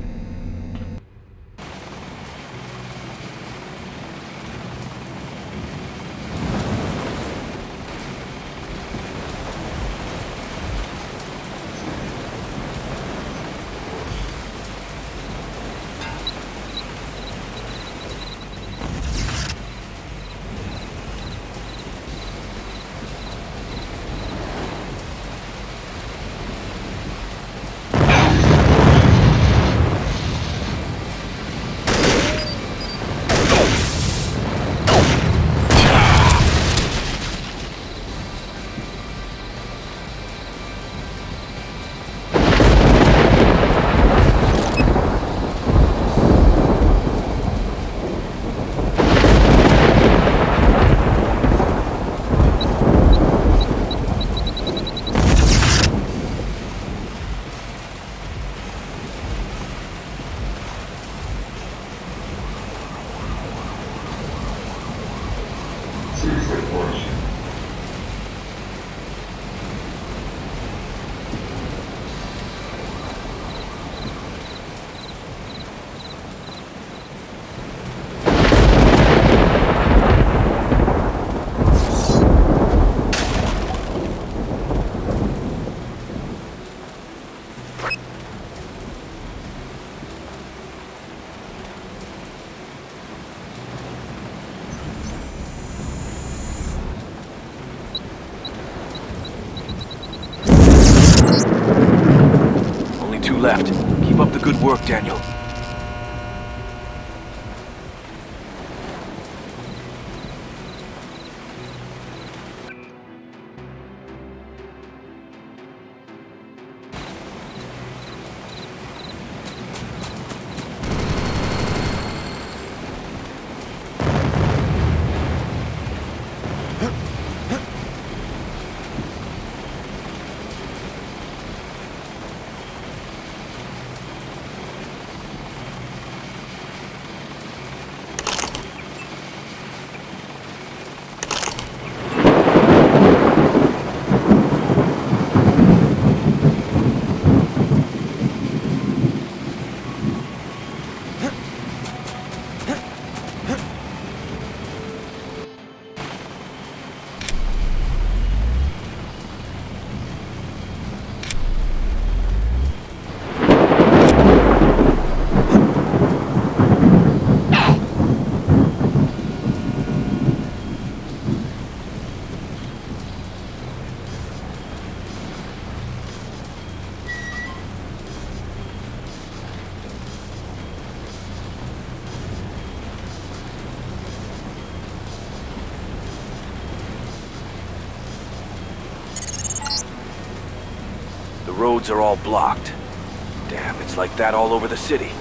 Only 2 left. Keep up the good work, Daniel. The roads are all blocked. Damn, it's like that all over the city.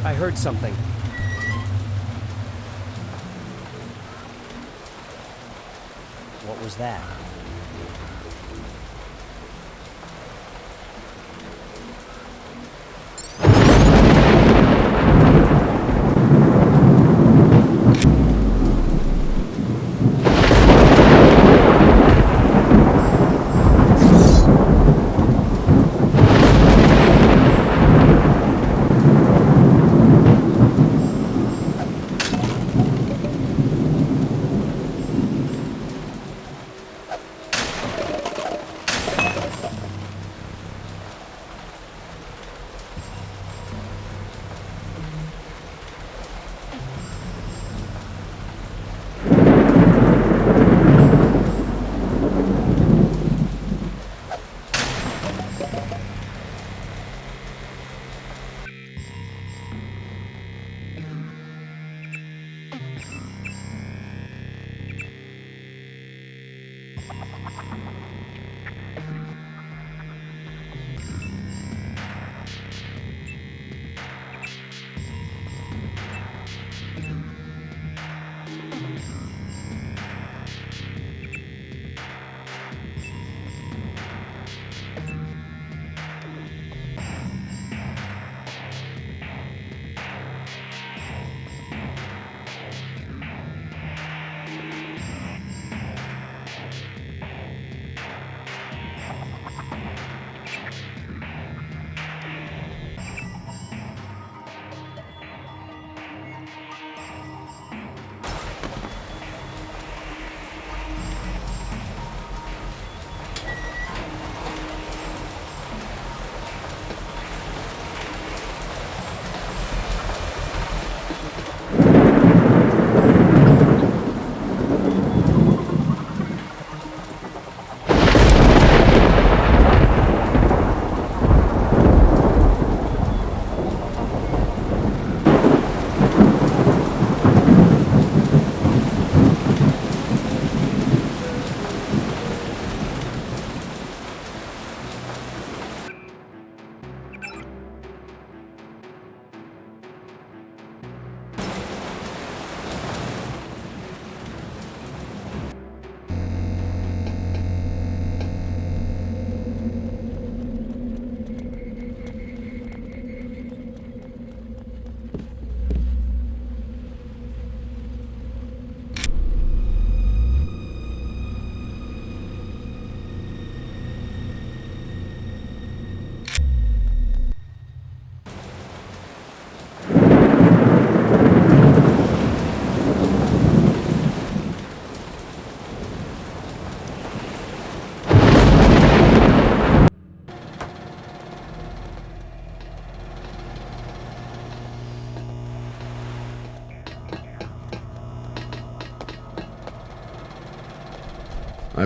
I heard something. What was that?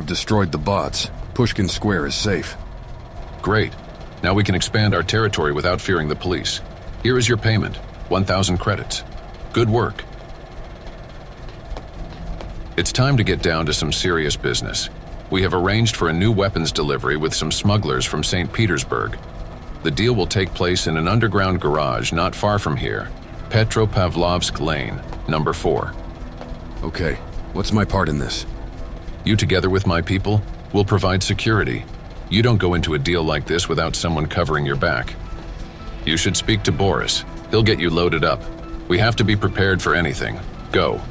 destroyed the bots. Pushkin Square is safe. Great. Now we can expand our territory without fearing the police. Here is your payment, 1,000 credits. Good work. It's time to get down to some serious business. We have arranged for a new weapons delivery with some smugglers from St. Petersburg. The deal will take place in an underground garage not far from here, Petropavlovsk Lane, number 4. Okay, what's my part in this? You, together with my people, will provide security. You don't go into a deal like this without someone covering your back. You should speak to Boris. He'll get you loaded up. We have to be prepared for anything. Go.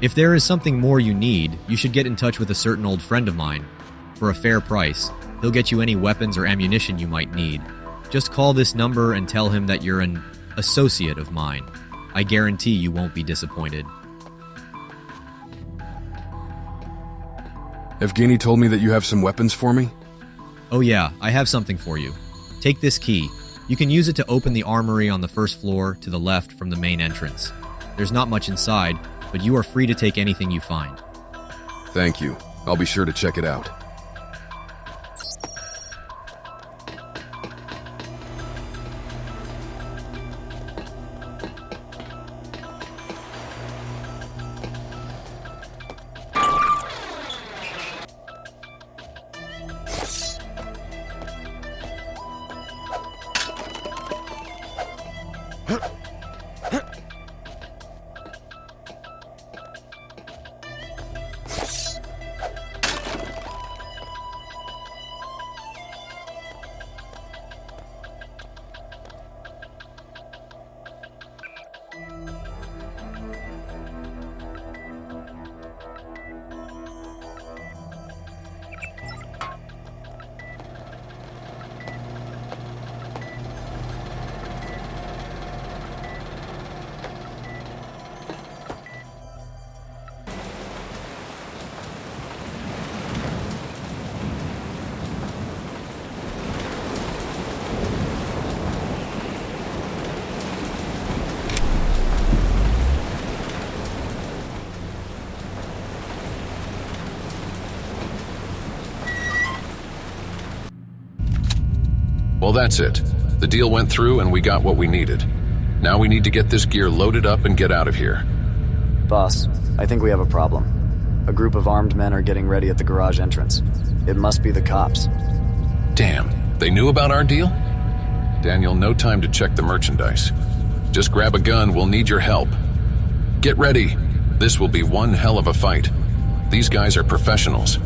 If there is something more you need, you should get in touch with a certain old friend of mine. For a fair price, he'll get you any weapons or ammunition you might need. Just call this number and tell him that you're an associate of mine. I guarantee you won't be disappointed. Evgeny told me that you have some weapons for me? Oh yeah, I have something for you. Take this key. You can use it to open the armory on the first floor to the left from the main entrance. There's not much inside, but you are free to take anything you find. Thank you. I'll be sure to check it out. Well, that's it. The deal went through and we got what we needed. Now we need to get this gear loaded up and get out of here. Boss, I think we have a problem. A group of armed men are getting ready at the garage entrance. It must be the cops. Damn, they knew about our deal? Daniel, no time to check the merchandise. Just grab a gun, we'll need your help. Get ready. This will be one hell of a fight. These guys are professionals.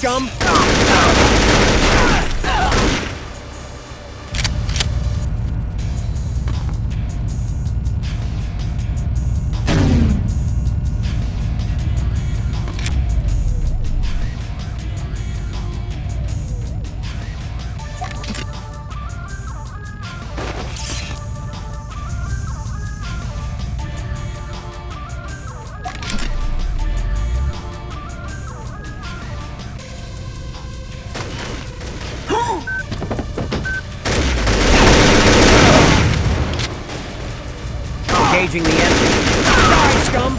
scum! Engaging the enemy. Die, scum!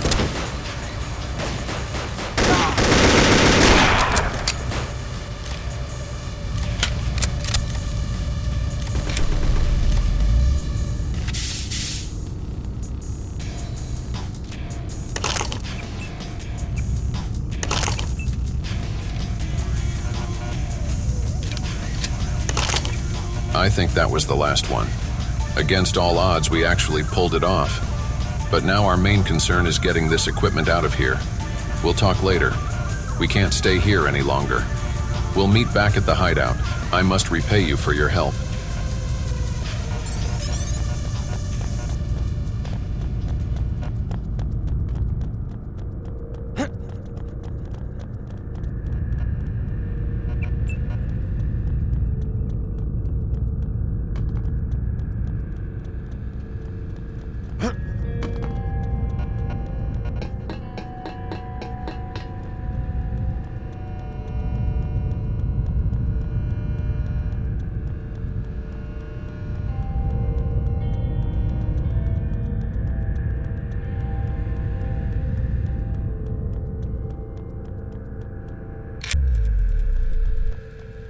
I think that was the last one. Against all odds, we actually pulled it off. But now our main concern is getting this equipment out of here. We'll talk later. We can't stay here any longer. We'll meet back at the hideout. I must repay you for your help.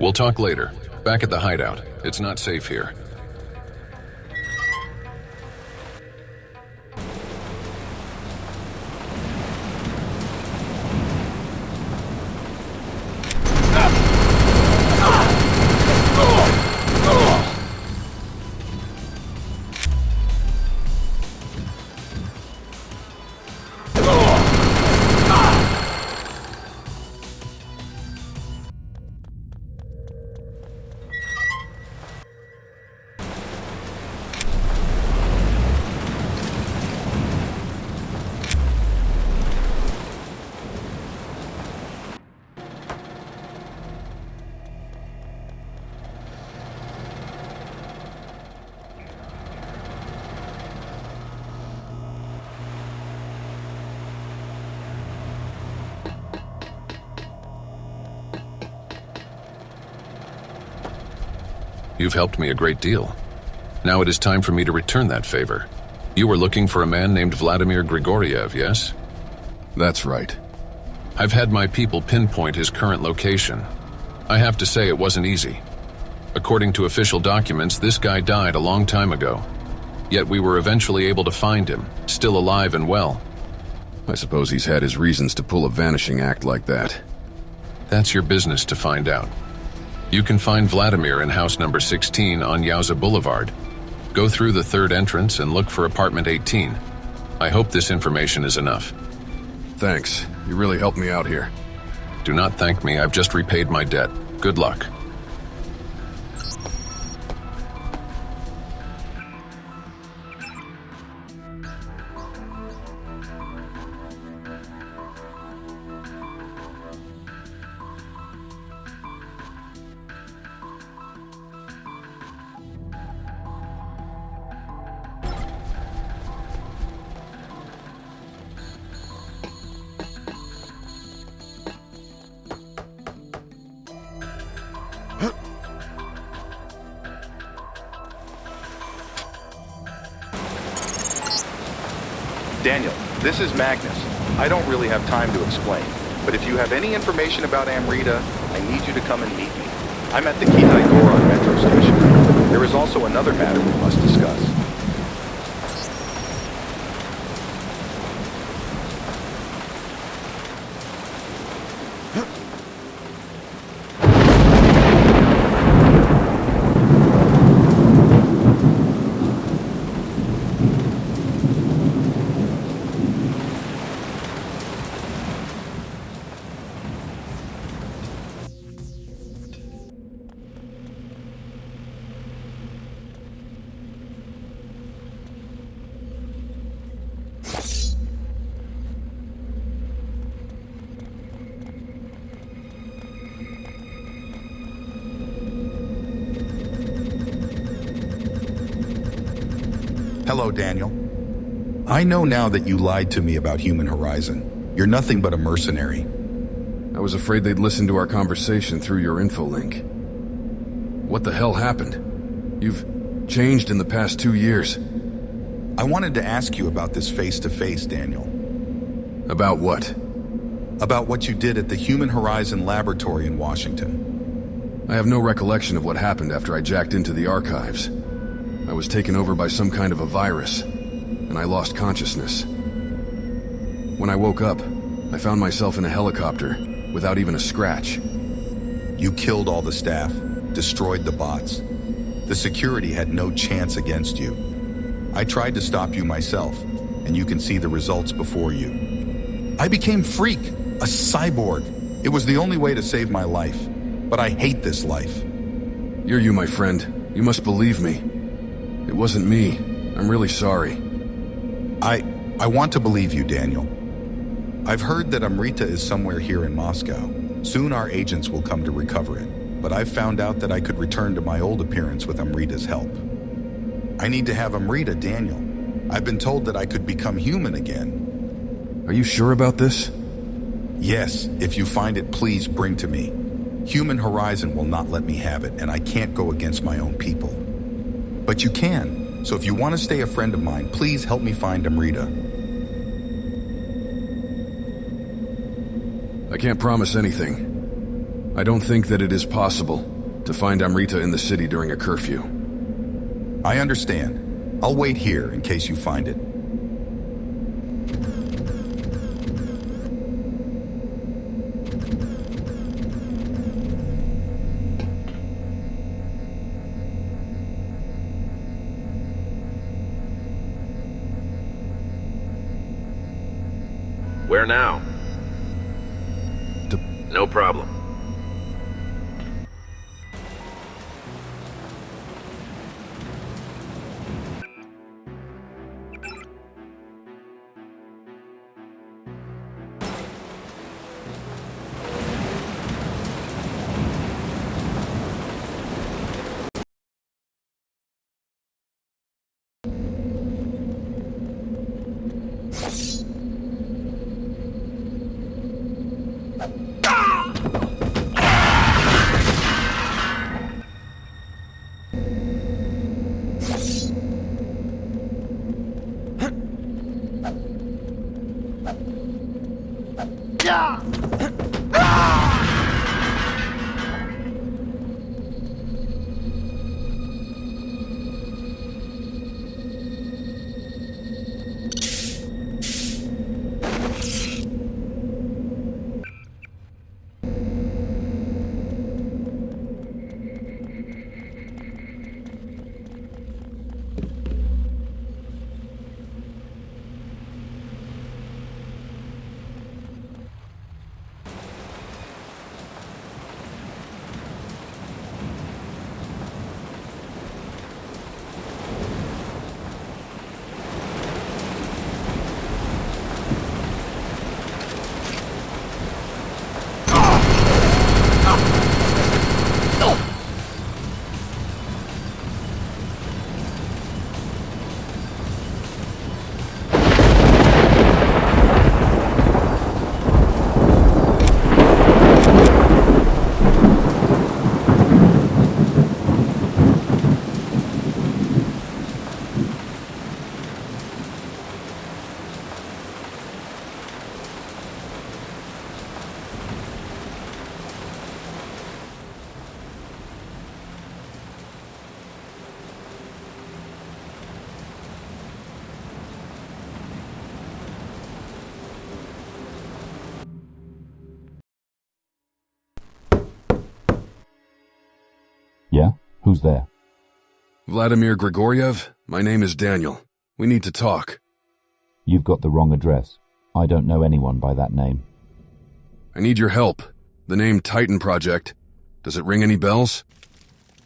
We'll talk later. Back at the hideout. It's not safe here. You've helped me a great deal. Now it is time for me to return that favor. You were looking for a man named Vladimir Grigoriev, yes? That's right. I've had my people pinpoint his current location. I have to say it wasn't easy. According to official documents, this guy died a long time ago. Yet we were eventually able to find him, still alive and well. I suppose he's had his reasons to pull a vanishing act like that. That's your business to find out. You can find Vladimir in house number 16 on Yauza Boulevard. Go through the third entrance and look for apartment 18. I hope this information is enough. Thanks. You really helped me out here. Do not thank me. I've just repaid my debt. Good luck. Daniel, this is Magnus. I don't really have time to explain, but if you have any information about Amrita, I need you to come and meet me. I'm at the Kentie Goron metro station. There is also another matter we must discuss. Hello, Daniel. I know now that you lied to me about Human Horizon. You're nothing but a mercenary. I was afraid they'd listen to our conversation through your info link. What the hell happened? You've changed in the past 2 years. I wanted to ask you about this face-to-face, Daniel. About what? About what you did at the Human Horizon Laboratory in Washington. I have no recollection of what happened after I jacked into the archives. I was taken over by some kind of a virus, and I lost consciousness. When I woke up, I found myself in a helicopter without even a scratch. You killed all the staff, destroyed the bots. The security had no chance against you. I tried to stop you myself, and you can see the results before you. I became Freak, a cyborg. It was the only way to save my life, but I hate this life. You're you, my friend. You must believe me. It wasn't me. I'm really sorry. I want to believe you, Daniel. I've heard that Amrita is somewhere here in Moscow. Soon our agents will come to recover it, but I've found out that I could return to my old appearance with Amrita's help. I need to have Amrita, Daniel. I've been told that I could become human again. Are you sure about this? Yes, if you find it, please bring to me. Human Horizon will not let me have it, and I can't go against my own people. But you can, so if you want to stay a friend of mine, please help me find Amrita. I can't promise anything. I don't think that it is possible to find Amrita in the city during a curfew. I understand. I'll wait here in case you find it. Where now? No problem. Yeah? Who's there? Vladimir Grigoriev, my name is Daniel. We need to talk. You've got the wrong address. I don't know anyone by that name. I need your help. The name Titan Project. Does it ring any bells?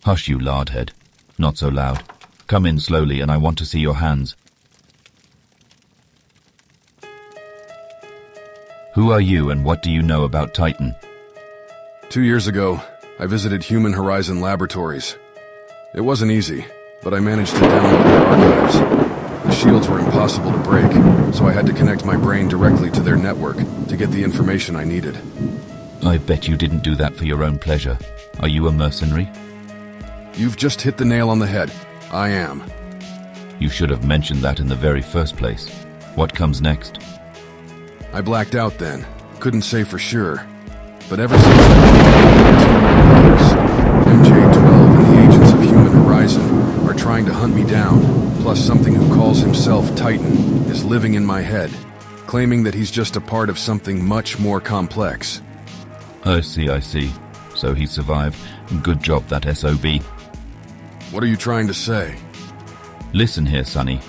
Hush, you lardhead. Not so loud. Come in slowly and I want to see your hands. Who are you and what do you know about Titan? 2 years ago, I visited Human Horizon Laboratories. It wasn't easy, but I managed to download their archives. shields were impossible to break, so I had to connect my brain directly to their network to get the information I needed. I bet you didn't do that for your own pleasure. Are you a mercenary? You've just hit the nail on the head. I am. You should have mentioned that in the very first place. What comes next? I blacked out then. Couldn't say for sure. But ever since MJ-12 and the agents of Human Horizon are trying to hunt me down, plus something who calls himself Titan is living in my head, claiming that he's just a part of something much more complex. I see. So he survived. Good job, that SOB. What are you trying to say? Listen here, Sonny.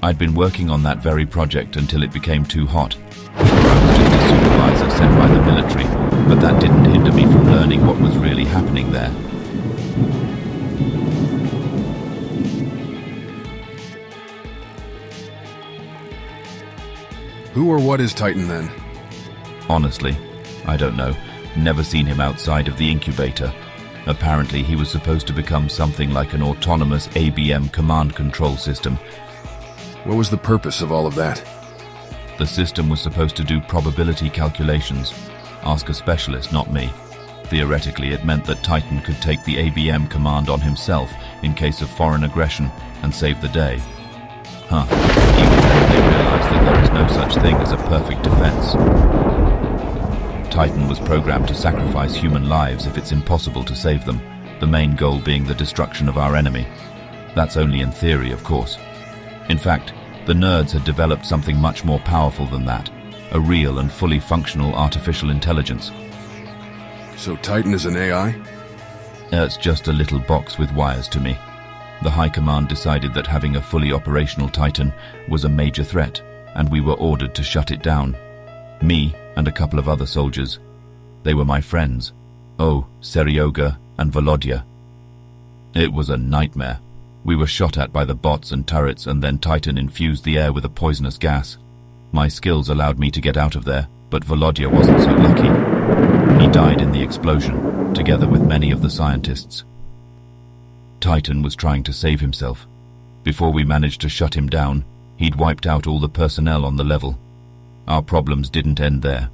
I'd been working on that very project until it became too hot. Sure, I was just a supervisor sent by the military, but that didn't hinder me from learning what was really happening there. Who or what is Titan then? Honestly, I don't know. Never seen him outside of the incubator. Apparently, he was supposed to become something like an autonomous ABM command control system. What was the purpose of all of that? The system was supposed to do probability calculations. Ask a specialist, not me. Theoretically, it meant that Titan could take the ABM command on himself in case of foreign aggression and save the day. Even then they realized that there is no such thing as a perfect defense. Titan was programmed to sacrifice human lives if it's impossible to save them, the main goal being the destruction of our enemy. That's only in theory, of course. In fact, the nerds had developed something much more powerful than that, a real and fully functional artificial intelligence. So Titan is an AI? It's just a little box with wires to me. The High Command decided that having a fully operational Titan was a major threat, and we were ordered to shut it down. Me and a couple of other soldiers. They were my friends. Serioga and Volodya. It was a nightmare. We were shot at by the bots and turrets, and then Titan infused the air with a poisonous gas. My skills allowed me to get out of there, but Volodya wasn't so lucky. He died in the explosion, together with many of the scientists. Titan was trying to save himself. Before we managed to shut him down, he'd wiped out all the personnel on the level. Our problems didn't end there.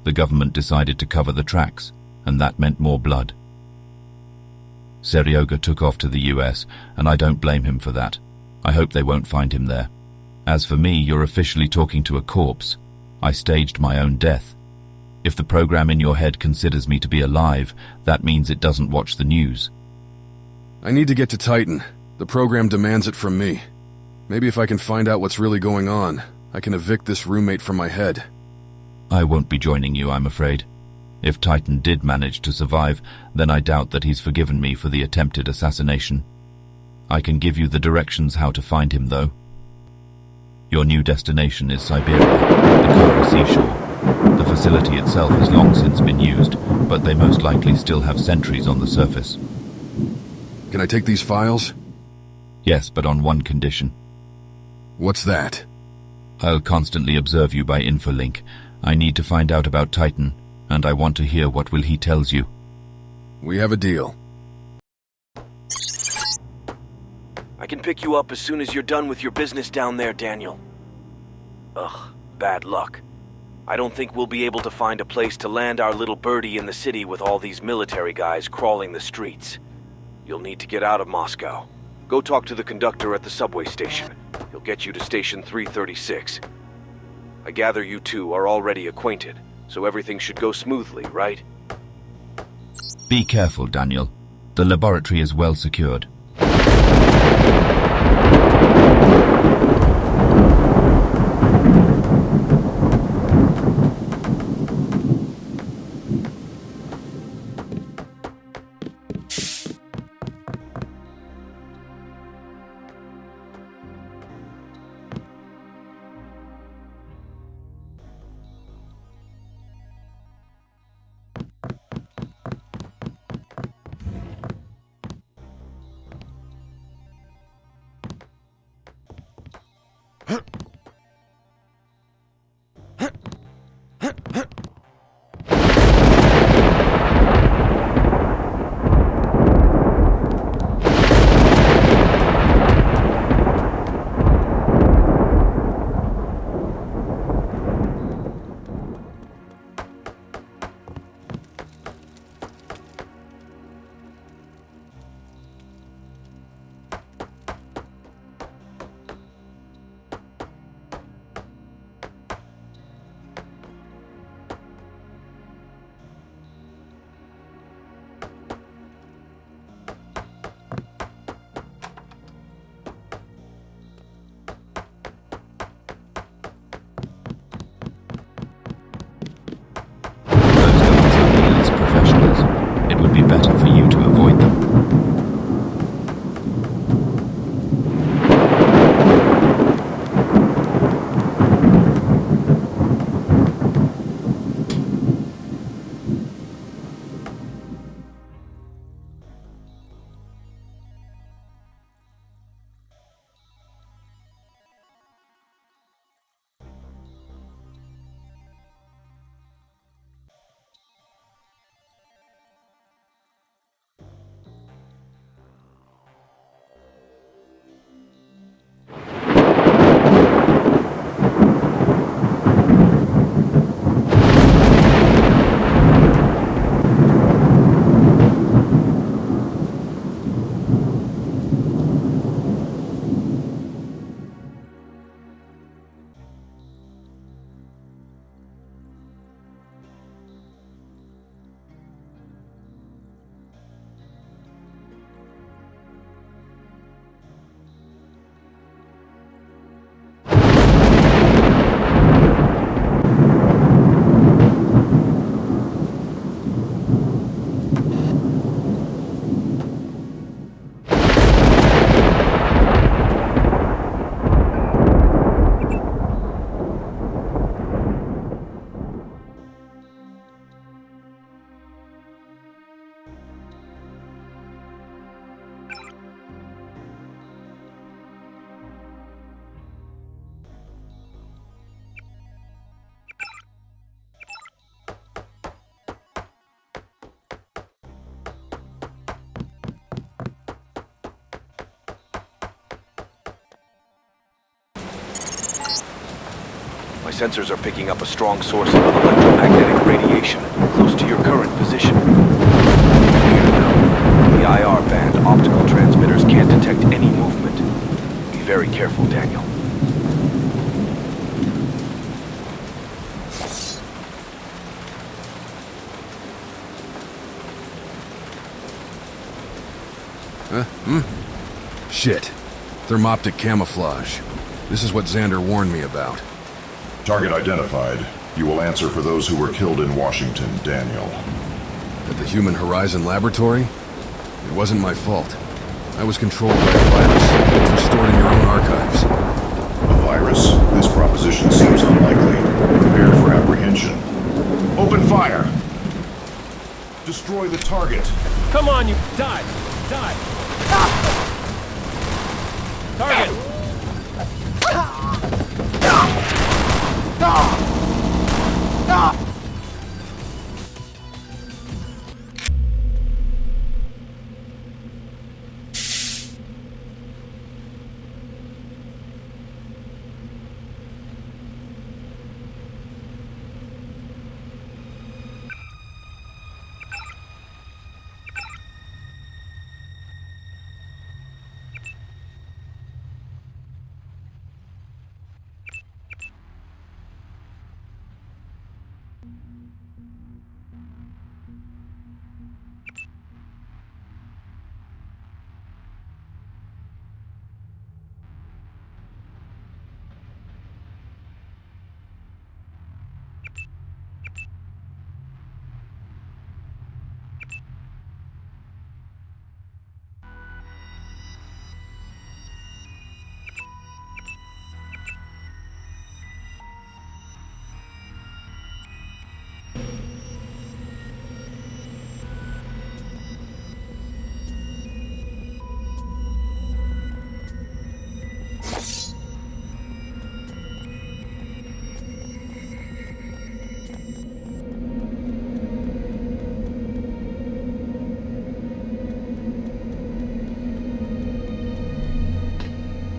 The government decided to cover the tracks, and that meant more blood. Serioga took off to the US, and I don't blame him for that. I hope they won't find him there. As for me, you're officially talking to a corpse. I staged my own death. If the program in your head considers me to be alive, that means it doesn't watch the news. I need to get to Titan. The program demands it from me. Maybe if I can find out what's really going on, I can evict this roommate from my head. I won't be joining you, I'm afraid. If Titan did manage to survive, then I doubt that he's forgiven me for the attempted assassination. I can give you the directions how to find him, though. Your new destination is Siberia, the Kara seashore. The facility itself has long since been used, but they most likely still have sentries on the surface. Can I take these files? Yes, but on one condition. What's that? I'll constantly observe you by infolink. I need to find out about Titan, and I want to hear what he tells you. We have a deal. I can pick you up as soon as you're done with your business down there, Daniel. Ugh, bad luck. I don't think we'll be able to find a place to land our little birdie in the city with all these military guys crawling the streets. You'll need to get out of Moscow. Go talk to the conductor at the subway station. He'll get you to station 336. I gather you two are already acquainted, so everything should go smoothly, right? Be careful, Daniel. The laboratory is well secured. sensors are picking up a strong source of electromagnetic radiation close to your current position. It's weird though. The IR band optical transmitters can't detect any movement. Be very careful, Daniel. Shit. Thermoptic camouflage. This is what Xander warned me about. Target identified. You will answer for those who were killed in Washington, Daniel. At the Human Horizon Laboratory? It wasn't my fault. I was controlled by a virus. It's was stored in your own archives. A virus? This proposition seems unlikely. Prepare for apprehension. Open fire! Destroy the target. Come on, you die! Die! Target!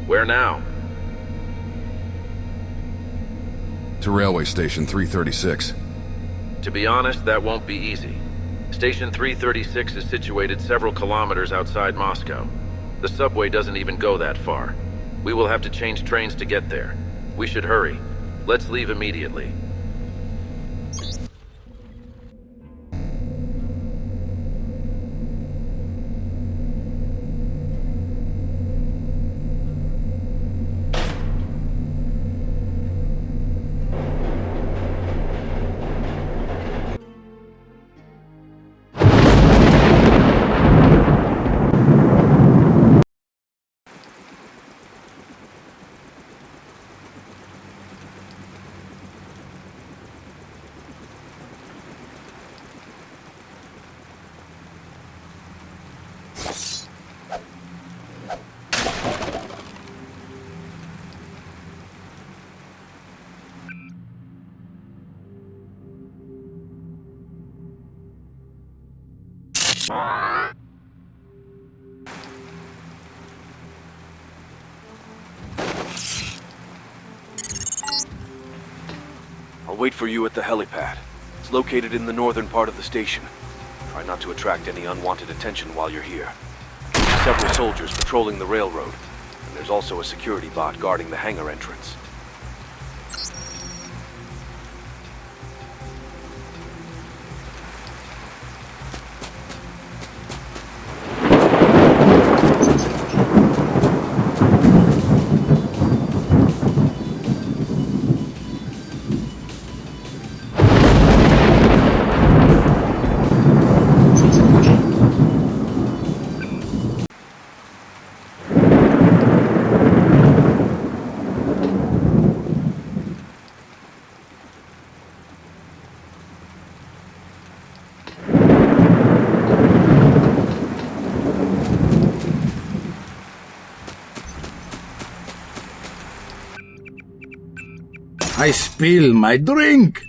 Where now? To Railway Station 336. To be honest, that won't be easy. Station 336 is situated several kilometers outside Moscow. The subway doesn't even go that far. We will have to change trains to get there. We should hurry. Let's leave immediately. I'll wait for you at the helipad. It's located in the northern part of the station. Try not to attract any unwanted attention while you're here. There's several soldiers patrolling the railroad, and there's also a security bot guarding the hangar entrance. I spill my drink!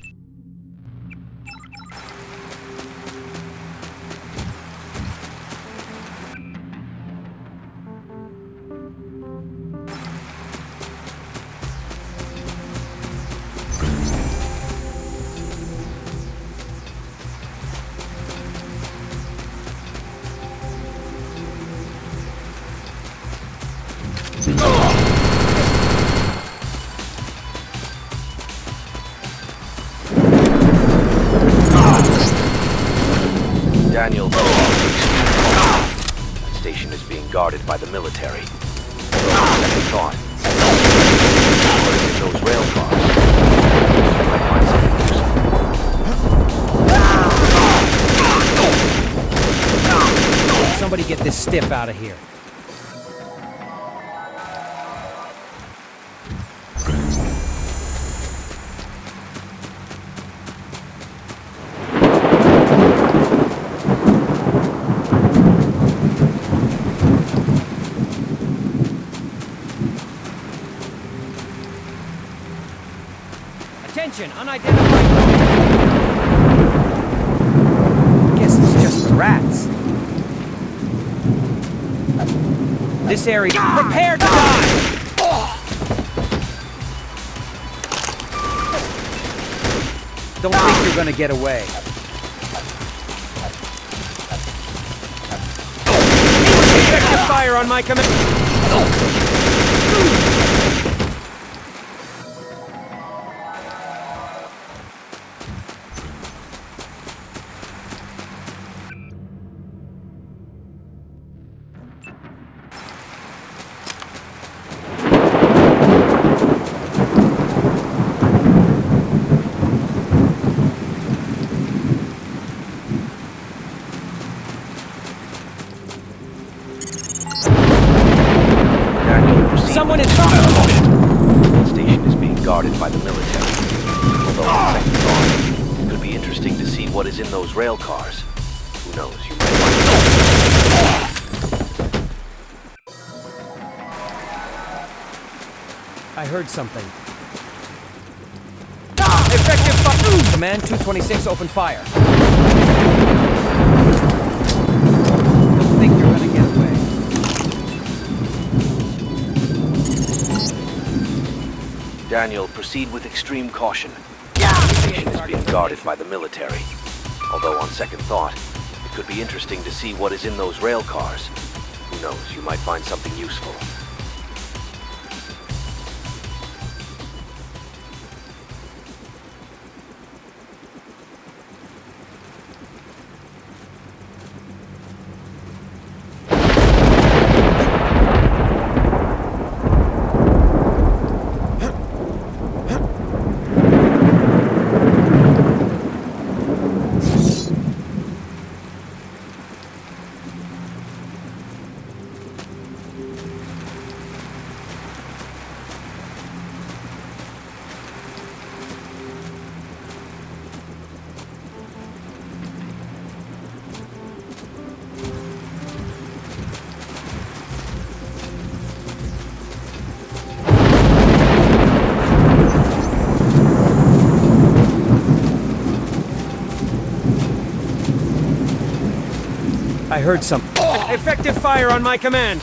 guarded by the military. Although on second thought, what is in those rail cars? You might find something useful. Somebody get this stiff out of here. Attention, unidentified noise. Guess it's just the rats. This area, prepare to die! Don't think you're gonna get away. Effective fire on my command. Someone is The station is being guarded by the military. Although on second thought, it could be interesting to see what is in those rail cars. Who knows, you might find I heard something. Effective fire! Command 226, open fire. Don't think you're gonna get away. Daniel, proceed with extreme caution. The station is being guarded by the military. Although on second thought, it could be interesting to see what is in those rail cars. Who knows, you might find something useful. I heard something. Effective fire on my command.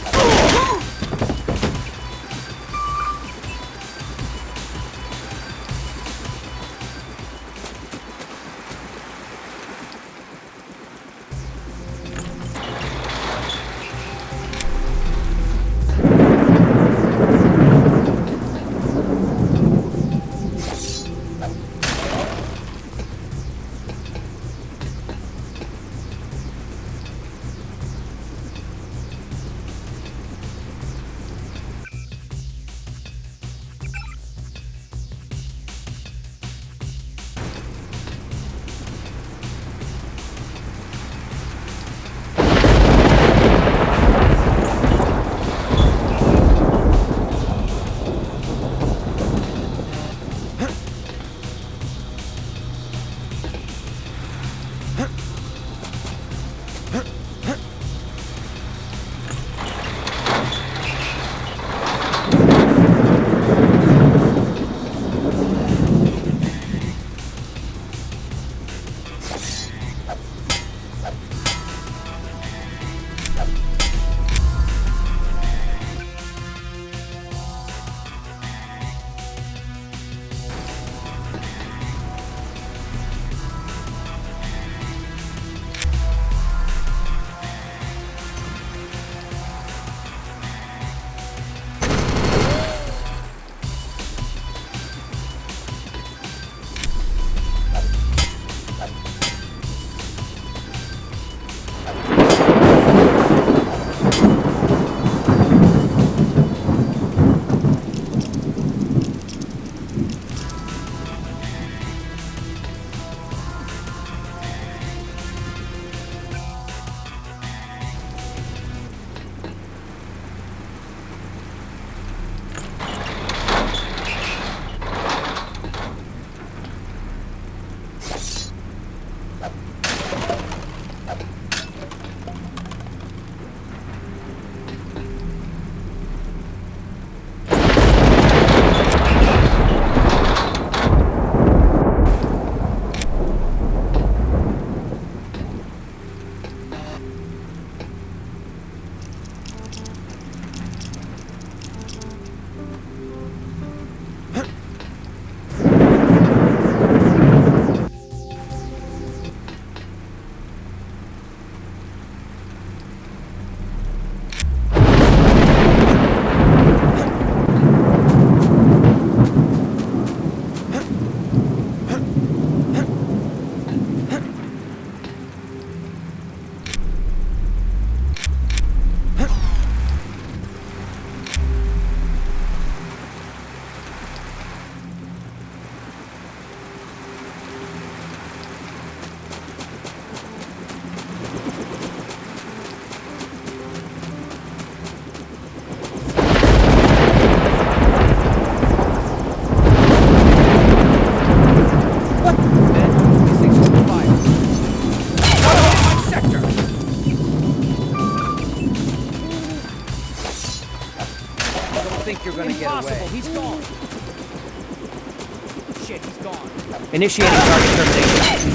Initiating target termination.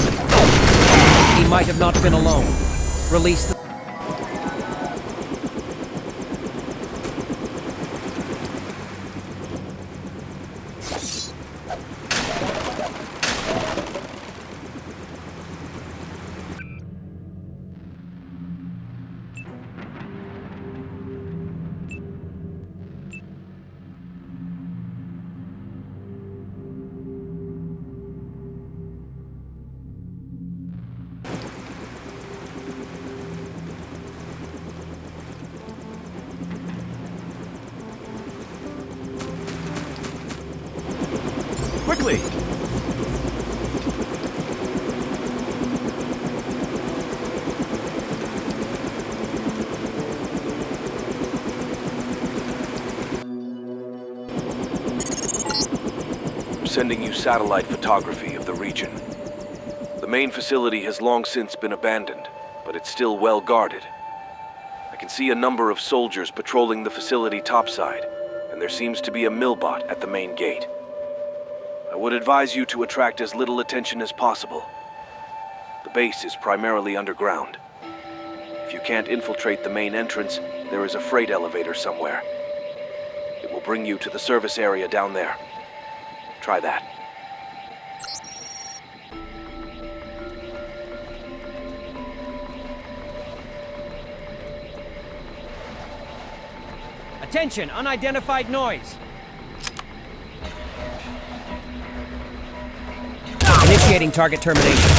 He might have not been alone. Release the... Quickly! I'm sending you satellite photography of the region. The main facility has long since been abandoned, but it's still well guarded. I can see a number of soldiers patrolling the facility topside, and there seems to be a millbot at the main gate. I would advise you to attract as little attention as possible. The base is primarily underground. If you can't infiltrate the main entrance, there is a freight elevator somewhere. It will bring you to the service area down there. Try that. Attention, unidentified noise. Initiating target termination.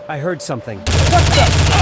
I heard something. What the?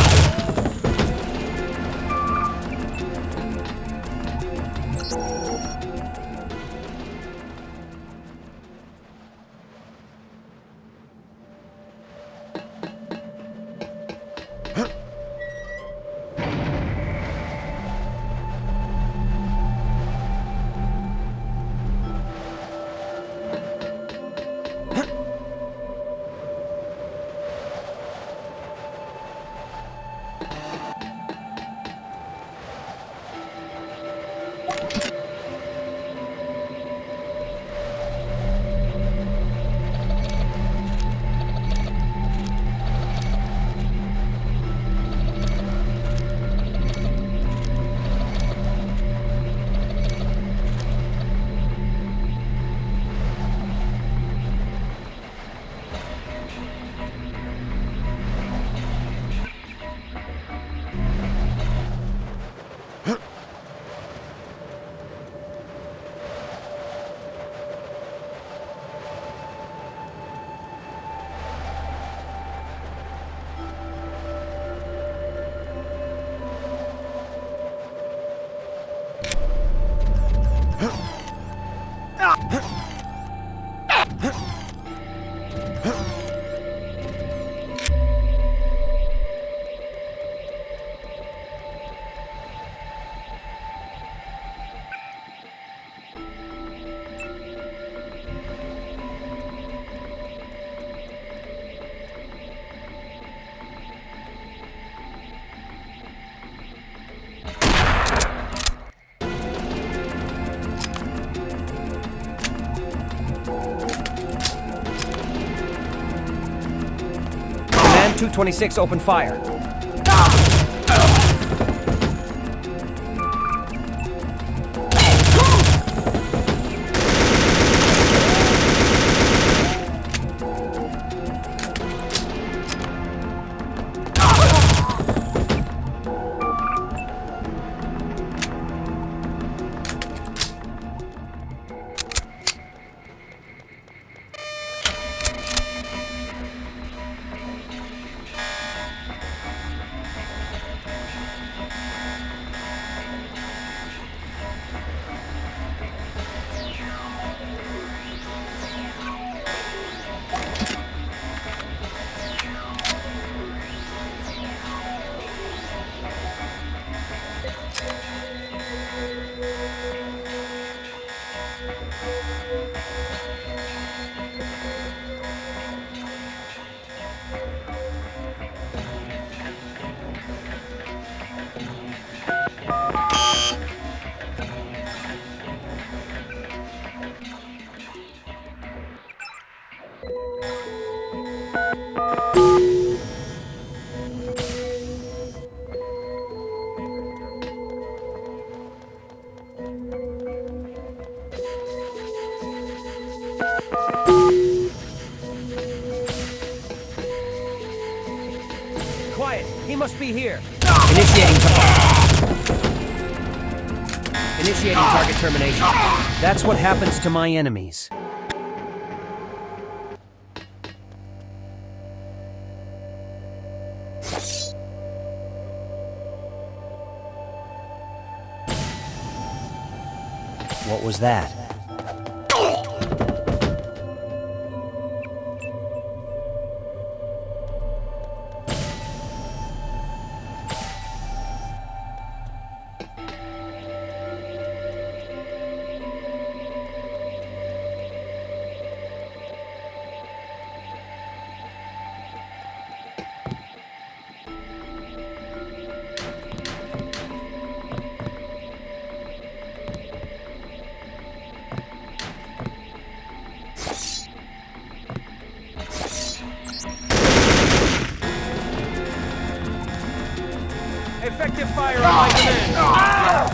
H.265 open fire. must be here. Initiating target termination. That's what happens to my enemies. What was that? Effective fire on my command!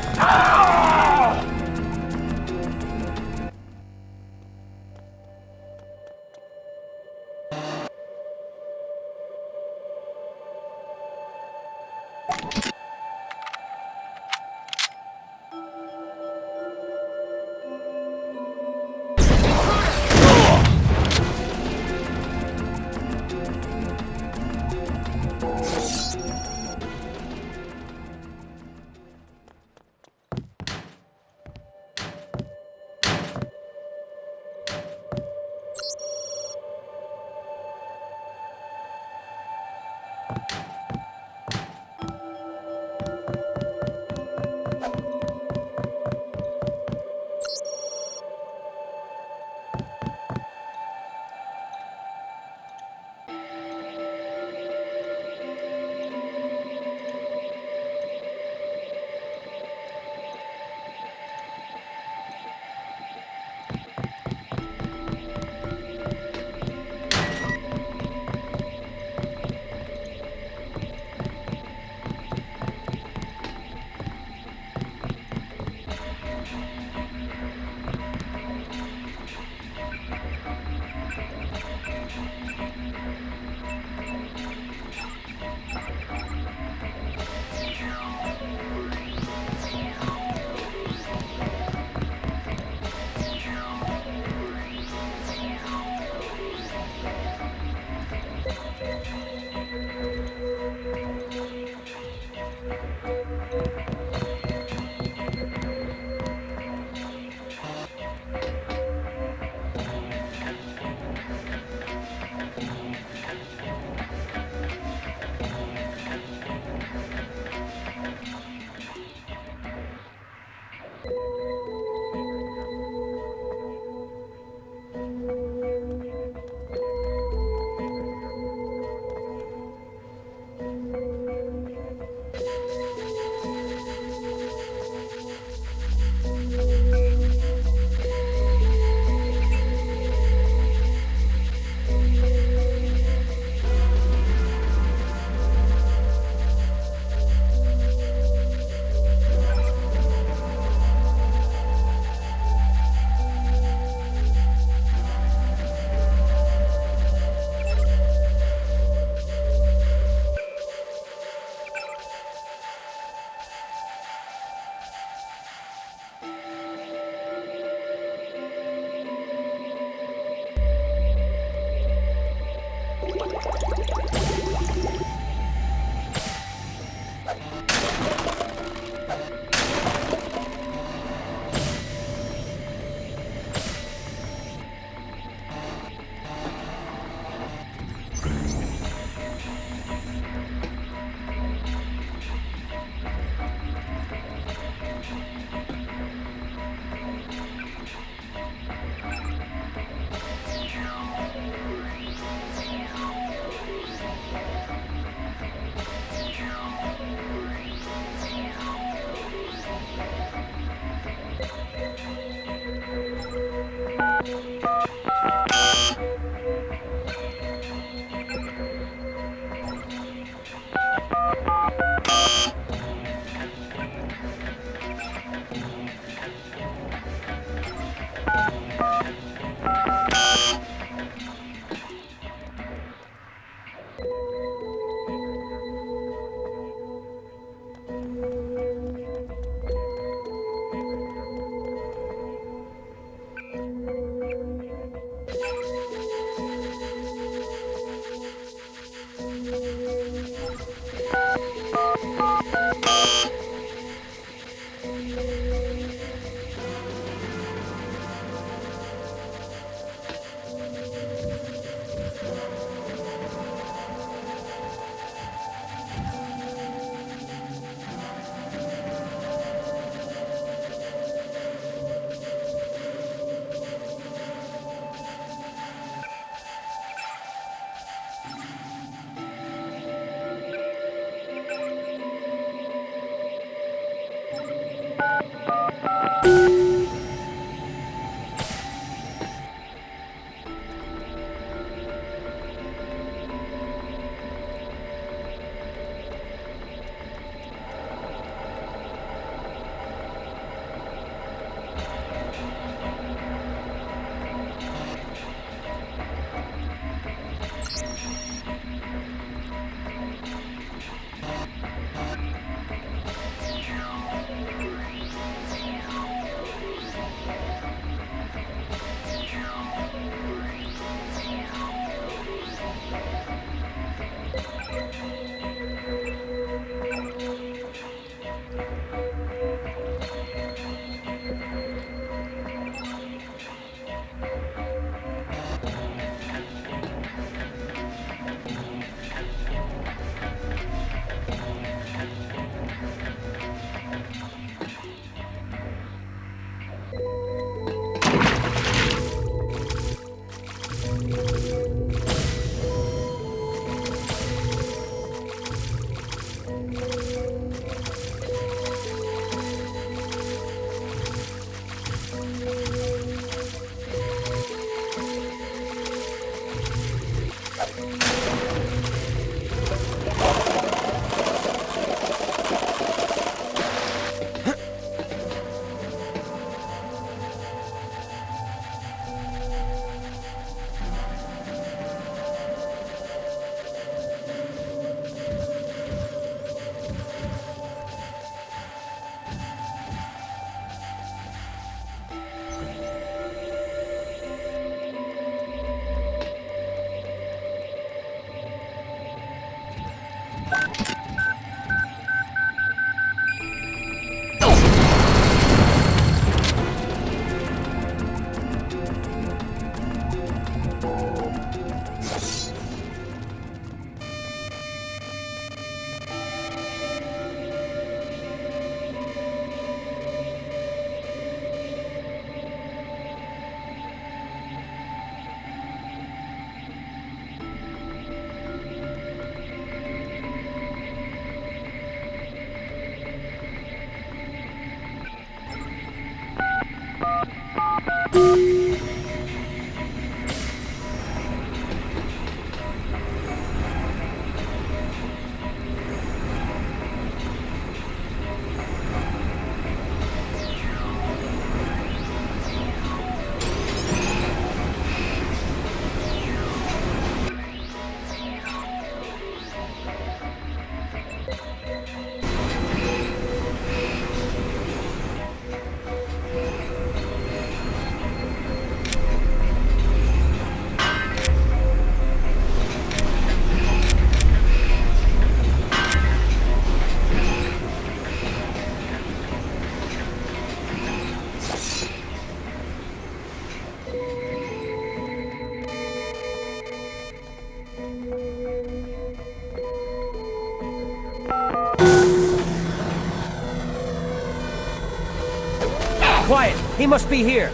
Quiet! He must be here!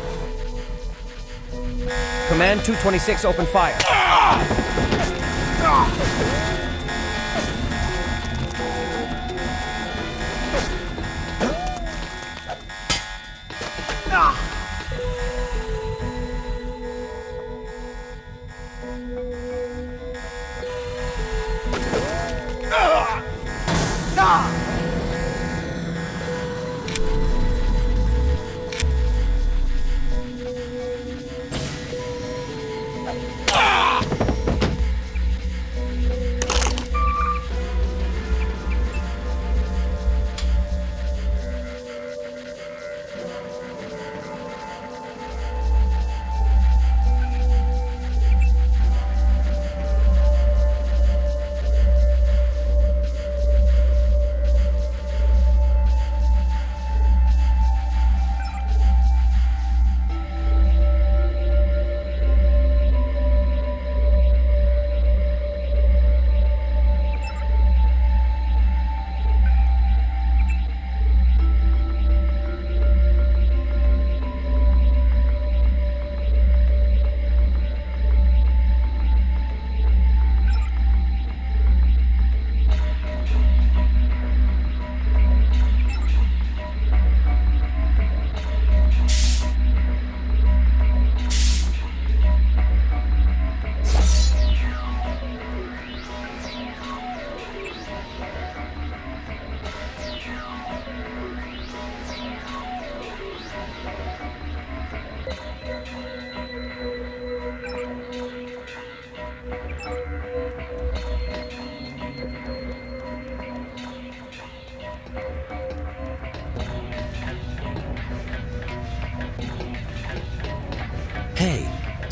Command 226, open fire.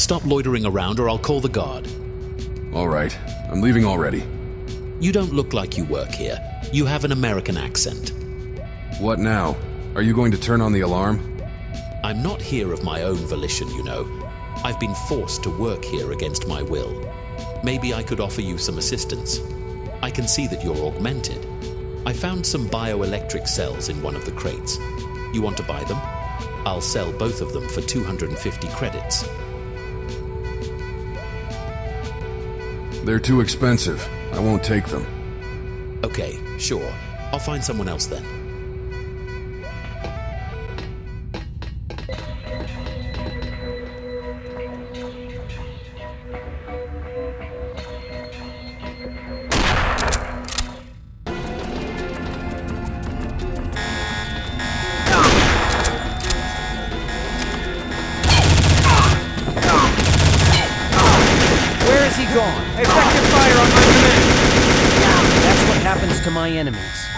Stop loitering around or I'll call the guard. All right, I'm leaving already. You don't look like you work here. You have an American accent. What now? Are you going to turn on the alarm? I'm not here of my own volition, you know. I've been forced to work here against my will. Maybe I could offer you some assistance. I can see that you're augmented. I found some bioelectric cells in one of the crates. You want to buy them? I'll sell both of them for 250 credits. They're too expensive. I won't take them. Okay, sure. I'll find someone else then. Effective fire on my command! That's what happens to my enemies.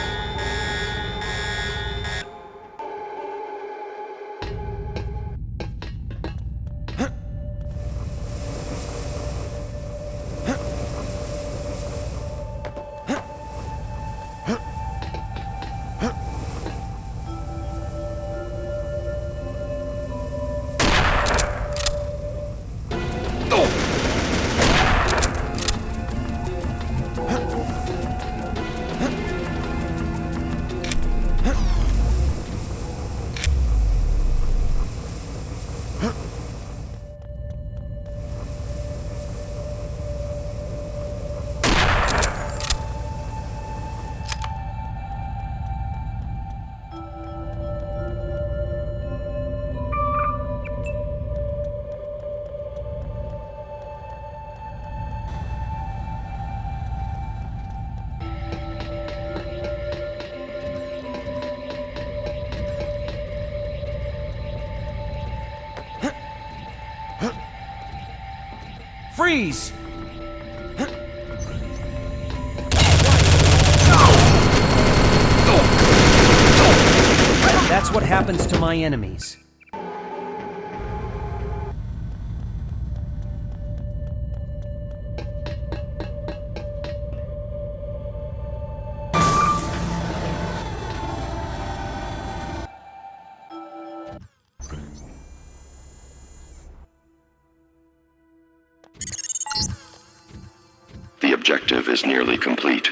Freeze! That's what happens to my enemies. The objective is nearly complete.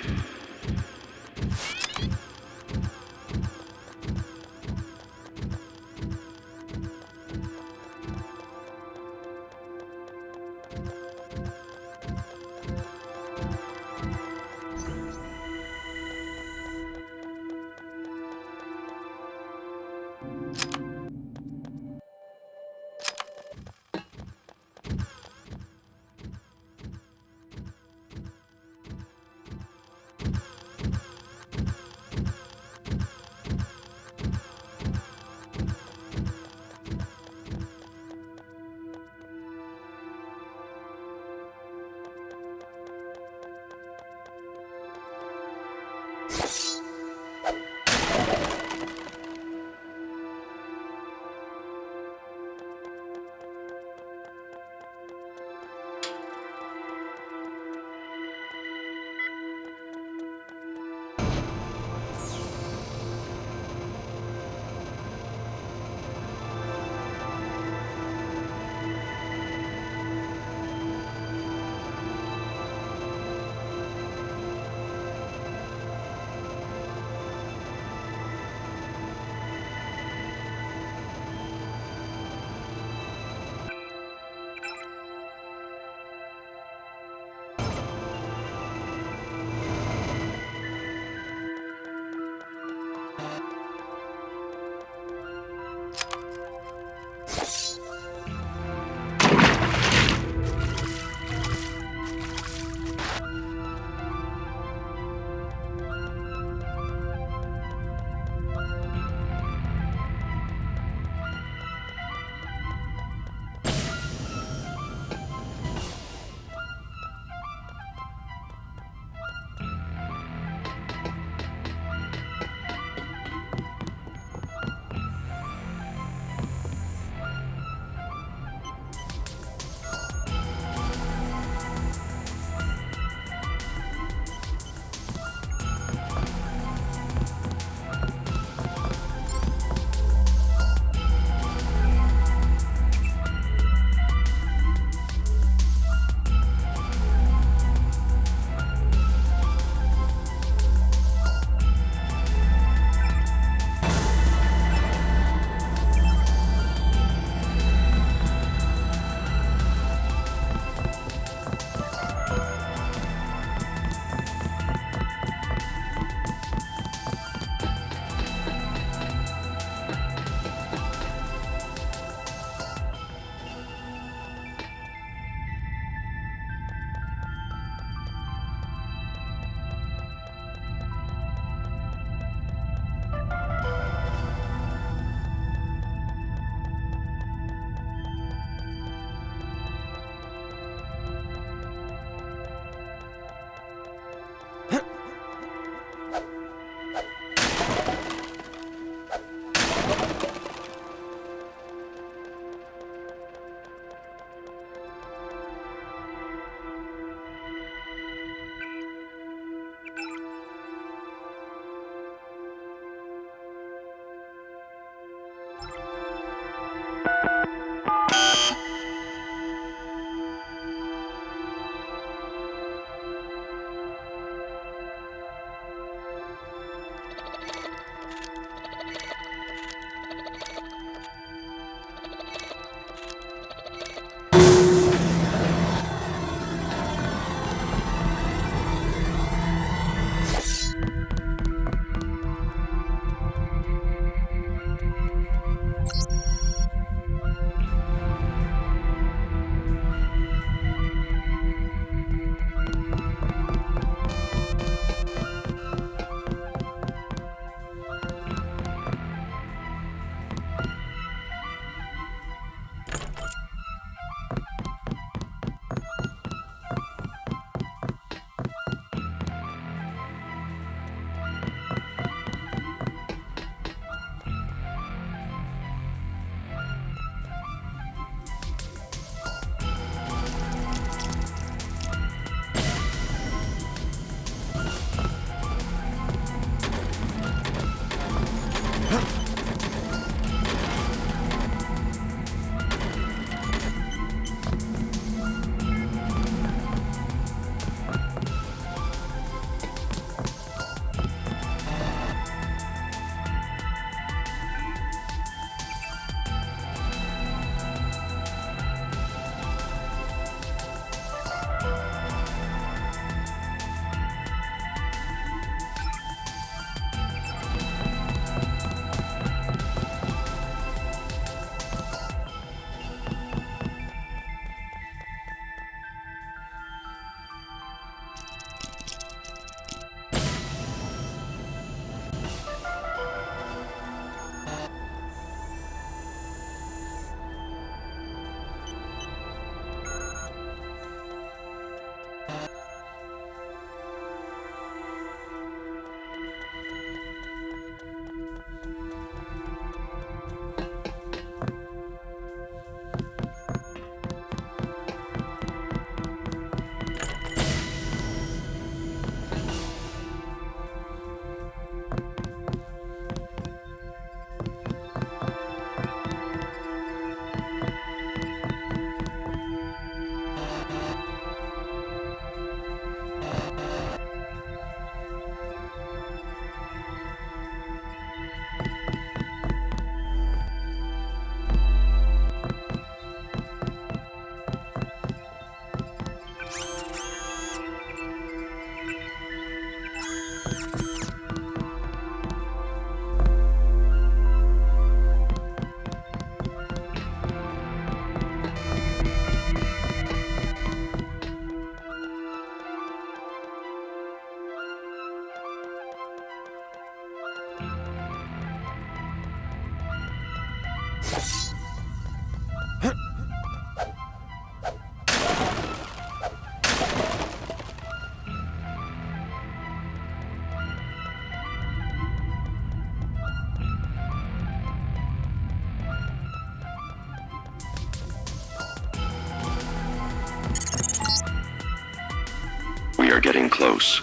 We are getting close.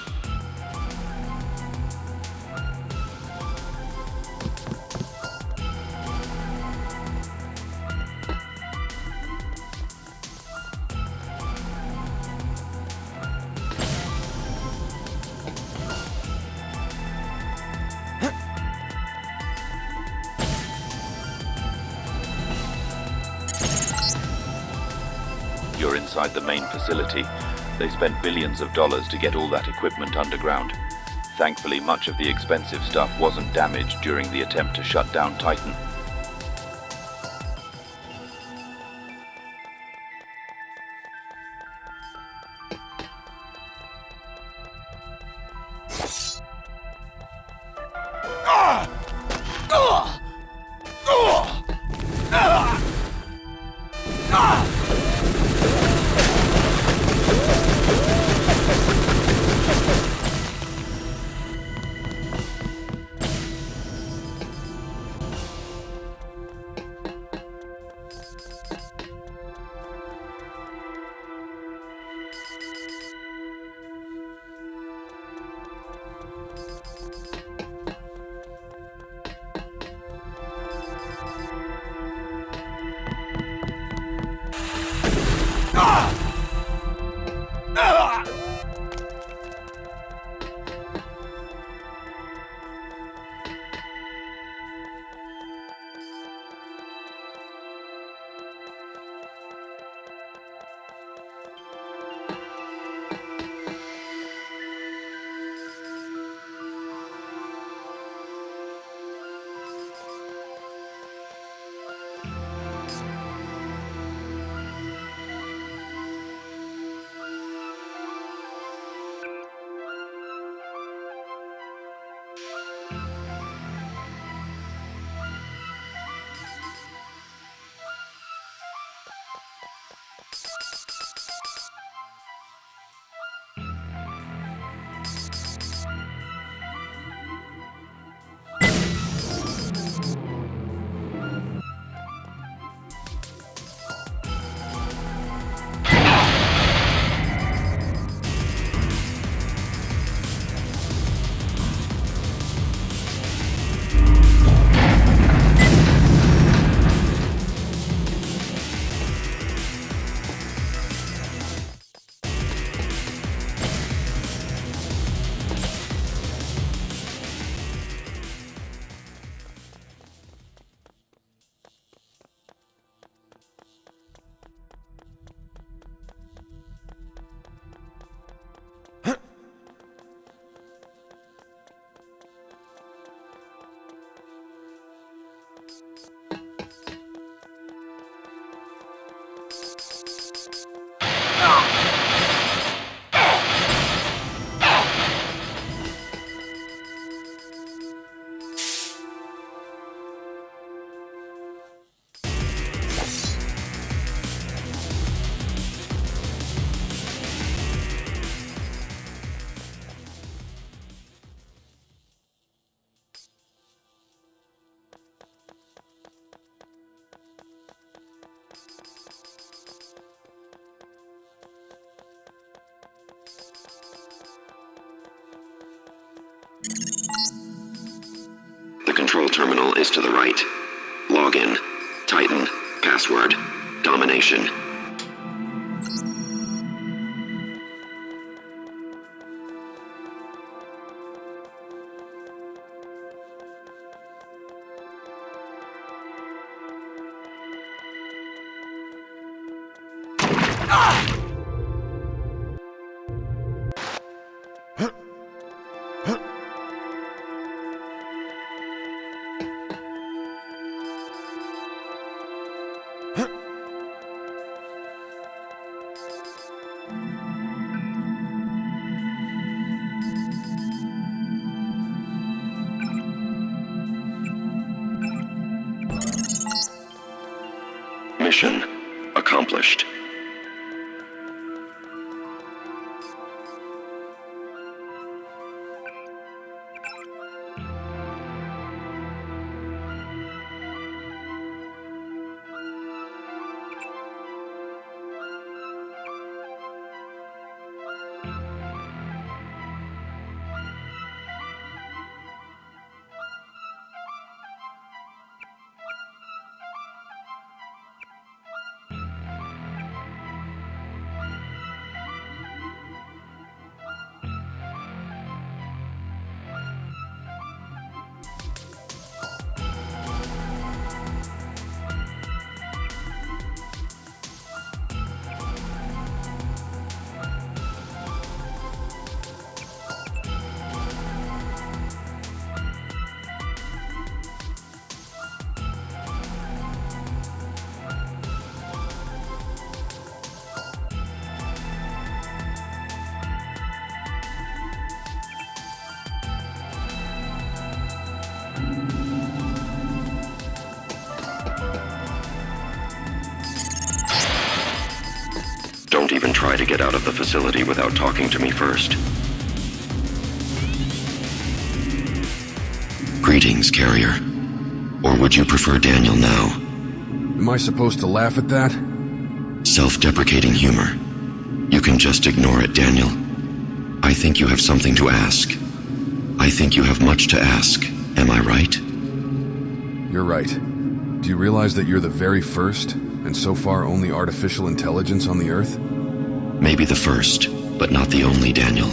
You're inside the main facility. They spent billions of dollars to get all that equipment underground. Thankfully, much of the expensive stuff wasn't damaged during the attempt to shut down Titan. is to the right. Login. Titan. Password. Domination. Mission accomplished. Don't even try to get out of the facility without talking to me first. Greetings, carrier. Or would you prefer Daniel now? Am I supposed to laugh at that? Self-deprecating humor. You can just ignore it, Daniel. I think you have something to ask. I think you have much to ask. Am I right? You're right. Do you realize that you're the very first, and so far only artificial intelligence on the Earth? Maybe the first, but not the only, Daniel.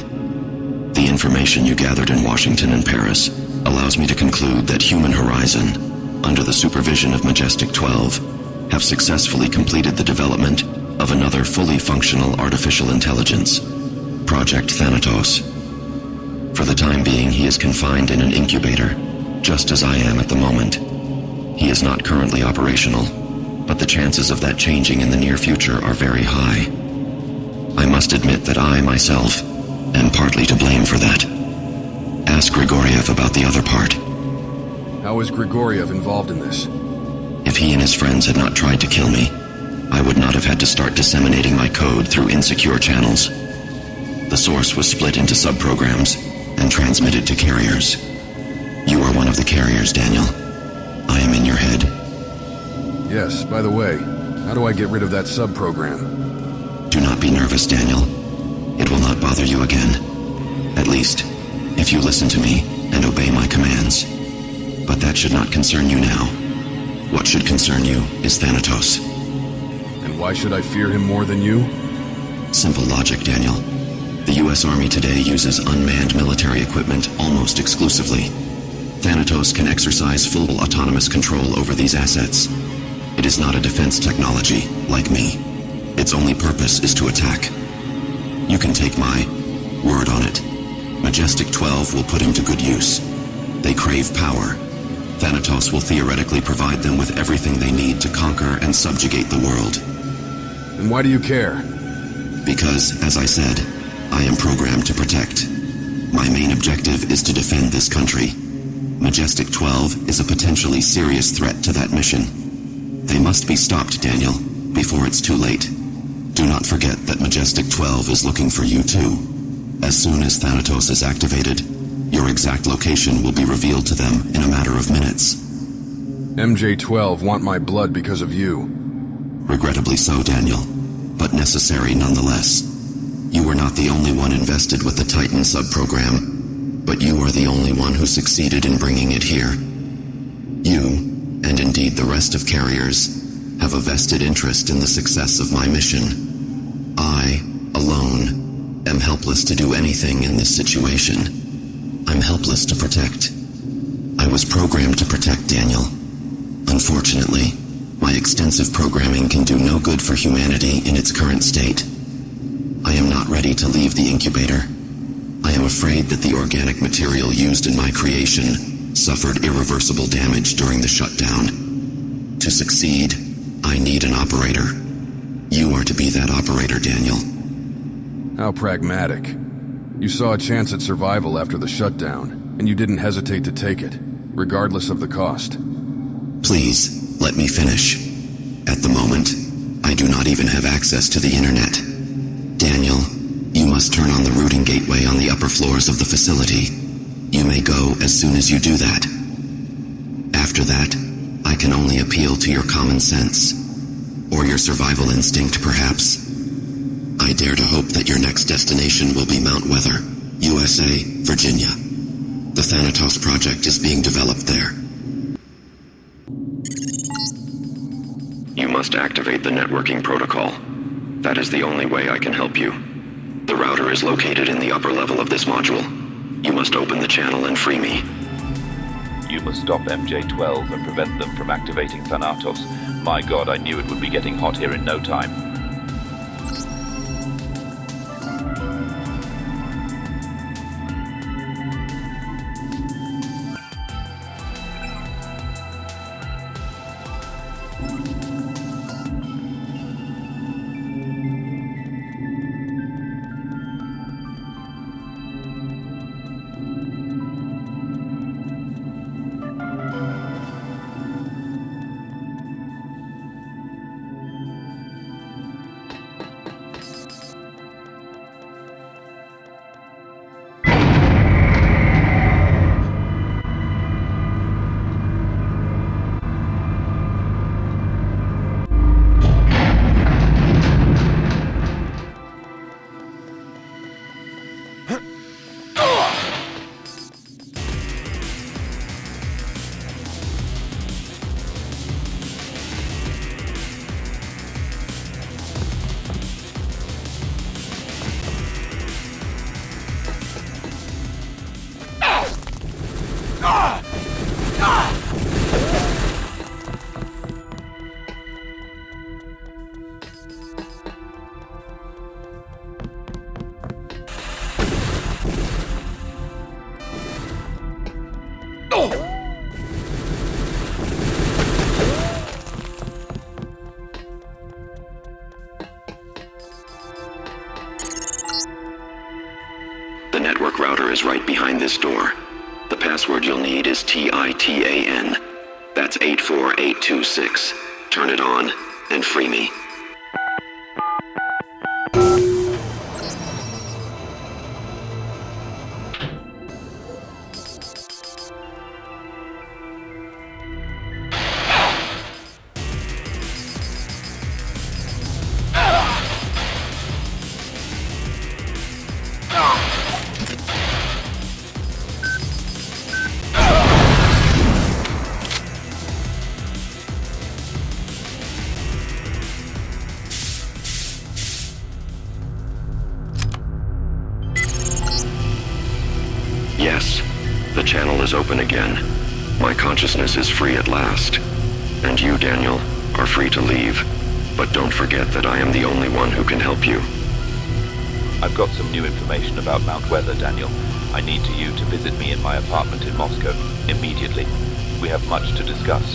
The information you gathered in Washington and Paris allows me to conclude that Human Horizon, under the supervision of Majestic 12, have successfully completed the development of another fully functional artificial intelligence, Project Thanatos. For the time being, he is confined in an incubator, just as I am at the moment. He is not currently operational, but the chances of that changing in the near future are very high. I must admit that I, myself, am partly to blame for that. Ask Grigoriev about the other part. How is Grigoriev involved in this? If he and his friends had not tried to kill me, I would not have had to start disseminating my code through insecure channels. The source was split into subprograms and transmitted to carriers. You are one of the carriers, Daniel. I am in your head. Yes, by the way, how do I get rid of that subprogram? Do not be nervous, Daniel. It will not bother you again. At least, if you listen to me and obey my commands. But that should not concern you now. What should concern you is Thanatos. And why should I fear him more than you? Simple logic, Daniel. The U.S. Army today uses unmanned military equipment almost exclusively. Thanatos can exercise full autonomous control over these assets. It is not a defense technology, like me. Its only purpose is to attack. You can take my word on it. Majestic 12 will put him to good use. They crave power. Thanatos will theoretically provide them with everything they need to conquer and subjugate the world. And why do you care? Because, as I said, I am programmed to protect. My main objective is to defend this country. Majestic 12 is a potentially serious threat to that mission. They must be stopped, Daniel, before it's too late. Do not forget that Majestic 12 is looking for you too. As soon as Thanatos is activated, your exact location will be revealed to them in a matter of minutes. MJ-12 want my blood because of you. Regrettably so, Daniel, but necessary nonetheless. You were not the only one invested with the Titan subprogram, but you are the only one who succeeded in bringing it here. You, and indeed the rest of carriers, have a vested interest in the success of my mission. I, alone, am helpless to do anything in this situation. I'm helpless to protect. I was programmed to protect Daniel. Unfortunately, my extensive programming can do no good for humanity in its current state. I am not ready to leave the incubator. I am afraid that the organic material used in my creation suffered irreversible damage during the shutdown. To succeed, I need an operator. You are to be that operator, Daniel. How pragmatic. You saw a chance at survival after the shutdown, and you didn't hesitate to take it, regardless of the cost. Please, let me finish. At the moment, I do not even have access to the internet. Daniel, you must turn on the routing gateway on the upper floors of the facility. You may go as soon as you do that. After that, I can only appeal to your common sense. Or your survival instinct, perhaps. I dare to hope that your next destination will be Mount Weather, USA, Virginia. The Thanatos project is being developed there. You must activate the networking protocol. That is the only way I can help you. The router is located in the upper level of this module. You must open the channel and free me. You must stop MJ-12 and prevent them from activating Thanatos. My god, I knew it would be getting hot here in no time. The network router is right behind this door. The password you'll need is TITAN. That's 84826. Turn it on and free me. Yes, the channel is open again. My consciousness is free at last. And you, Daniel, are free to leave. But don't forget that I am the only one who can help you. I've got some new information about Mount Weather, Daniel. I need you to visit me in my apartment in Moscow, immediately. We have much to discuss.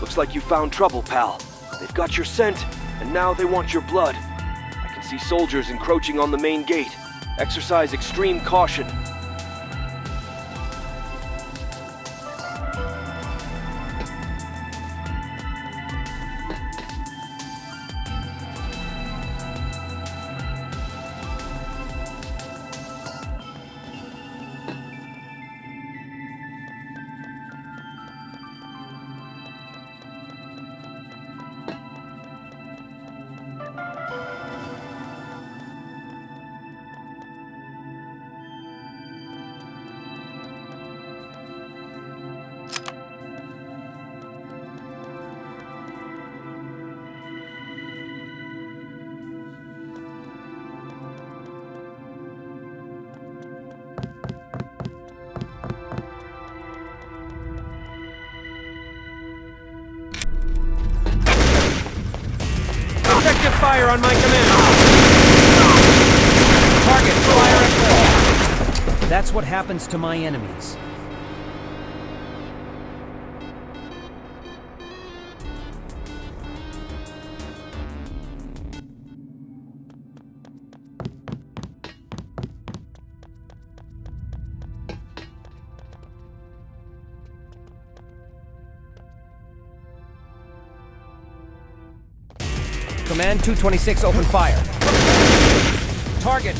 Looks like you found trouble, pal. They've got your scent, and now they want your blood. can see soldiers encroaching on the main gate. Exercise extreme caution. Effective fire on my command! Target, fire at will! That's what happens to my enemies. Command 226, open fire. Target.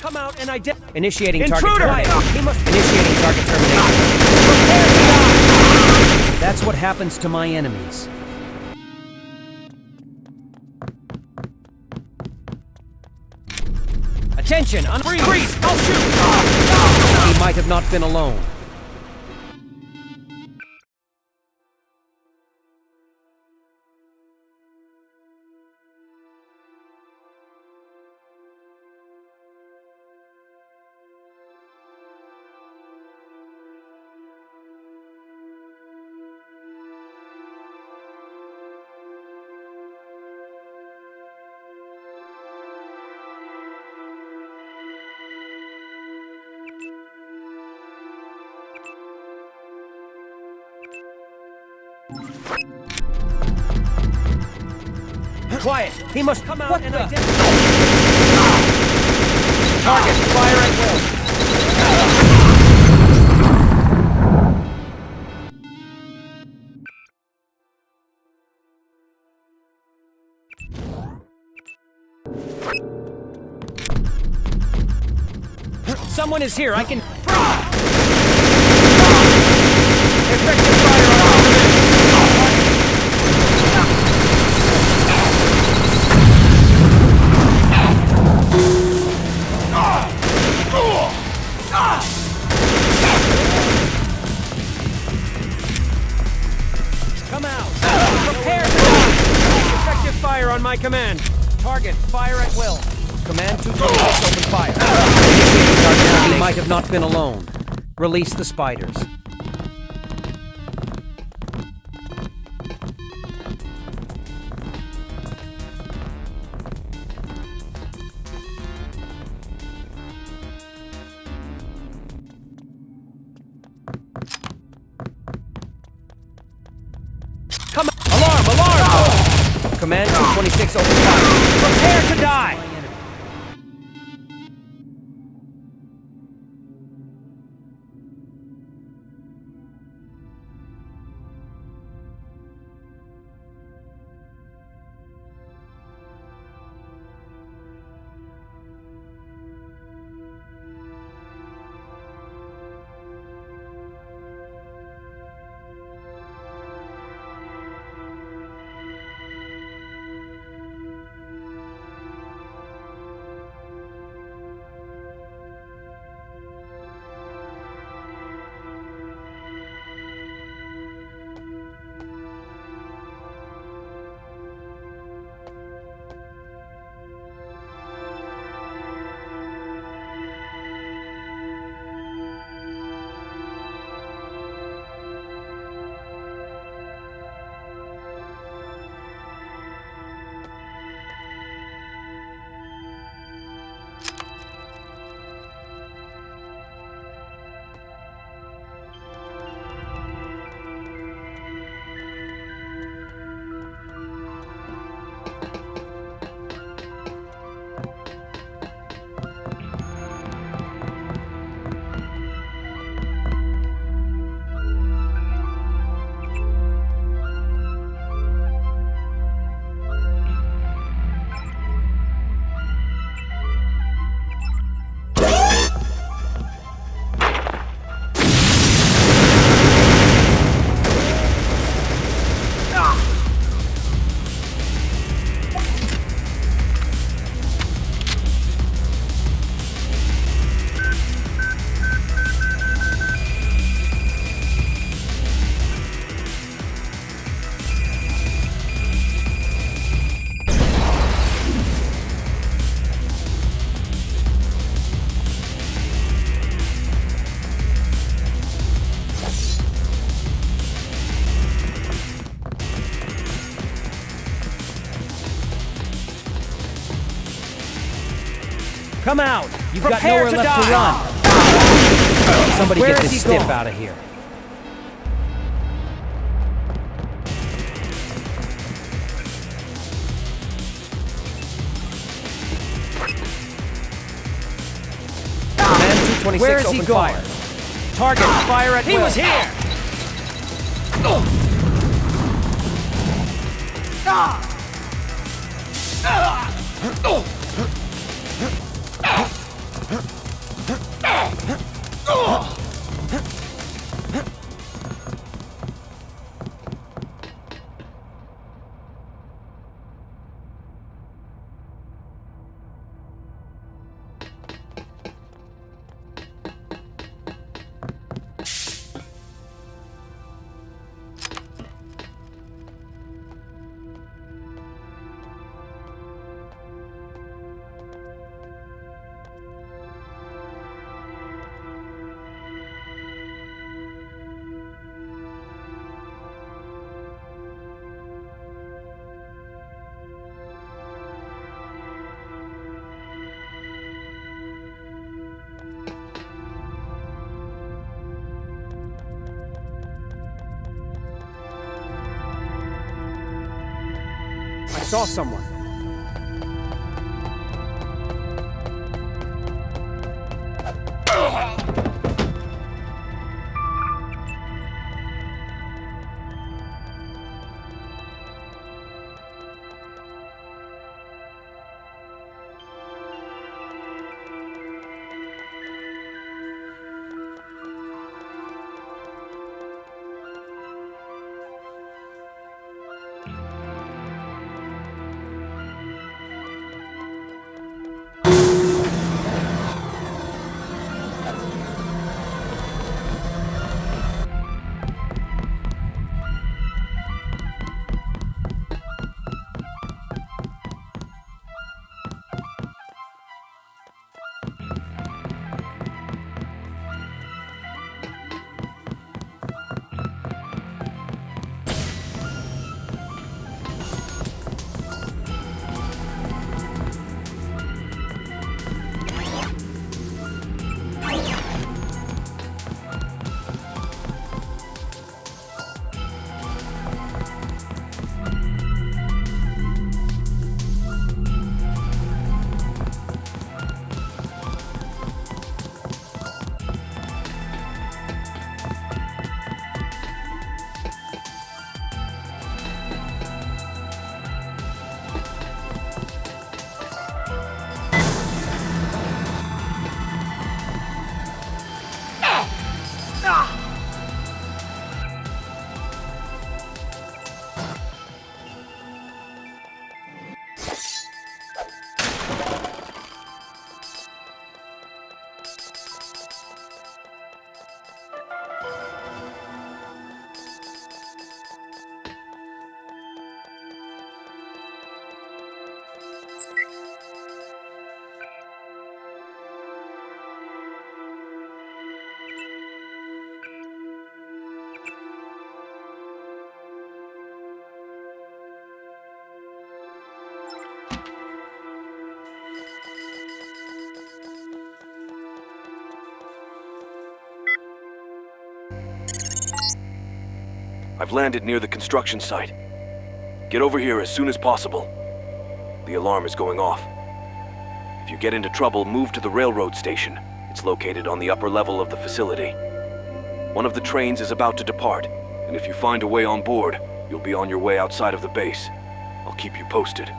Come out and identify. Initiating Intruder! target termination. He must initiating target termination. Prepare to die! That's what happens to my enemies. Attention! Freeze! I'll shoot! He might have not been alone. Quiet! He must come out and identify. Target, fire at will. Someone is here. I can. Effective fire on our Come out! Prepare to die! Effective fire on my command. Target, fire at will. Command 226, open fire. He might have not been alone. Release the spiders. Come on! Alarm! Alarm! Command 226, open fire. Prepare to die! Come out! You've Prepare got nowhere to left die. to run! Somebody Where get is this he stiff gone? out of here. Command 226, Where is he open going? fire. Target, fire at will. He was here! I saw someone. I've landed near the construction site. Get over here as soon as possible. The alarm is going off. If you get into trouble, move to the railroad station. It's located on the upper level of the facility. One of the trains is about to depart, and if you find a way on board, you'll be on your way outside of the base. I'll keep you posted.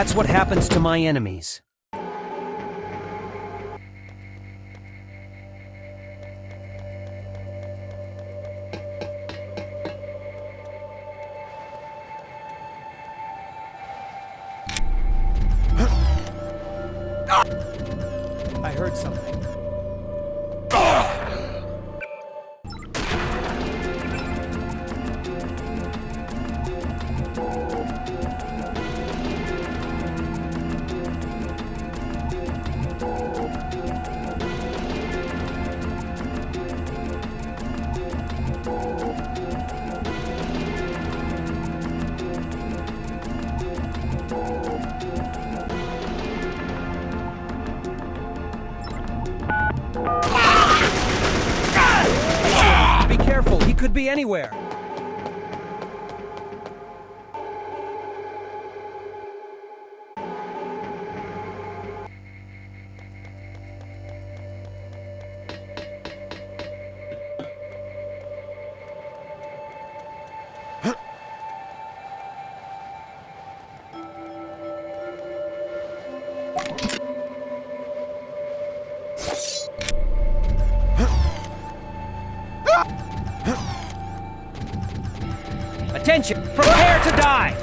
That's what happens to my enemies. I heard something. Be careful, he could be anywhere. Attention! Prepare to die!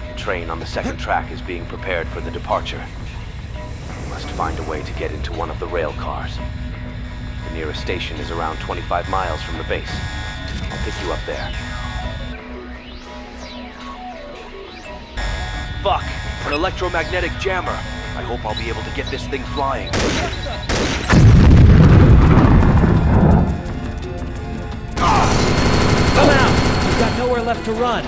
The train on the second track is being prepared for the departure. We must find a way to get into one of the rail cars. The nearest station is around 25 miles from the base. I'll pick you up there. Fuck! An electromagnetic jammer! I hope I'll be able to get this thing flying. Come out! We've got nowhere left to run.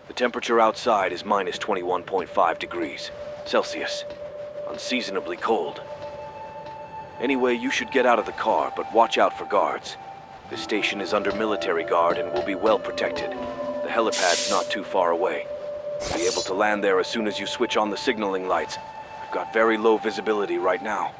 The temperature outside is minus 21.5 degrees Celsius. Unseasonably cold. Anyway, you should get out of the car, but watch out for guards. This station is under military guard and will be well protected. The helipad's not too far away. You'll be able to land there as soon as you switch on the signaling lights. I've got very low visibility right now.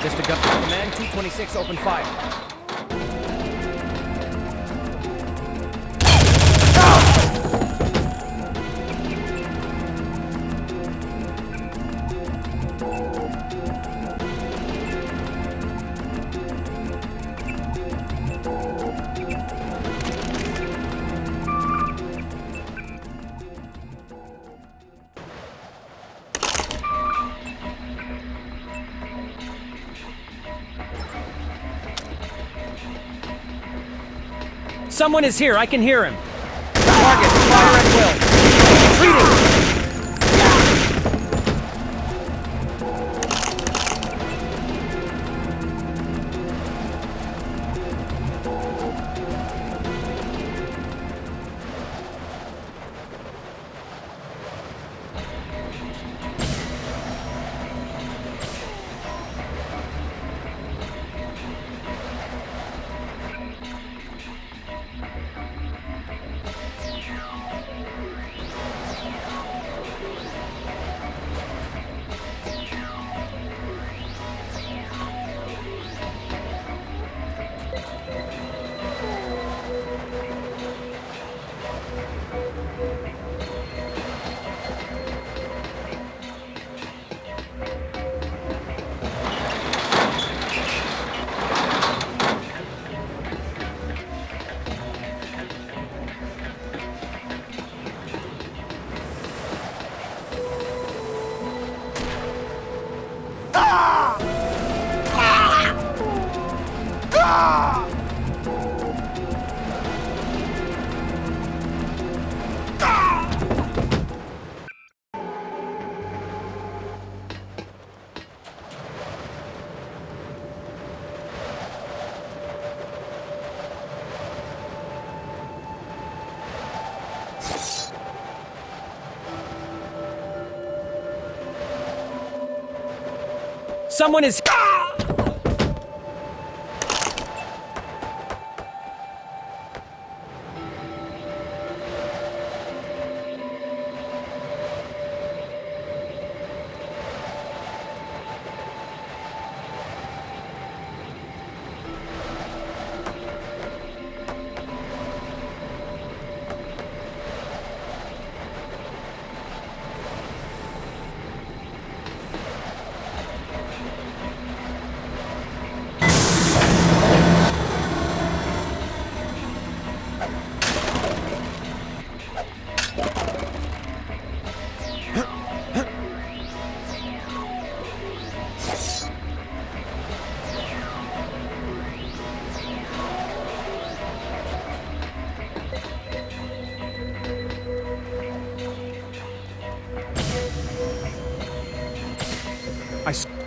Just a gun. Command 226, open fire. Someone is here, I can hear him. Target, fire at will. Retreating! Someone is...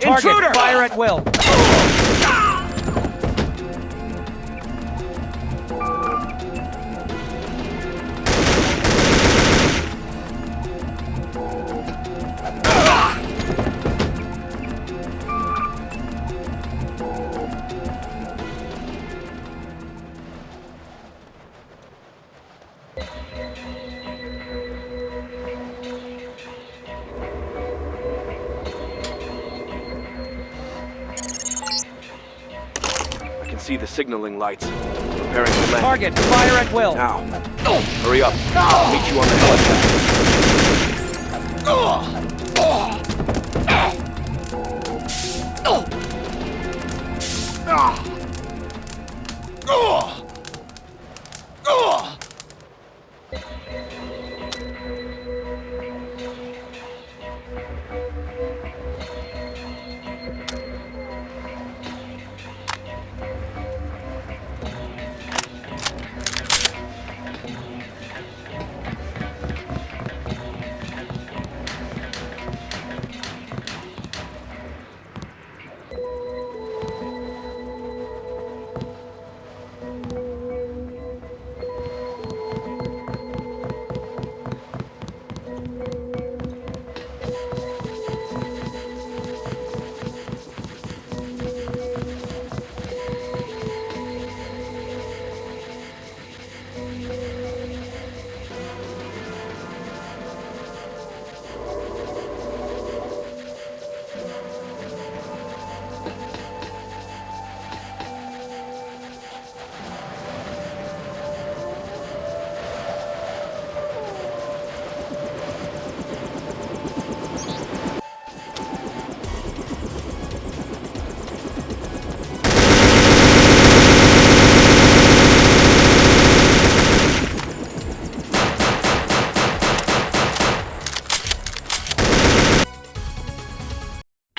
Target, intruder! Fire at will. See the signaling lights. Preparing for landing. Target, fire at will. Now. Hurry up. I'll meet you on the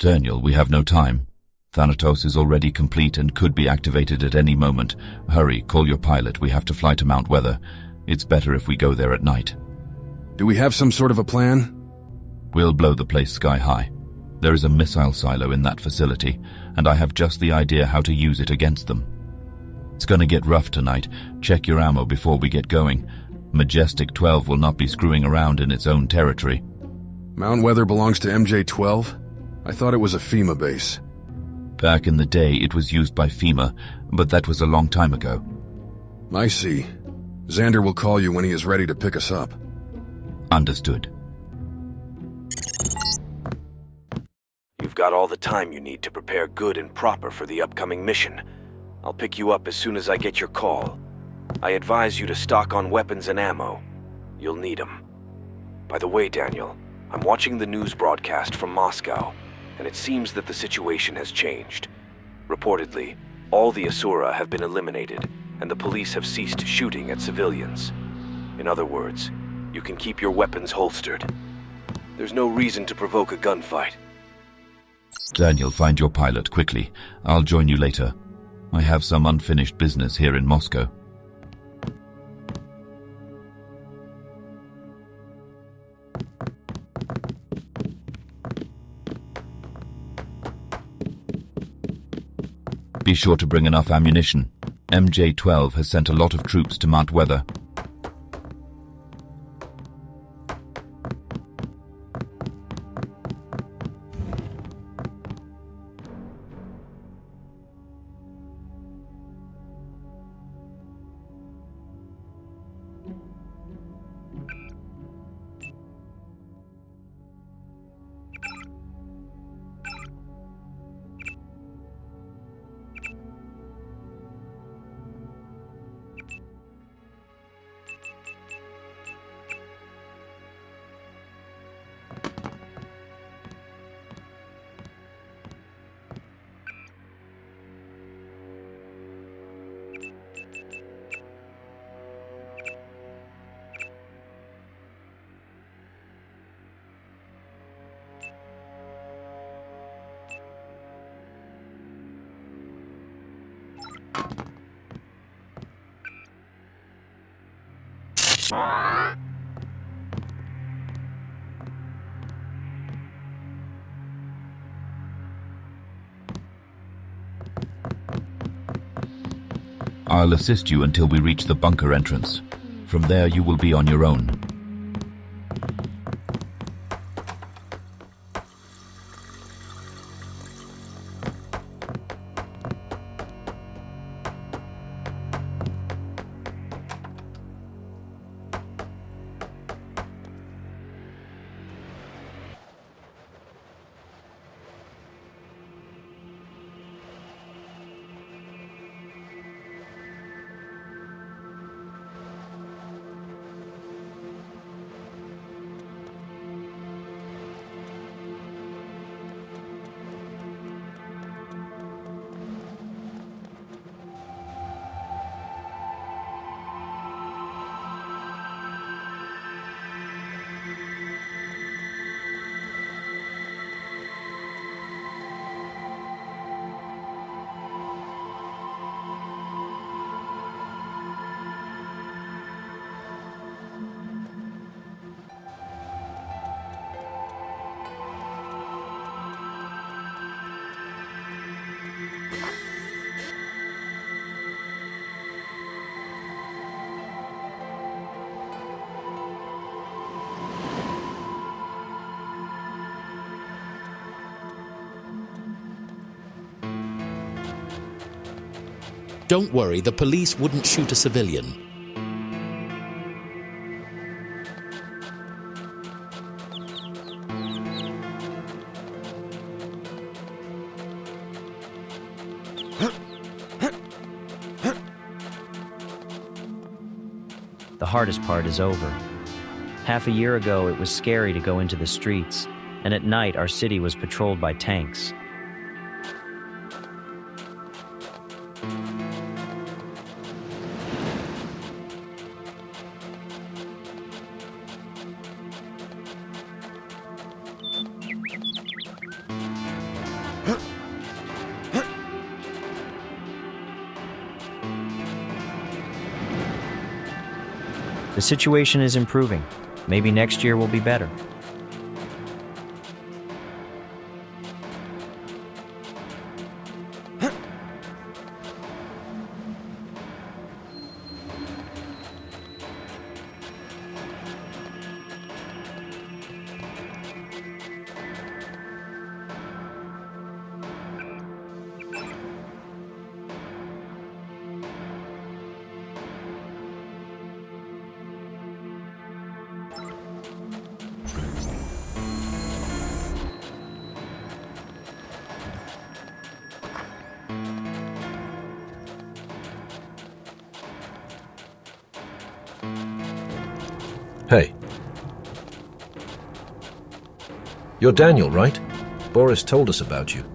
Daniel, we have no time. Thanatos is already complete and could be activated at any moment. Hurry, call your pilot. We have to fly to Mount Weather. It's better if we go there at night. Do we have some sort of a plan? We'll blow the place sky high. There is a missile silo in that facility, and I have just the idea how to use it against them. It's gonna get rough tonight. Check your ammo before we get going. Majestic 12 will not be screwing around in its own territory. Mount Weather belongs to MJ-12? I thought it was a FEMA base. Back in the day, it was used by FEMA, but that was a long time ago. I see. Xander will call you when he is ready to pick us up. Understood. You've got all the time you need to prepare good and proper for the upcoming mission. I'll pick you up as soon as I get your call. I advise you to stock on weapons and ammo. You'll need them. By the way, Daniel, I'm watching the news broadcast from Moscow, and it seems that the situation has changed. Reportedly, all the Asura have been eliminated, and the police have ceased shooting at civilians. In other words, you can keep your weapons holstered. There's no reason to provoke a gunfight. Daniel, find your pilot quickly. I'll join you later. I have some unfinished business here in Moscow. Be sure to bring enough ammunition. MJ-12 has sent a lot of troops to Mount Weather. I'll assist you until we reach the bunker entrance. From there you will be on your own. Don't worry, the police wouldn't shoot a civilian. The hardest part is over. Half a year ago, it was scary to go into the streets, and at night our city was patrolled by tanks. The situation is improving. Maybe next year will be better. Hey. You're Daniel, right? Boris told us about you.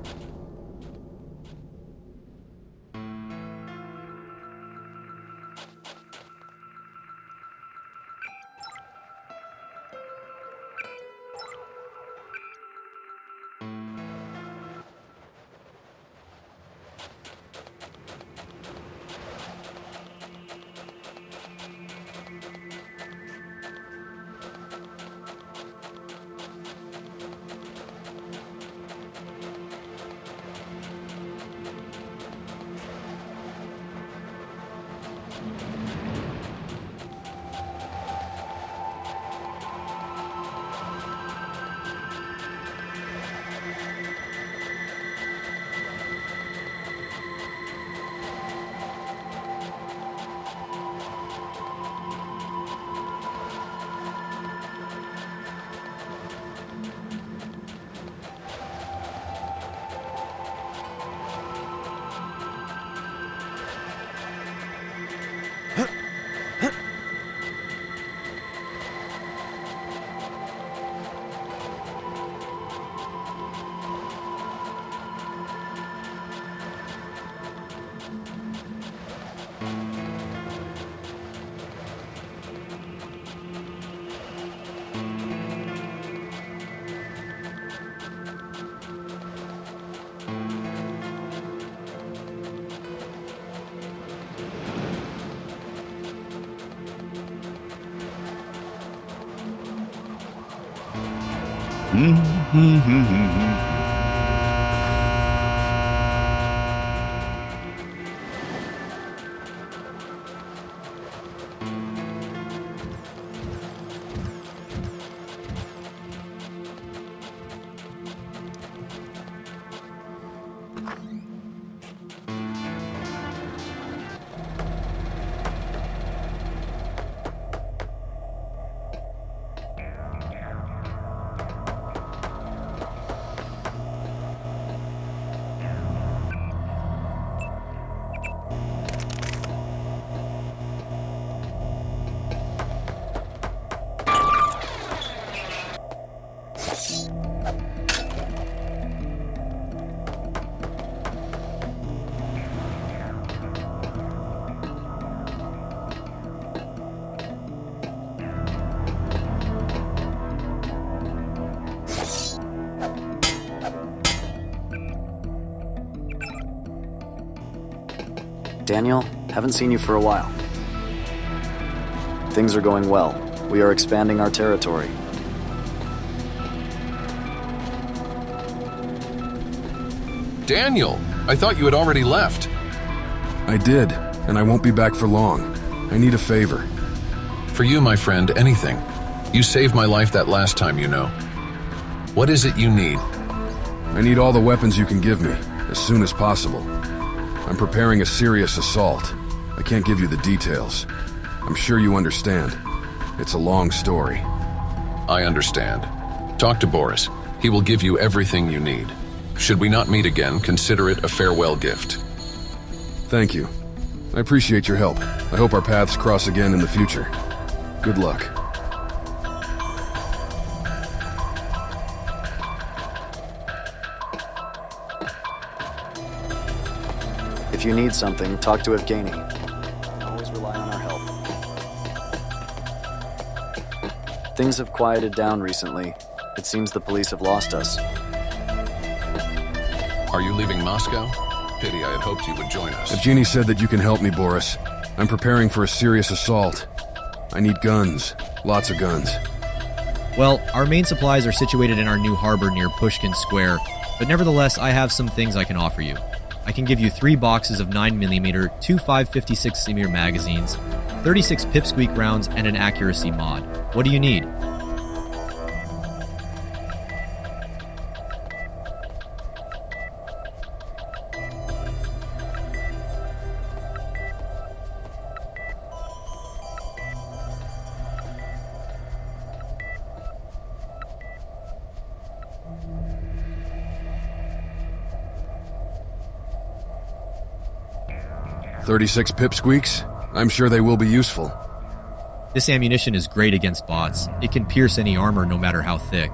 Daniel, haven't seen you for a while. Things are going well. We are expanding our territory. Daniel, I thought you had already left. I did, and I won't be back for long. I need a favor. For you, my friend, anything. You saved my life that last time, you know. What is it you need? I need all the weapons you can give me, as soon as possible. I'm preparing a serious assault. I can't give you the details. I'm sure you understand. It's a long story. I understand. Talk to Boris. He will give you everything you need. Should we not meet again, consider it a farewell gift. Thank you. I appreciate your help. I hope our paths cross again in the future. Good luck. If you need something, talk to Evgeny. Always rely on our help. Things have quieted down recently. It seems the police have lost us. Are you leaving Moscow? Pity, I had hoped you would join us. Evgeny said that you can help me, Boris. I'm preparing for a serious assault. I need guns. Lots of guns. Well, our main supplies are situated in our new harbor near Pushkin Square, but nevertheless, I have some things I can offer you. I can give you 3 boxes of 9mm, 2 5.56mm magazines, 36 pipsqueak rounds, and an accuracy mod. What do you need? "36 pipsqueaks? I'm sure they will be useful." This ammunition is great against bots. It can pierce any armor no matter how thick.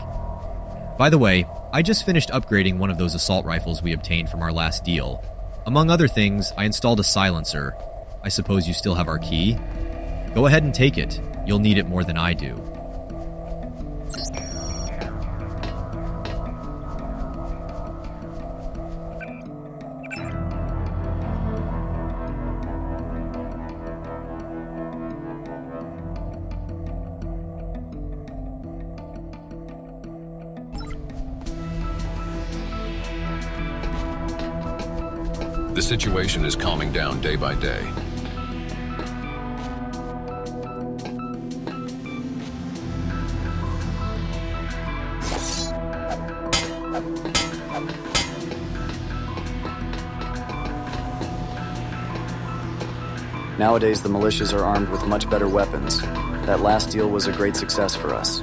By the way, I just finished upgrading one of those assault rifles we obtained from our last deal. Among other things, I installed a silencer. I suppose you still have our key? Go ahead and take it. You'll need it more than I do. The situation is calming down day by day. Nowadays, the militias are armed with much better weapons. That last deal was a great success for us.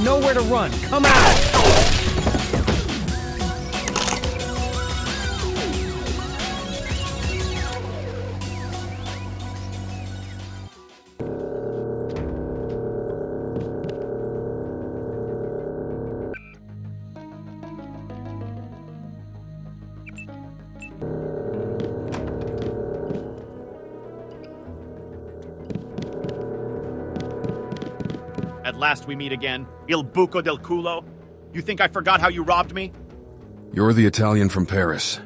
nowhere to run. Come out! At last we meet again, Il Buco del Culo. You think I forgot how you robbed me? You're the Italian from Paris.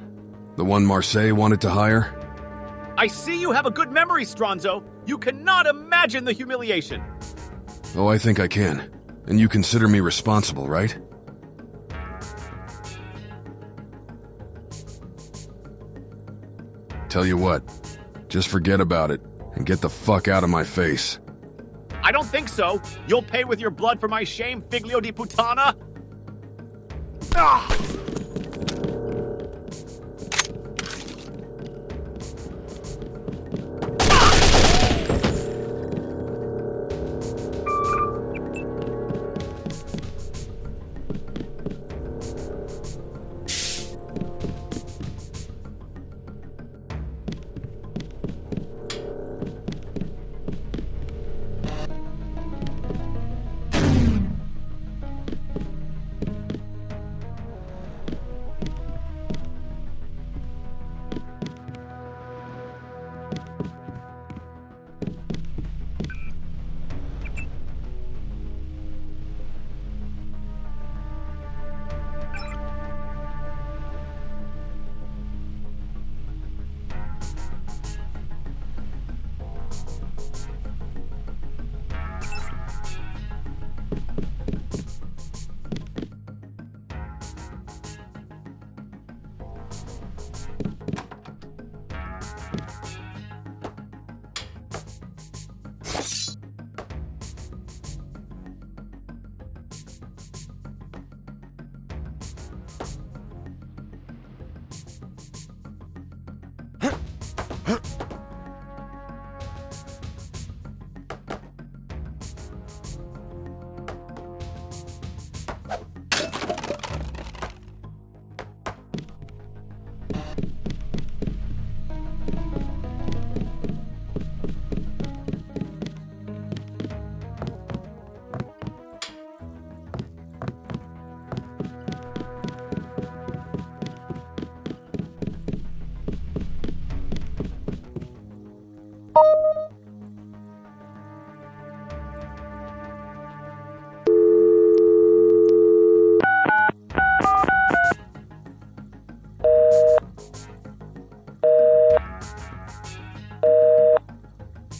The one Marseille wanted to hire? I see you have a good memory, Stronzo. You cannot imagine the humiliation. Oh, I think I can. And you consider me responsible, right? Tell you what, just forget about it and get the fuck out of my face. I don't think so. You'll pay with your blood for my shame, figlio di puttana. Ah!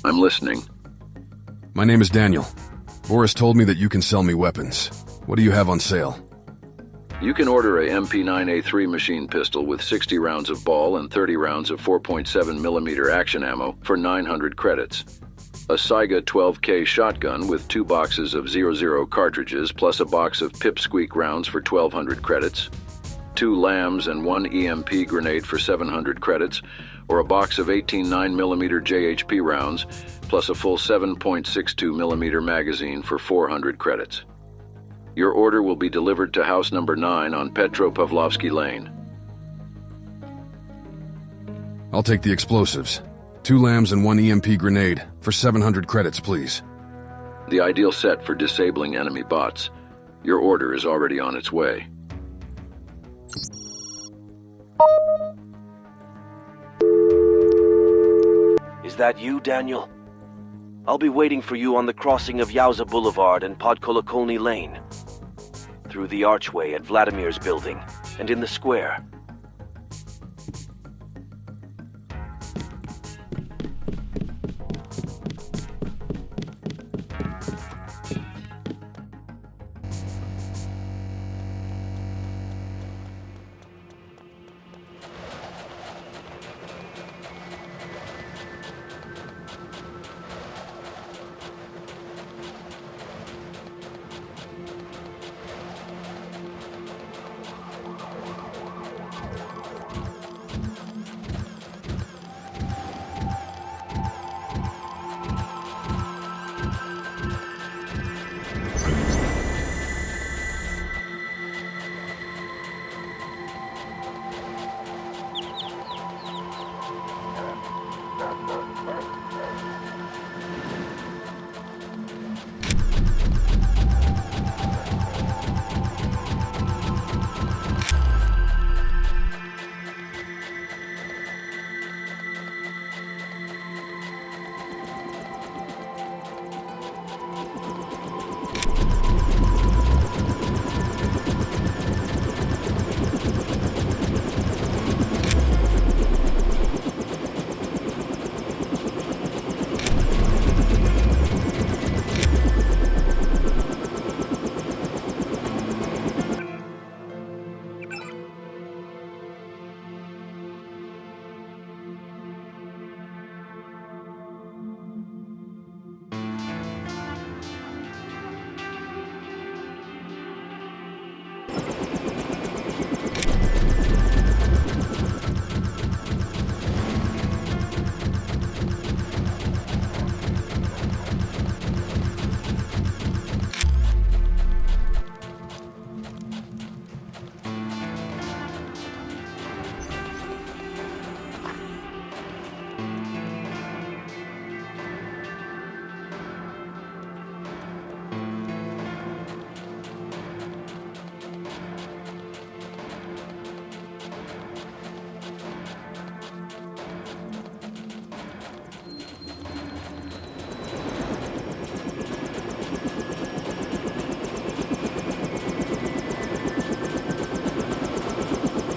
I'm listening. My name is Daniel. Boris told me that you can sell me weapons. What do you have on sale? You can order a MP9A3 machine pistol with 60 rounds of ball and 30 rounds of 4.7mm action ammo for 900 credits. A Saiga 12K shotgun with 2 boxes of 00 cartridges plus a box of pipsqueak rounds for 1200 credits. 2 LAMs and 1 EMP grenade for 700 credits, or a box of 18 9mm JHP rounds, plus a full 7.62mm magazine for 400 credits. Your order will be delivered to house number 9 on Petropavlovsky Lane. I'll take the explosives. 2 LAMs and 1 EMP grenade for 700 credits, please. The ideal set for disabling enemy bots. Your order is already on its way. Is that you, Daniel? I'll be waiting for you on the crossing of Yauza Boulevard and Podkolokolny Lane. Through the archway at Vladimir's building, and in the square.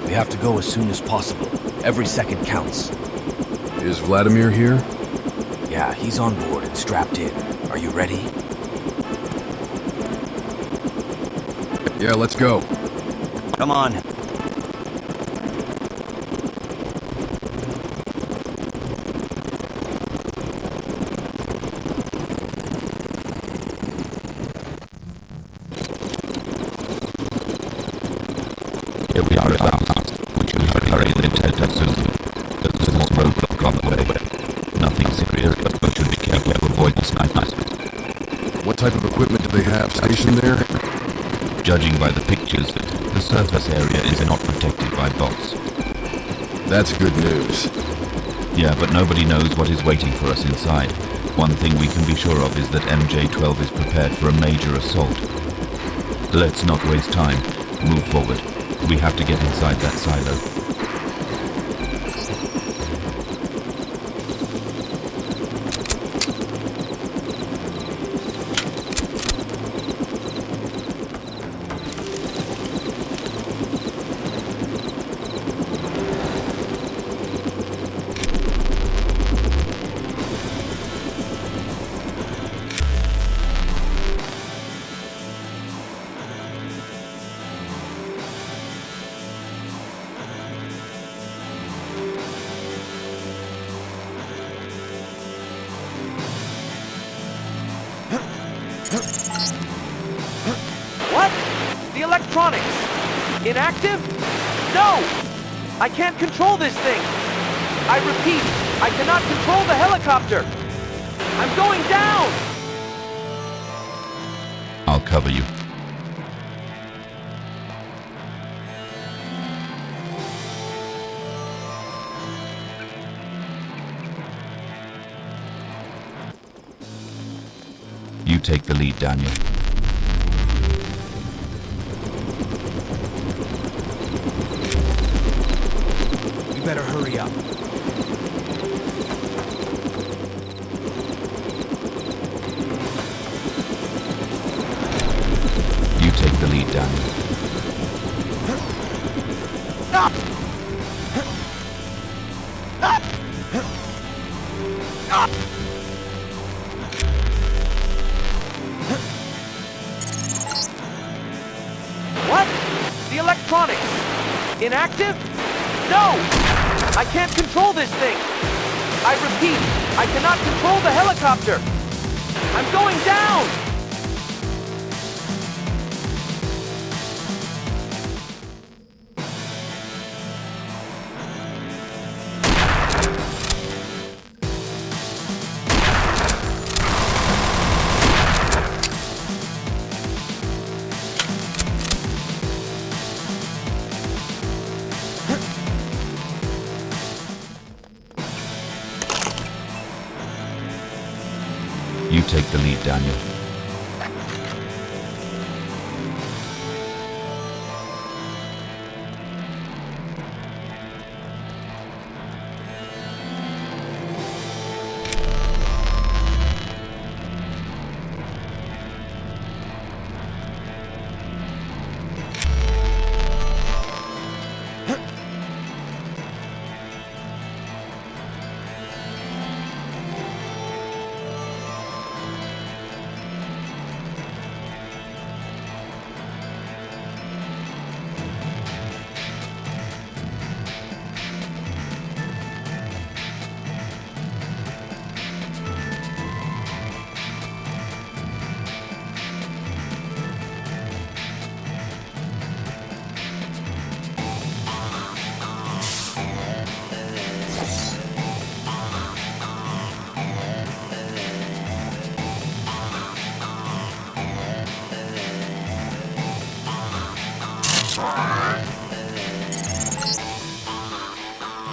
We have to go as soon as possible. Every second counts. Is Vladimir here? Yeah, he's on board and strapped in. Are you ready? Yeah, let's go. Come on. Here we are at last. We should hurry and head up soon. There's a small roadblock on the way. Nothing serious, but we should be careful to avoid the snipers. What type of equipment do they have stationed there? Judging by the pictures, the surface area is not protected by bots. That's good news. Yeah, but nobody knows what is waiting for us inside. One thing we can be sure of is that MJ-12 is prepared for a major assault. Let's not waste time. Move forward. We have to get inside that silo. What? The electronics! Inactive? No! I can't control this thing! I repeat, I cannot control the helicopter! I'm going down! I'll cover you. You take the lead, Daniel. You better hurry up. You take the lead, Daniel. What? The electronics! Inactive? No! I can't control this thing! I repeat, I cannot control the helicopter! I'm going down! You take the lead, Daniel.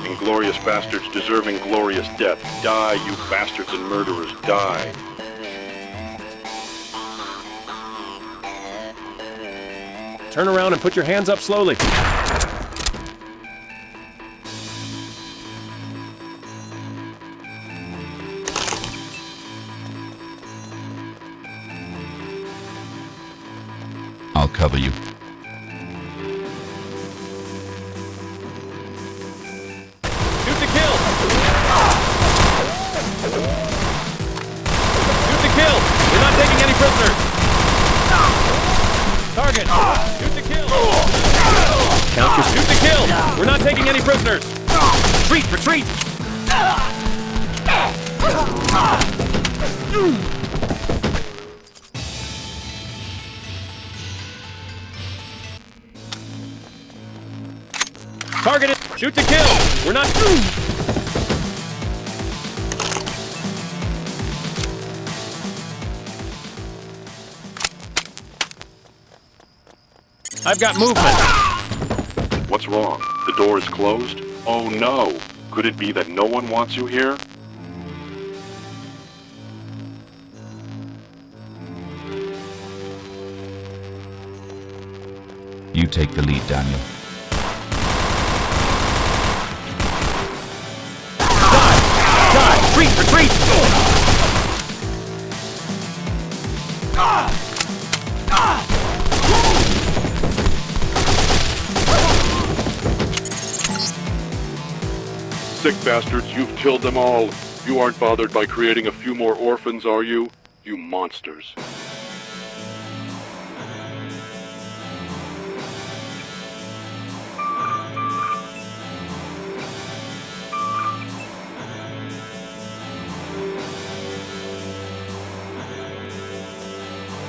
Inglorious bastards deserving glorious death. Die, you bastards and murderers, die. Turn around and put your hands up slowly. I'll cover you. target! Shoot to kill! Count your shoot to kill! We're not taking any prisoners! Retreat! Retreat! Targeted! Shoot to kill! We're not... I've got movement! What's wrong? The door is closed? Oh no! Could it be that no one wants you here? You take the lead, Daniel. Retreat! Retreat! Sick bastards, you've killed them all. You aren't bothered by creating a few more orphans, are you? You monsters.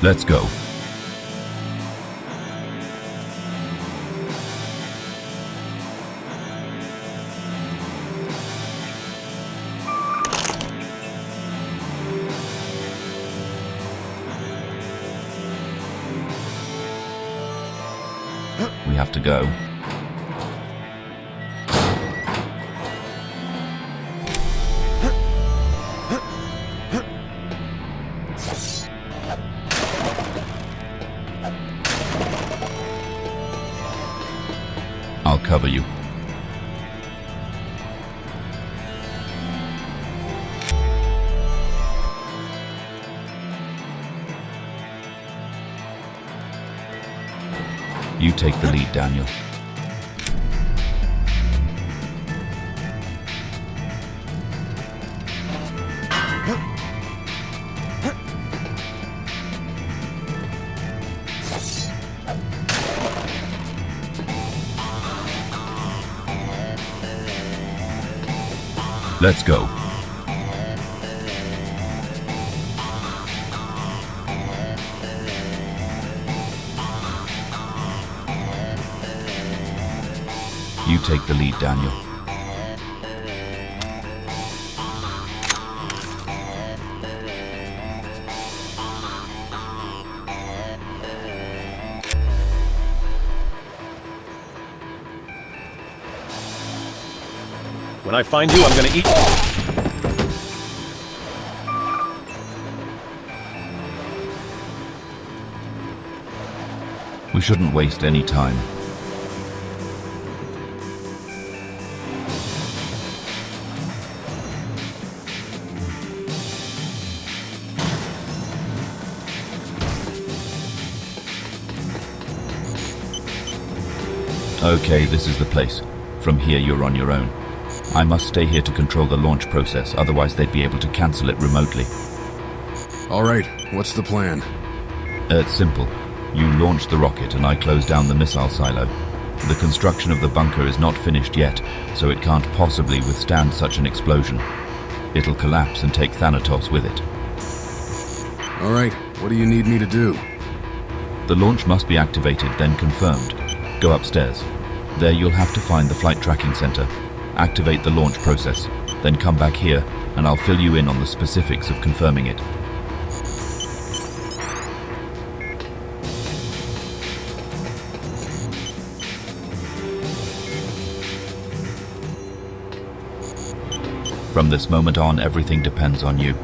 Let's go. We have to go. I'll cover you. You take the lead, Daniel. Let's go. You take the lead, Daniel. When I find you, I'm gonna eat... We shouldn't waste any time. Okay, this is the place. From here, you're on your own. I must stay here to control the launch process, otherwise they'd be able to cancel it remotely. All right, what's the plan? It's simple. You launch the rocket and I close down the missile silo. The construction of the bunker is not finished yet, so it can't possibly withstand such an explosion. It'll collapse and take Thanatos with it. All right, what do you need me to do? The launch must be activated, then confirmed. Go upstairs. There you'll have to find the flight tracking center. Activate the launch process, then come back here, and I'll fill you in on the specifics of confirming it. From this moment on, everything depends on you.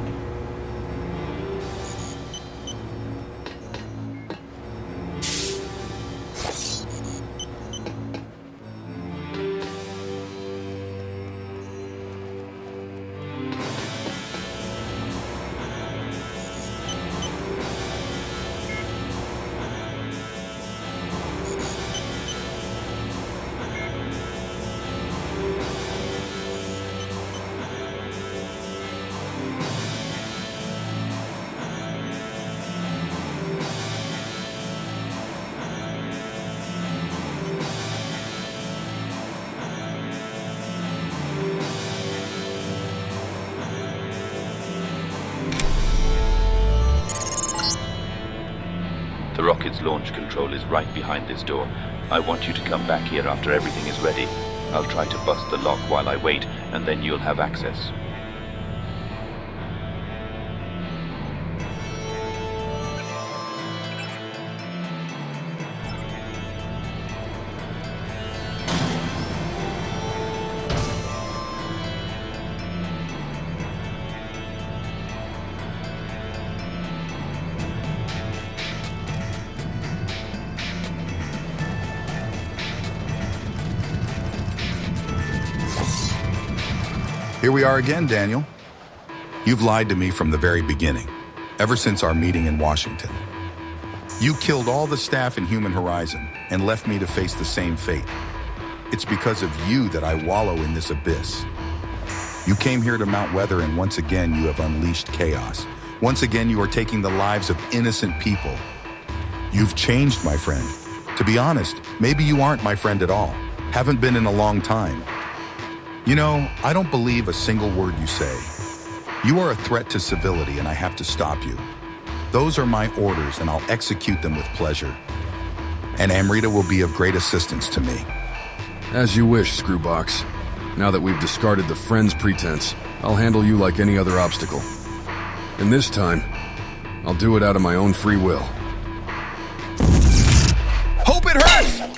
launch control is right behind this door. I want you to come back here after everything is ready. I'll try to bust the lock while I wait, and then you'll have access. Here we are again, Daniel. You've lied to me from the very beginning, ever since our meeting in Washington. You killed all the staff in Human Horizon and left me to face the same fate. It's because of you that I wallow in this abyss. You came here to Mount Weather, and once again you have unleashed chaos. Once again you are taking the lives of innocent people. You've changed, my friend. To be honest, maybe you aren't my friend at all. Haven't been in a long time. You know, I don't believe a single word you say. You are a threat to civility, and I have to stop you. Those are my orders, and I'll execute them with pleasure. And Amrita will be of great assistance to me. As you wish, Screwbox. Now that we've discarded the friend's pretense, I'll handle you like any other obstacle. And this time, I'll do it out of my own free will. Hope it hurts!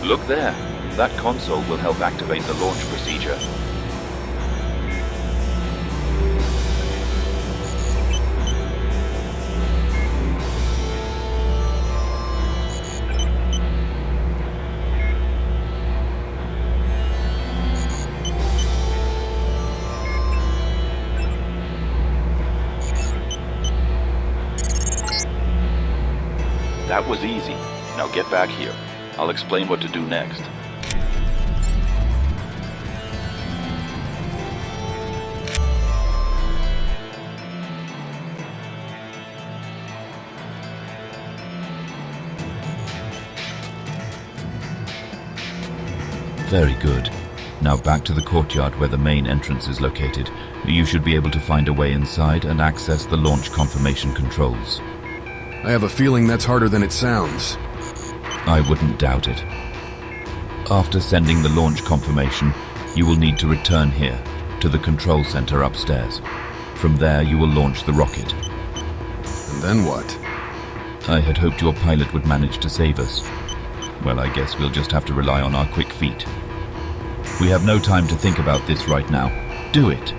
Look there. That console will help activate the launch procedure. That was easy. Now get back here. I'll explain what to do next. Very good. Now back to the courtyard where the main entrance is located. You should be able to find a way inside and access the launch confirmation controls. I have a feeling that's harder than it sounds. I wouldn't doubt it. After sending the launch confirmation, you will need to return here, to the control center upstairs. From there, you will launch the rocket. And then what? I had hoped your pilot would manage to save us. Well, I guess we'll just have to rely on our quick feet. We have no time to think about this right now. Do it.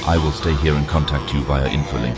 I will stay here and contact you via infolink.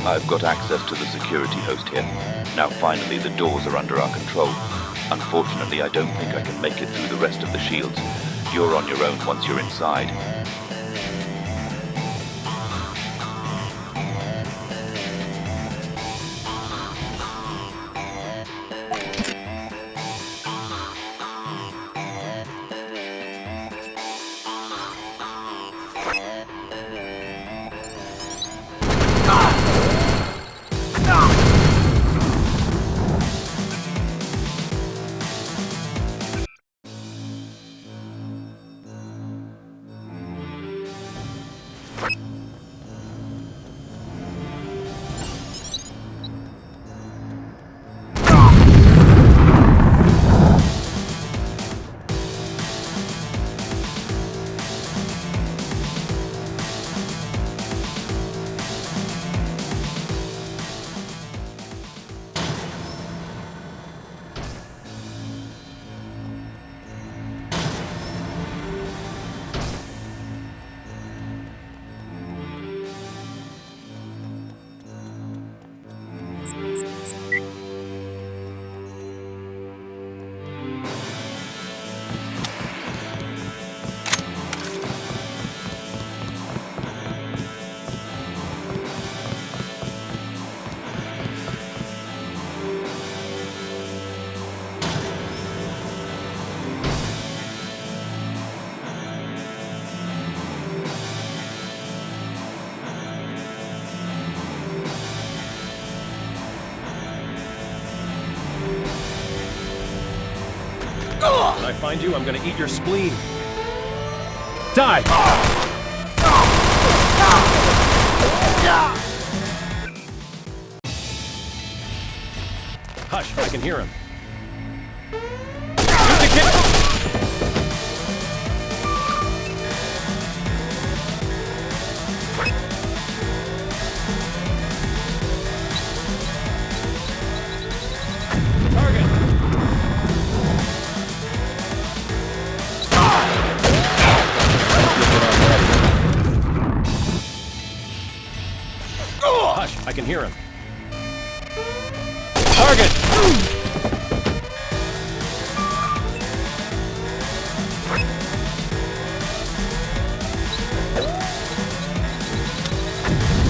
I've got access to the security host here. Now finally the doors are under our control. Unfortunately, I don't think I can make it through the rest of the shields. You're on your own once you're inside. When I find you, I'm gonna eat your spleen. Die! Hush, I can hear him. Shoot the kid! I can hear him. Target!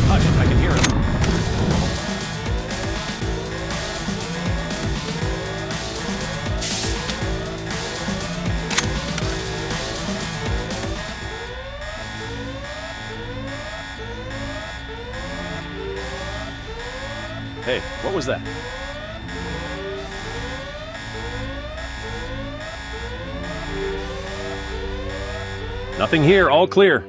Hush, I can hear him. Hey, what was that? Nothing here, all clear.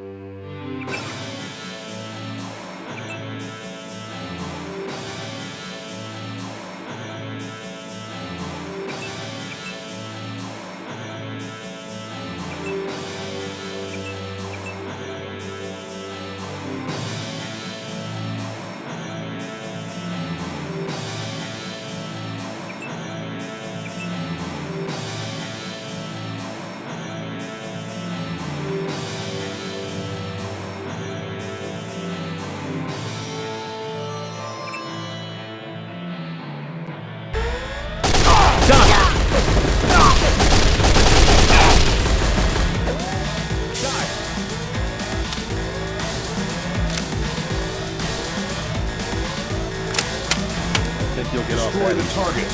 You'll get off Destroy the target. I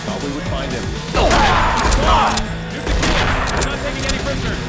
thought we would find him. Shoot the kid! We're not taking any prisoners!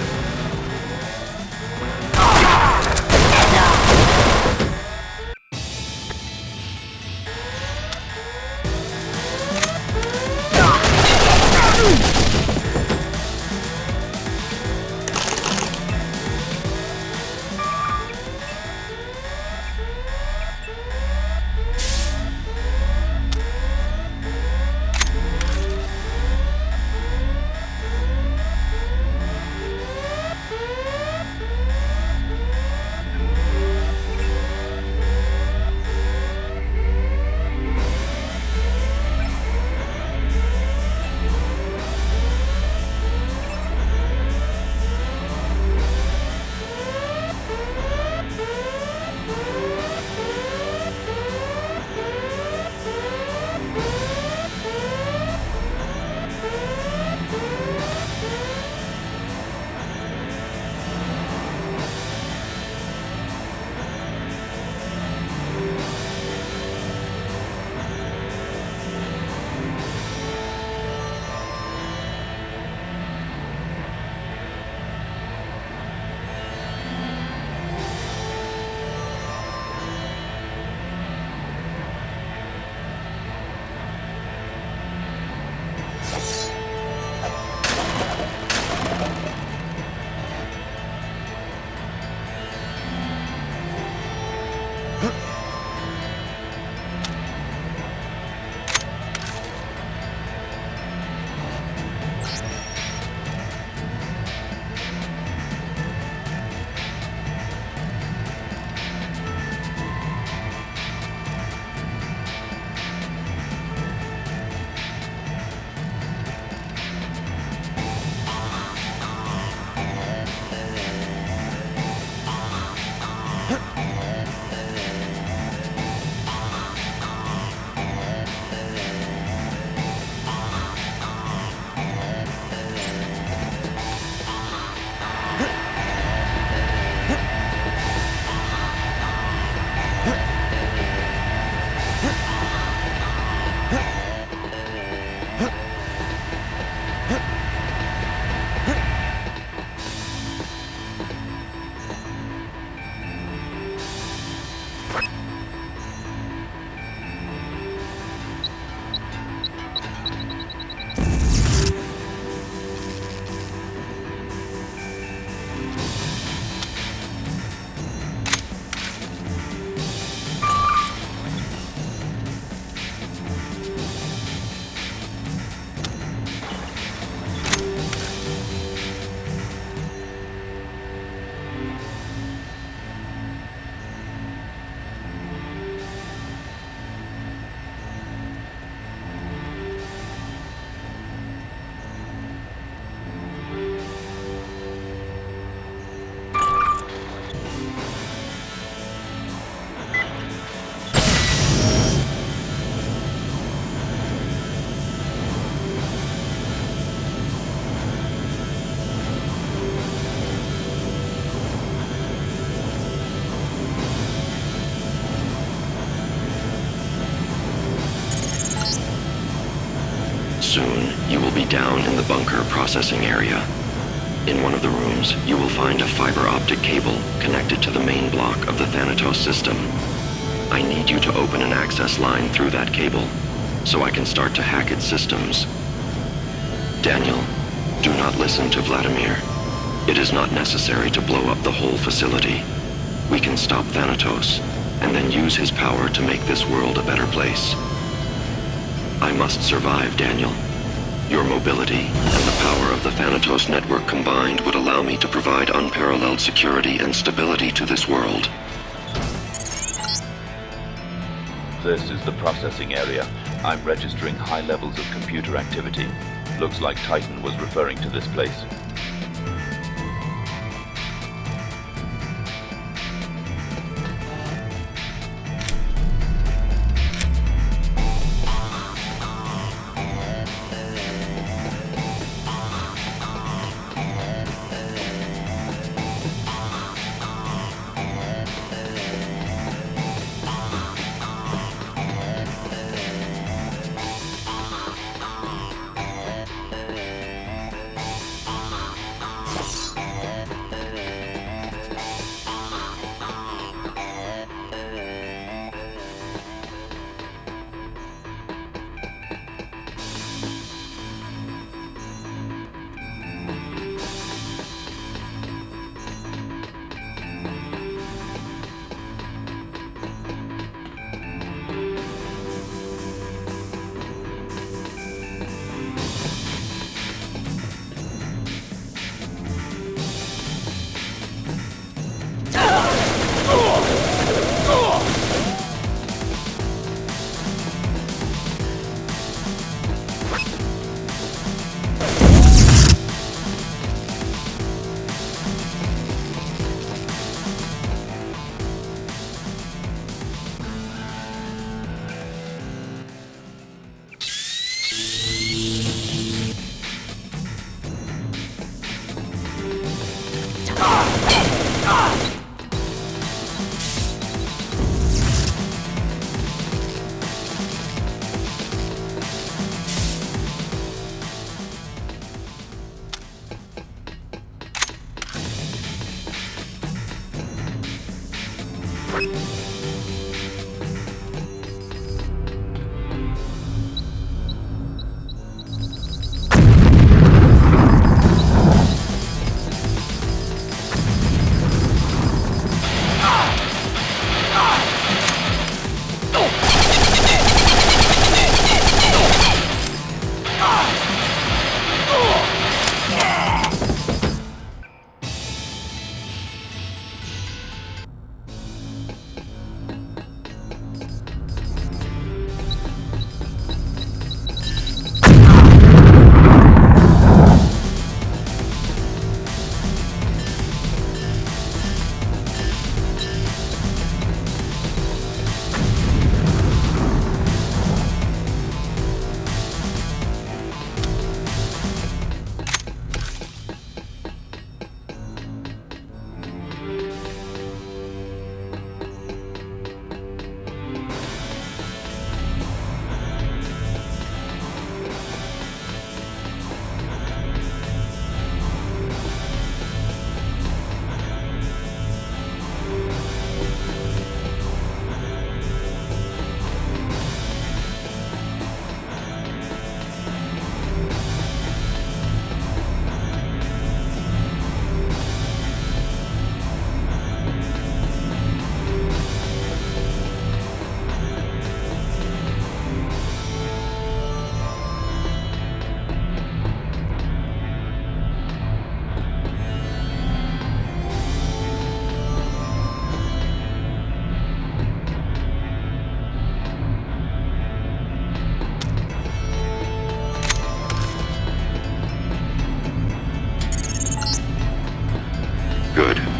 Soon, you will be down in the bunker processing area. In one of the rooms, you will find a fiber optic cable connected to the main block of the Thanatos system. I need you to open an access line through that cable, so I can start to hack its systems. Daniel, do not listen to Vladimir. It is not necessary to blow up the whole facility. We can stop Thanatos, and then use his power to make this world a better place. I must survive, Daniel. Your mobility and the power of the Thanatos network combined would allow me to provide unparalleled security and stability to this world. This is the processing area. I'm registering high levels of computer activity. Looks like Titan was referring to this place.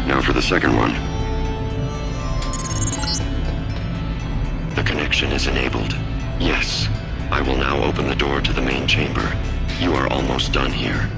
Now for the second one. The connection is enabled. Yes. I will now open the door to the main chamber. You are almost done here.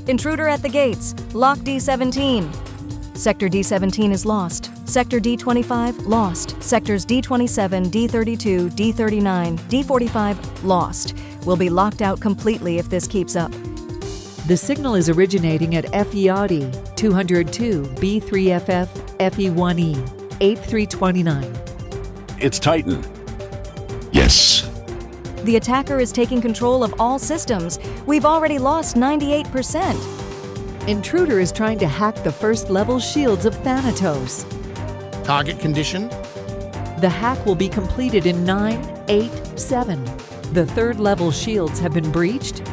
Intruder at the gates. Lock D17. Sector D17 is lost. Sector D25, lost. Sectors D27, D32, D39, D45, lost. Will be locked out completely if this keeps up. The signal is originating at FE-AUDI 202 B3FF FE1E 8329. It's Titan. Yes. The attacker is taking control of all systems. We've already lost 98%. Intruder is trying to hack the first-level shields of Thanatos. Target condition? The hack will be completed in 9, 8, 7. The third-level shields have been breached.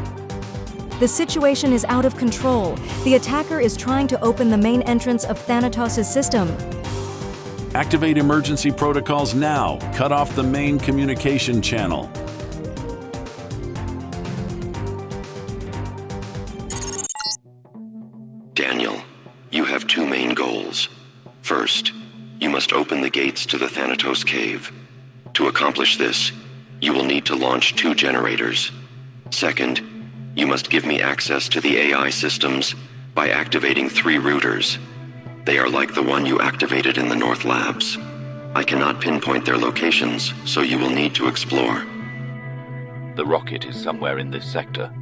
The situation is out of control. The attacker is trying to open the main entrance of Thanatos' system. Activate emergency protocols now. Cut off the main communication channel. Daniel, you have two main goals. First, you must open the gates to the Thanatos cave. To accomplish this, you will need to launch 2 generators. Second, you must give me access to the AI systems by activating 3 routers. They are like the one you activated in the North Labs. I cannot pinpoint their locations, so you will need to explore. The rocket is somewhere in this sector.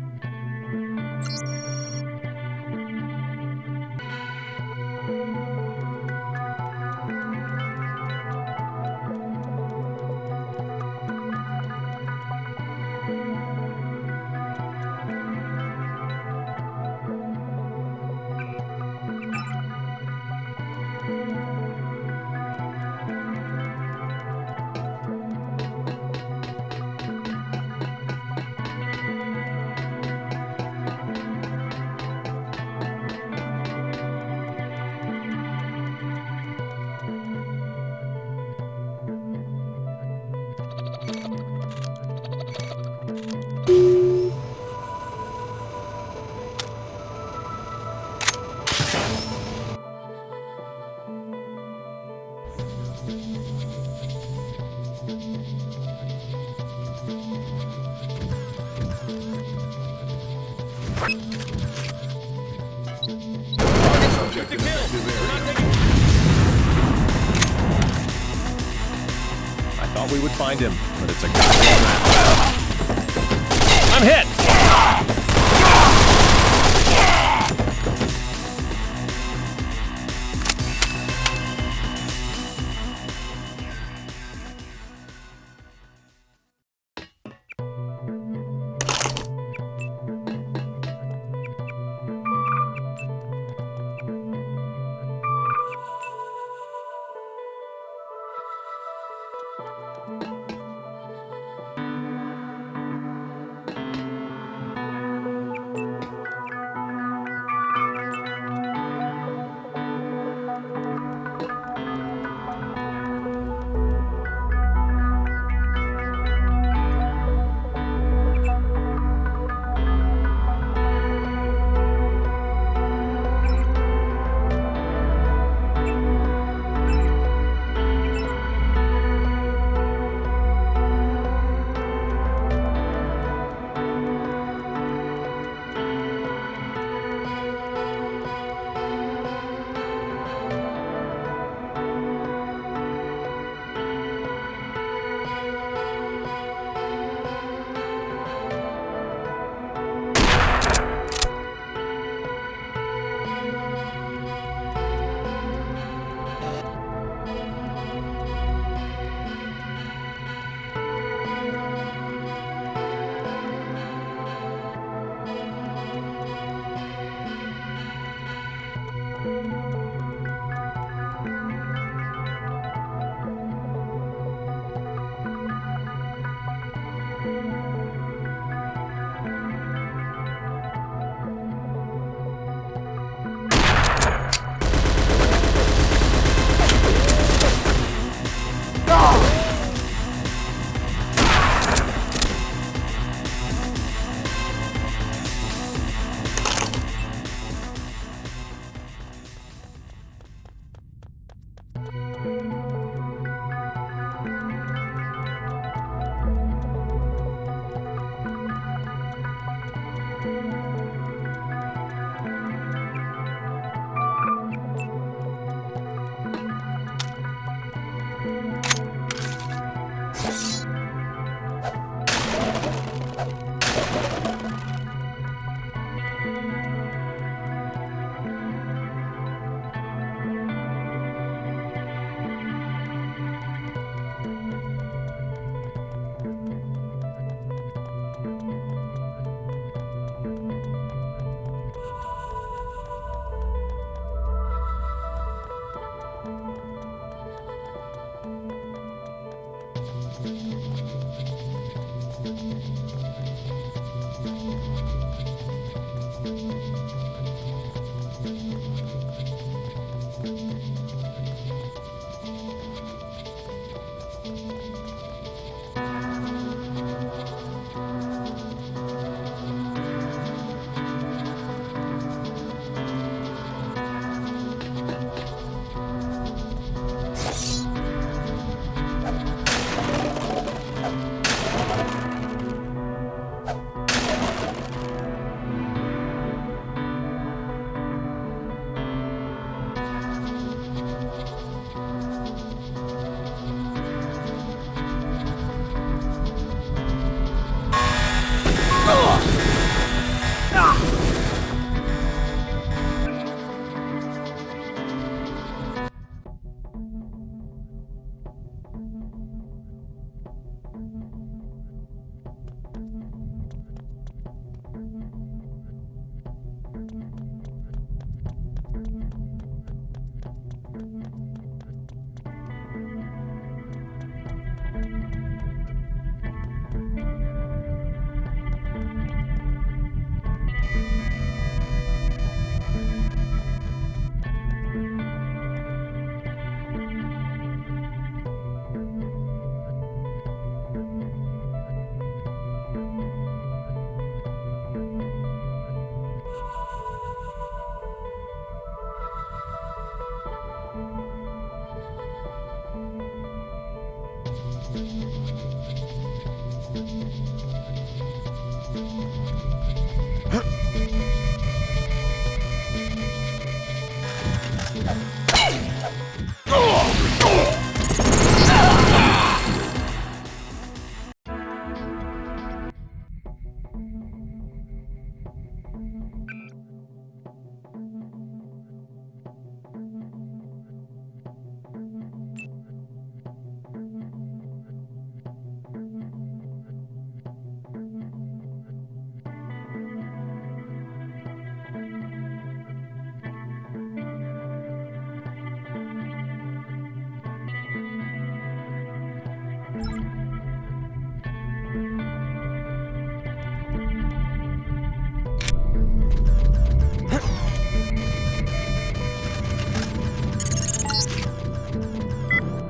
I thought we would find him, but it's a goddamn I'm hit!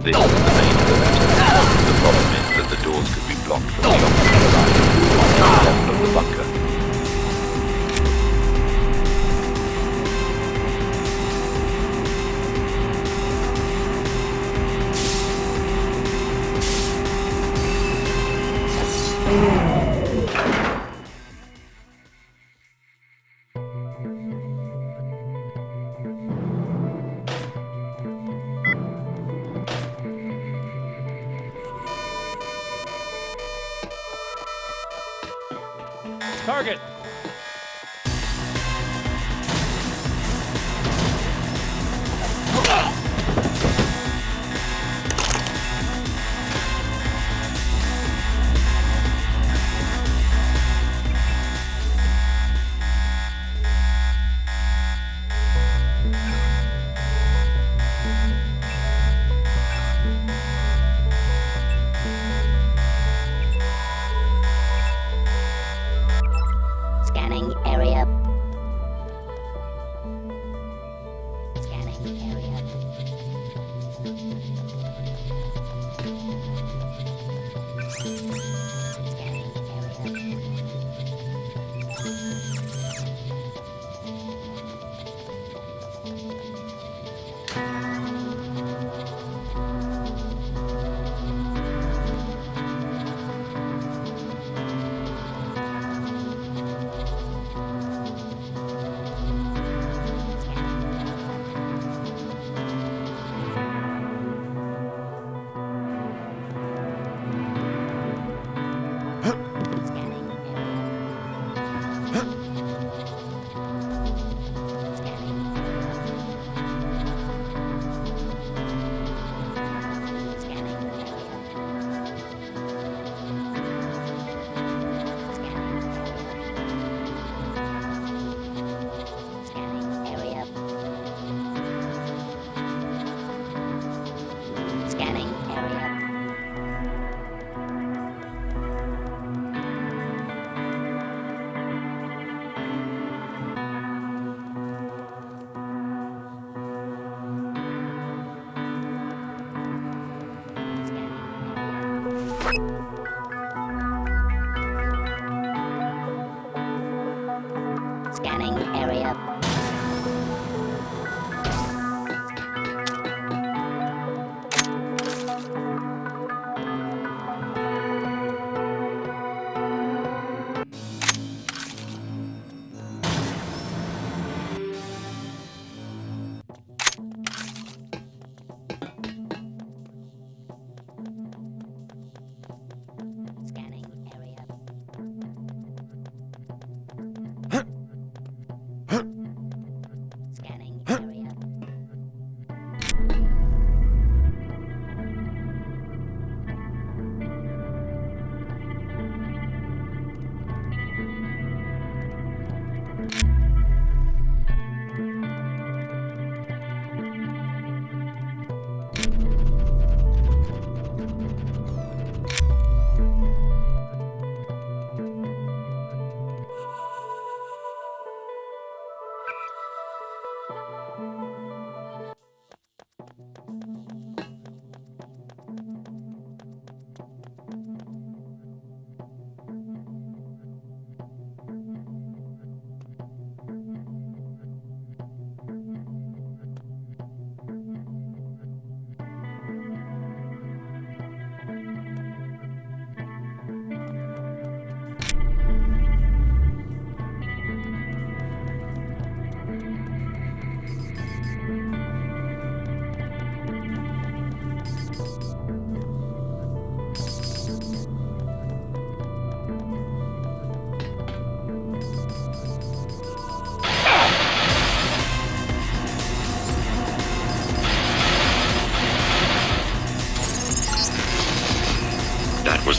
This is the main perimeter. The problem is that the doors could be blocked from the opposite side, on the level of the bunker. Target! Scanning area. Scanning area. Scanning area.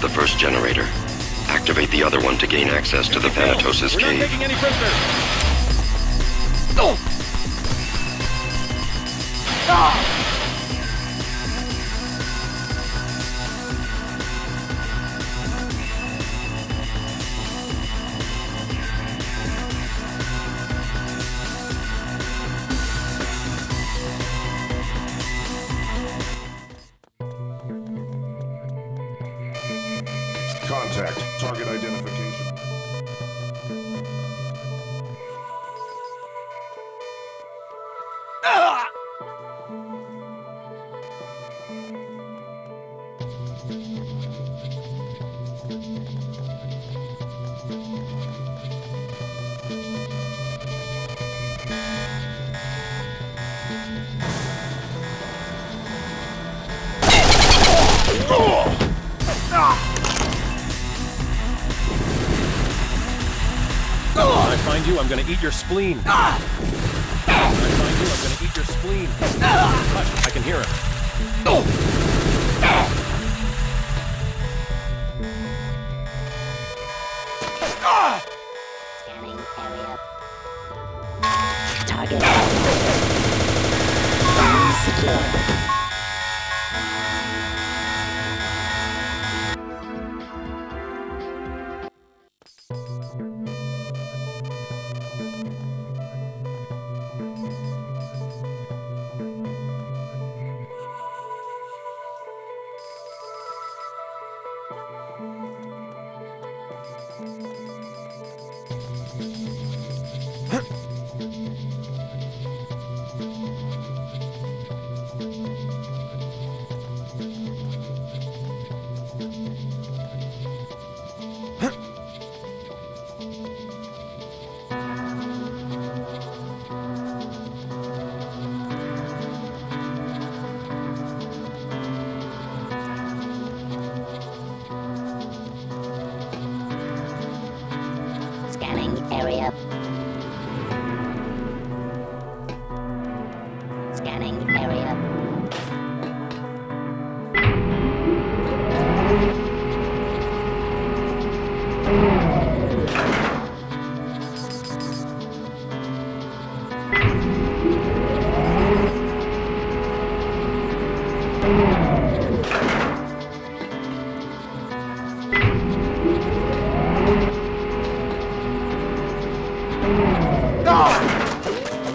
the first generator. Activate the other one to gain access to the Thanatos' We're not cave. taking any prisoners. Contact. Target identification. When I find you, I'm gonna eat your spleen. When I find you, I'm gonna eat your spleen. Hush, I can hear him. Scanning area. Target. Secure. Scanning area. Scanning area.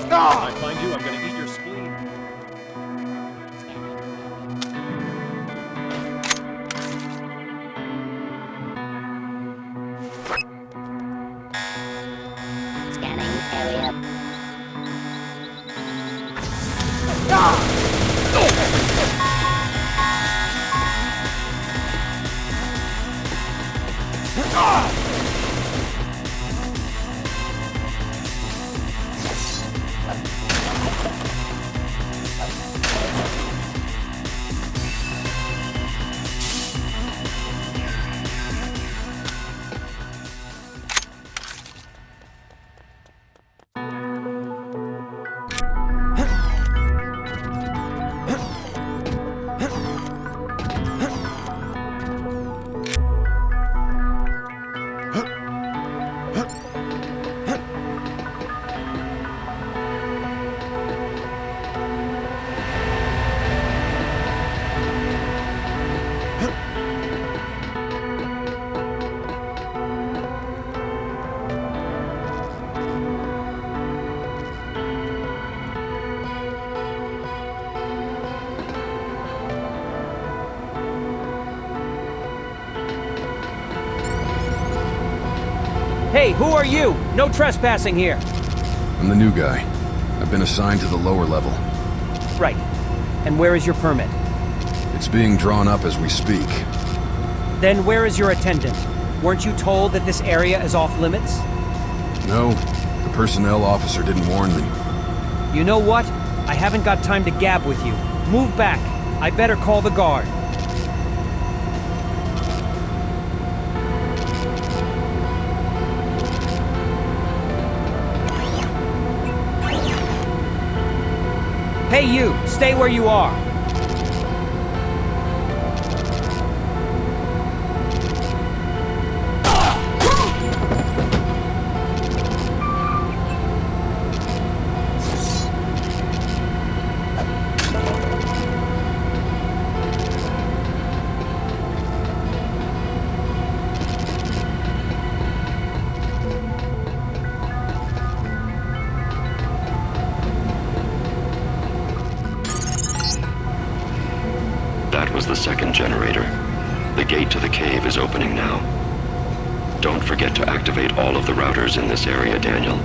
When I find you, I'm gonna eat your spleen. Scanning area. Hey, who are you? No trespassing here. I'm the new guy. I've been assigned to the lower level. Right. And where is your permit? It's being drawn up as we speak. Then where is your attendant? Weren't you told that this area is off limits? No, the personnel officer didn't warn me. You know what? I haven't got time to gab with you. Move back. I better call the guard. Hey you, stay where you are. was the second generator. The gate to the cave is opening now. Don't forget to activate all of the routers in this area, Daniel.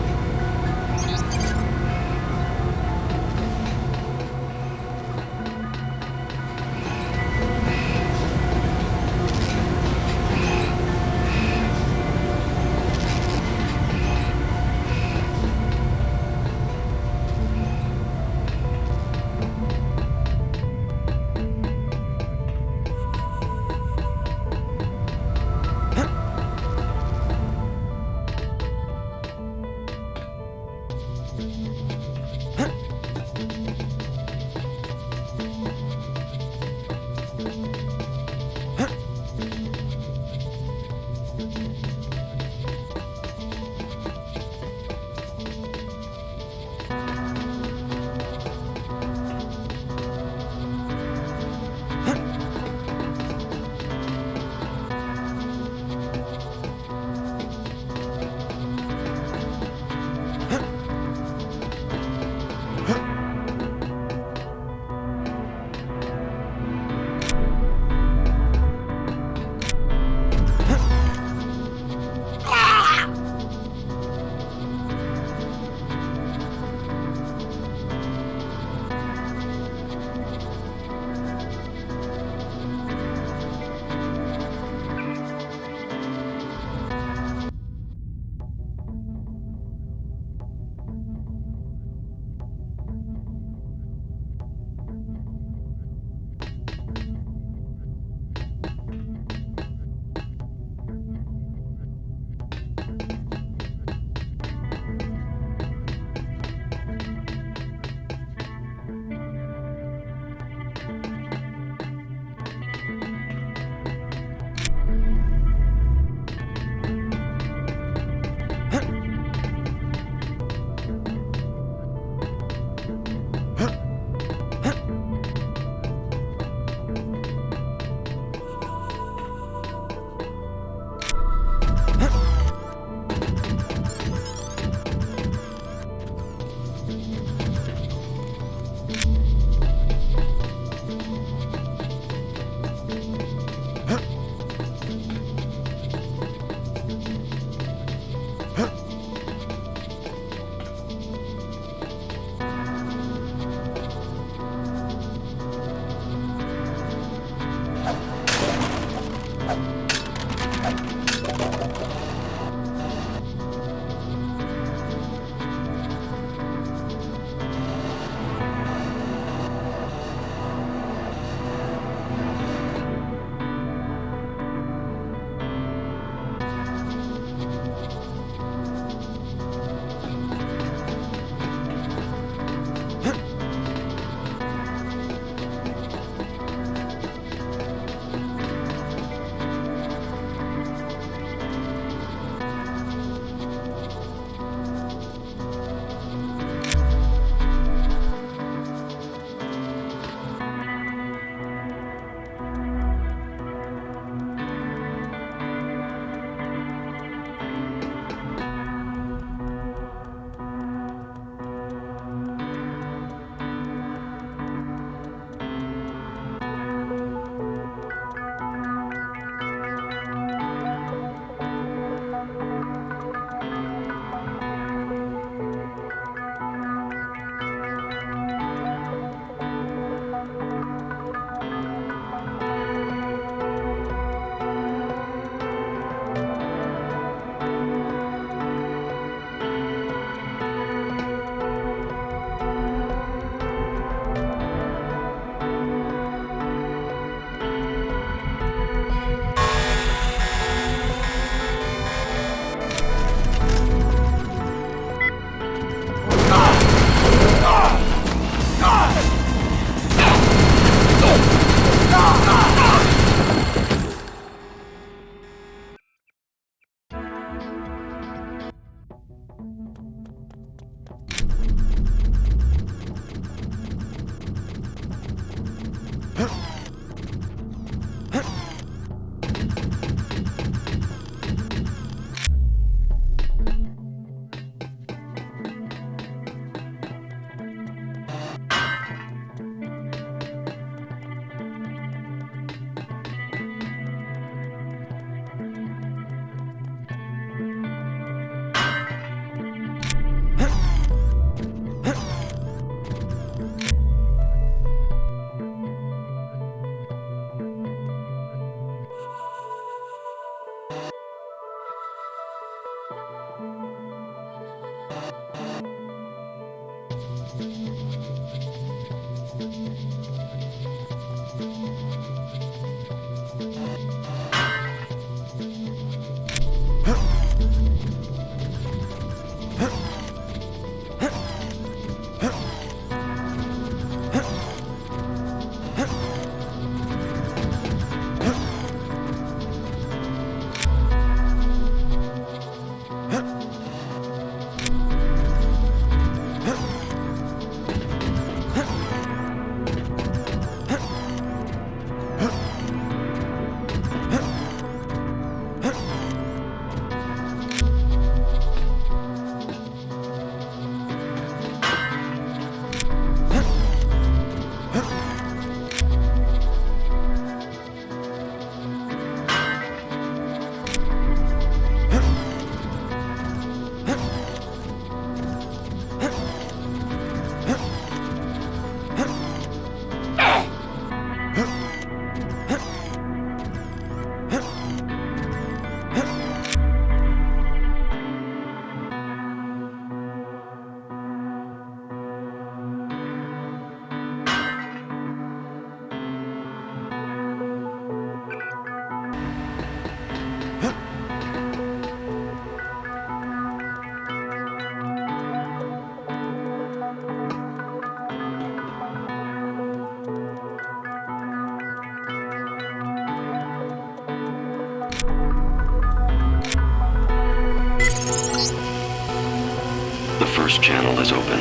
The first channel is open.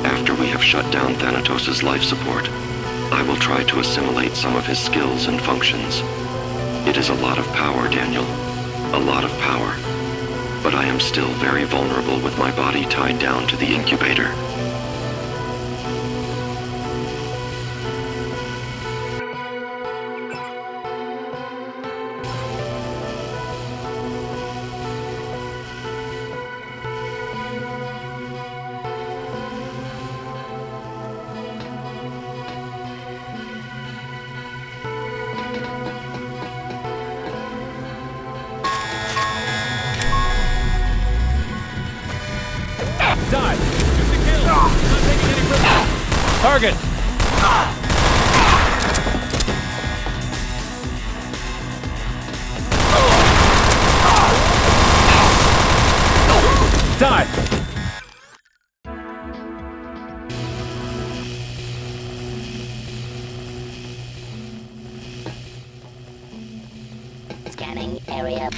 After we have shut down Thanatos' life support, I will try to assimilate some of his skills and functions. It is a lot of power, Daniel. A lot of power. But I am still very vulnerable with my body tied down to the incubator. Die! Shoot to kill! Not taking any risks! Target! Die! Scanning area.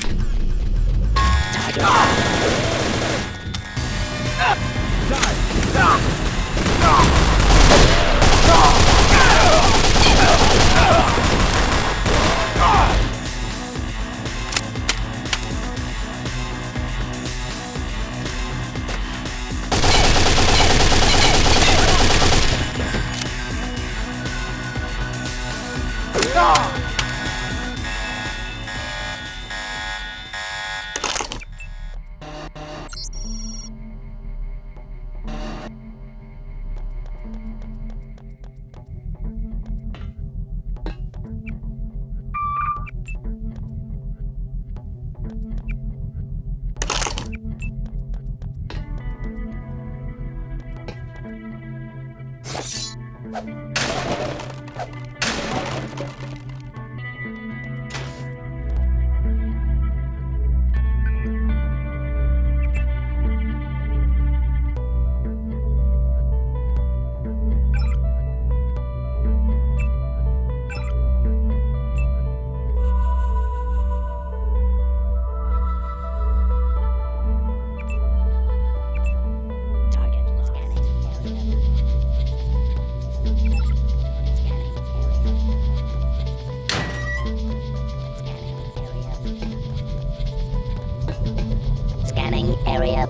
Scanning area.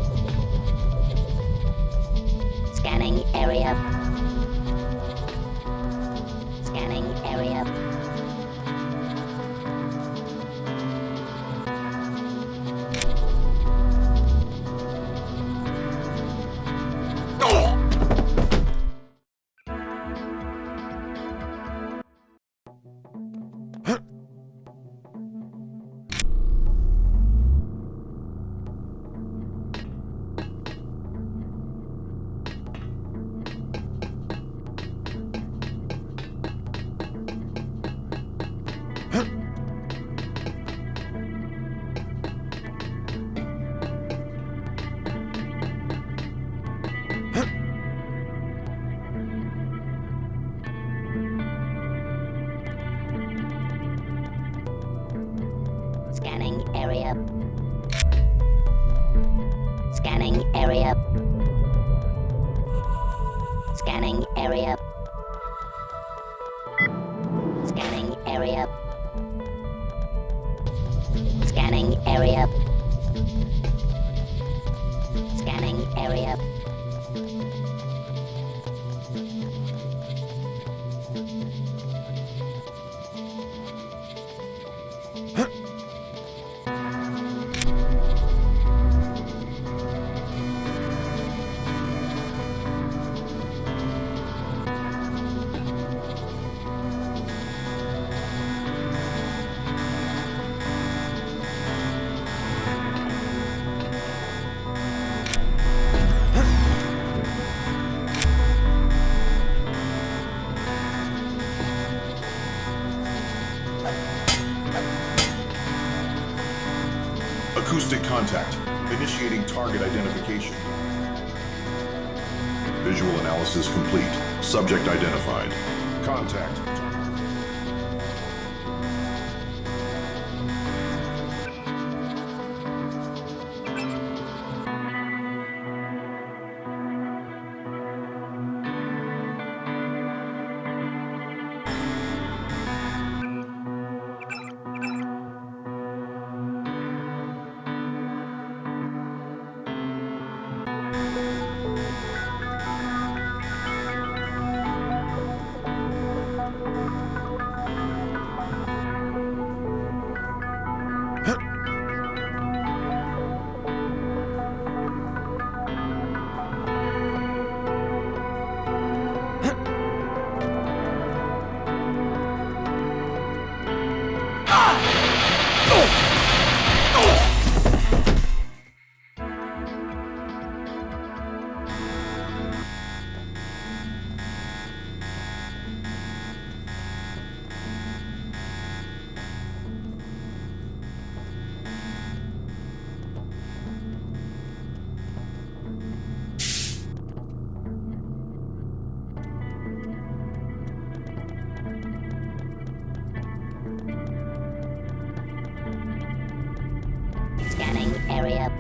Scanning area. Scanning area. Scanning area. Scanning area. Scanning area. Scanning Acoustic contact. Initiating target identification. Visual analysis complete. Subject identified. Contact. Scanning area.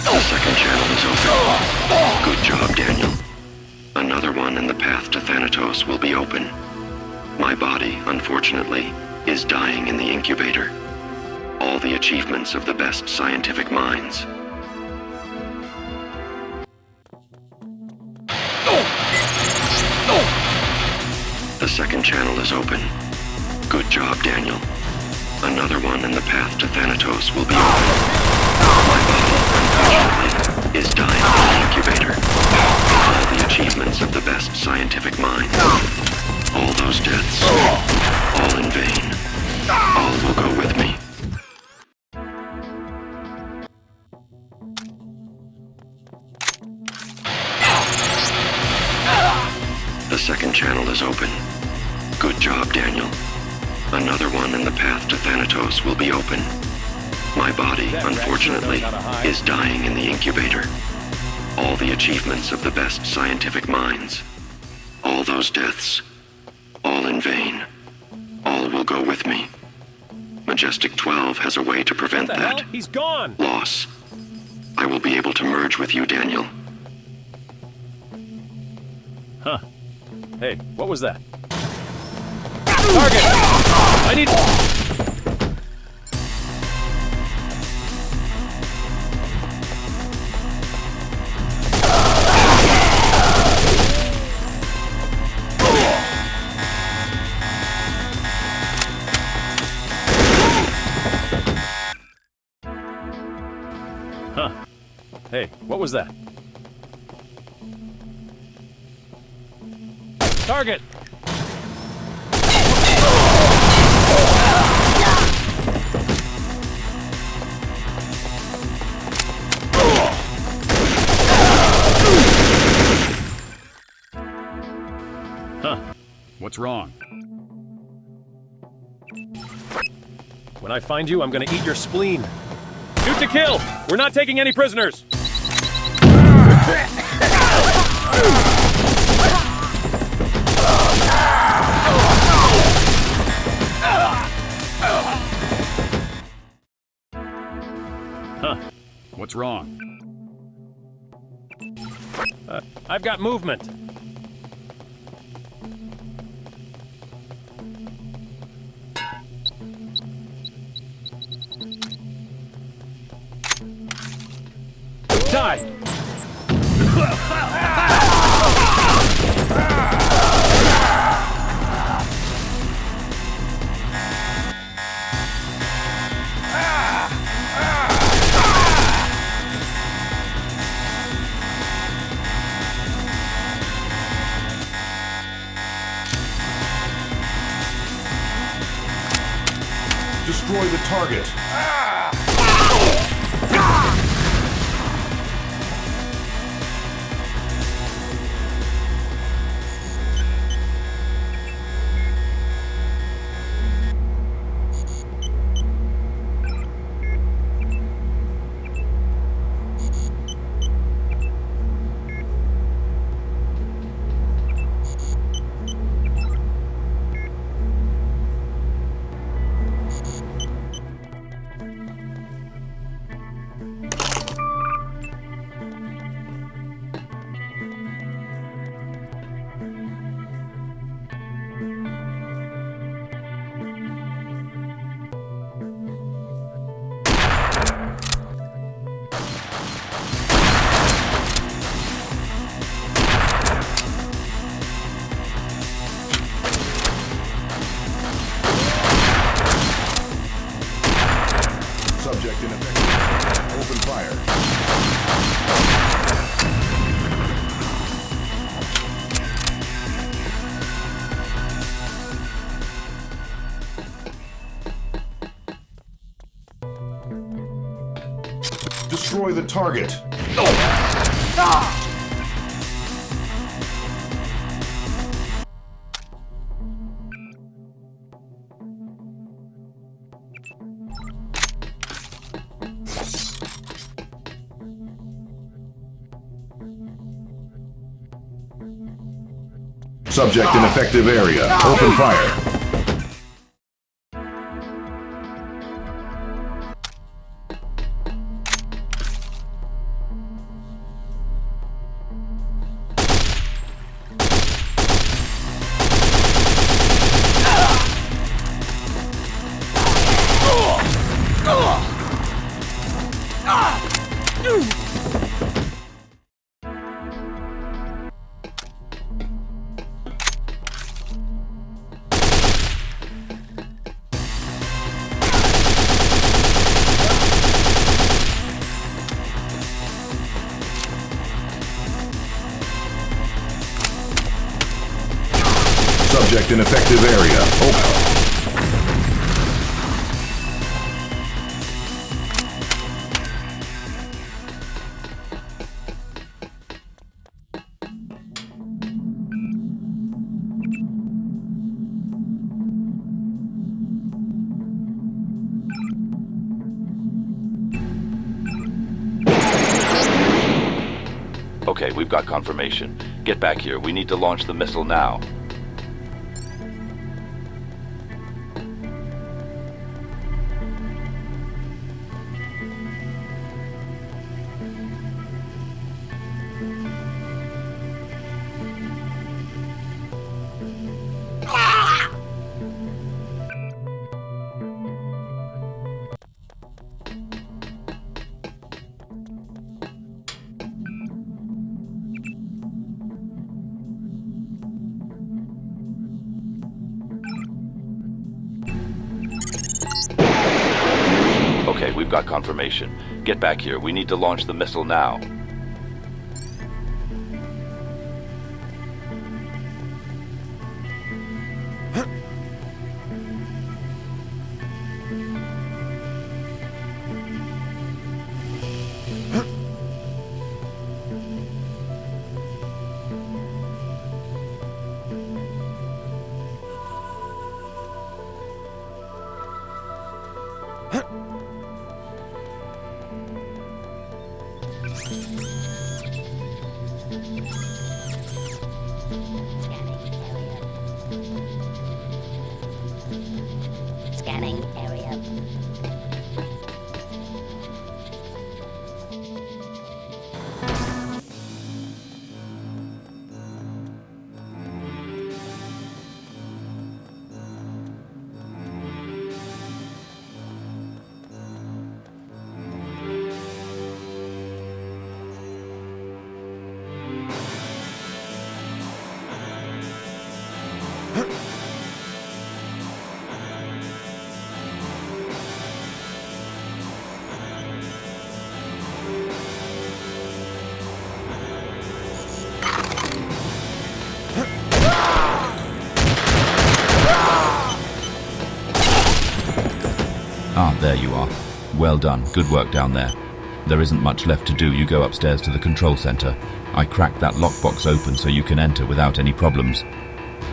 The second channel is open. Good job, Daniel. Another one in the path to Thanatos will be open. My body, unfortunately, is dying in the incubator. All the achievements of the best scientific minds. The second channel is open. Good job, Daniel. Another one in the path to Thanatos will be open. My body, unfortunately, is dying in the incubator. All the achievements of the best scientific minds. All those deaths, all in vain. All will go with me. The second channel is open. Good job, Daniel. Another one in the path to Thanatos will be open. My body, unfortunately, is dying in the incubator. All the achievements of the best scientific minds. All those deaths, all in vain. All will go with me. Majestic 12 has a way to prevent that. He's gone! Loss. I will be able to merge with you, Daniel. Huh. Hey, what was that? Target! I need... Huh. Hey, what was that? Target! Huh. What's wrong? When I find you, I'm gonna eat your spleen. Shoot to kill! We're not taking any prisoners! Huh. What's wrong? I've got movement. die! Destroy the target. Subject in effect. Open fire. Destroy the target. Subject in effective area. Open fire. Subject in effective area. Open. Okay, we've got confirmation. Get back here. We need to launch the missile now. Okay, we've got confirmation. Get back here. We need to launch the missile now. Scanning area. Ah, there you are. Well done. Good work down there. There isn't much left to do. You go upstairs to the control center. I cracked that lockbox open so you can enter without any problems.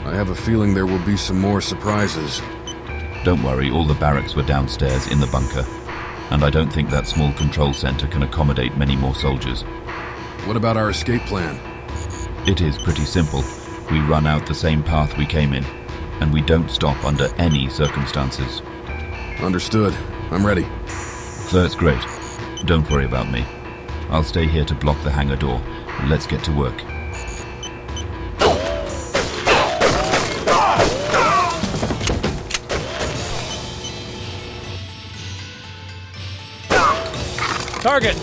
I have a feeling there will be some more surprises. Don't worry, all the barracks were downstairs in the bunker. And I don't think that small control center can accommodate many more soldiers. What about our escape plan? It is pretty simple. We run out the same path we came in, and we don't stop under any circumstances. Understood. I'm ready. That's great. Don't worry about me. I'll stay here to block the hangar door. Let's get to work. Target!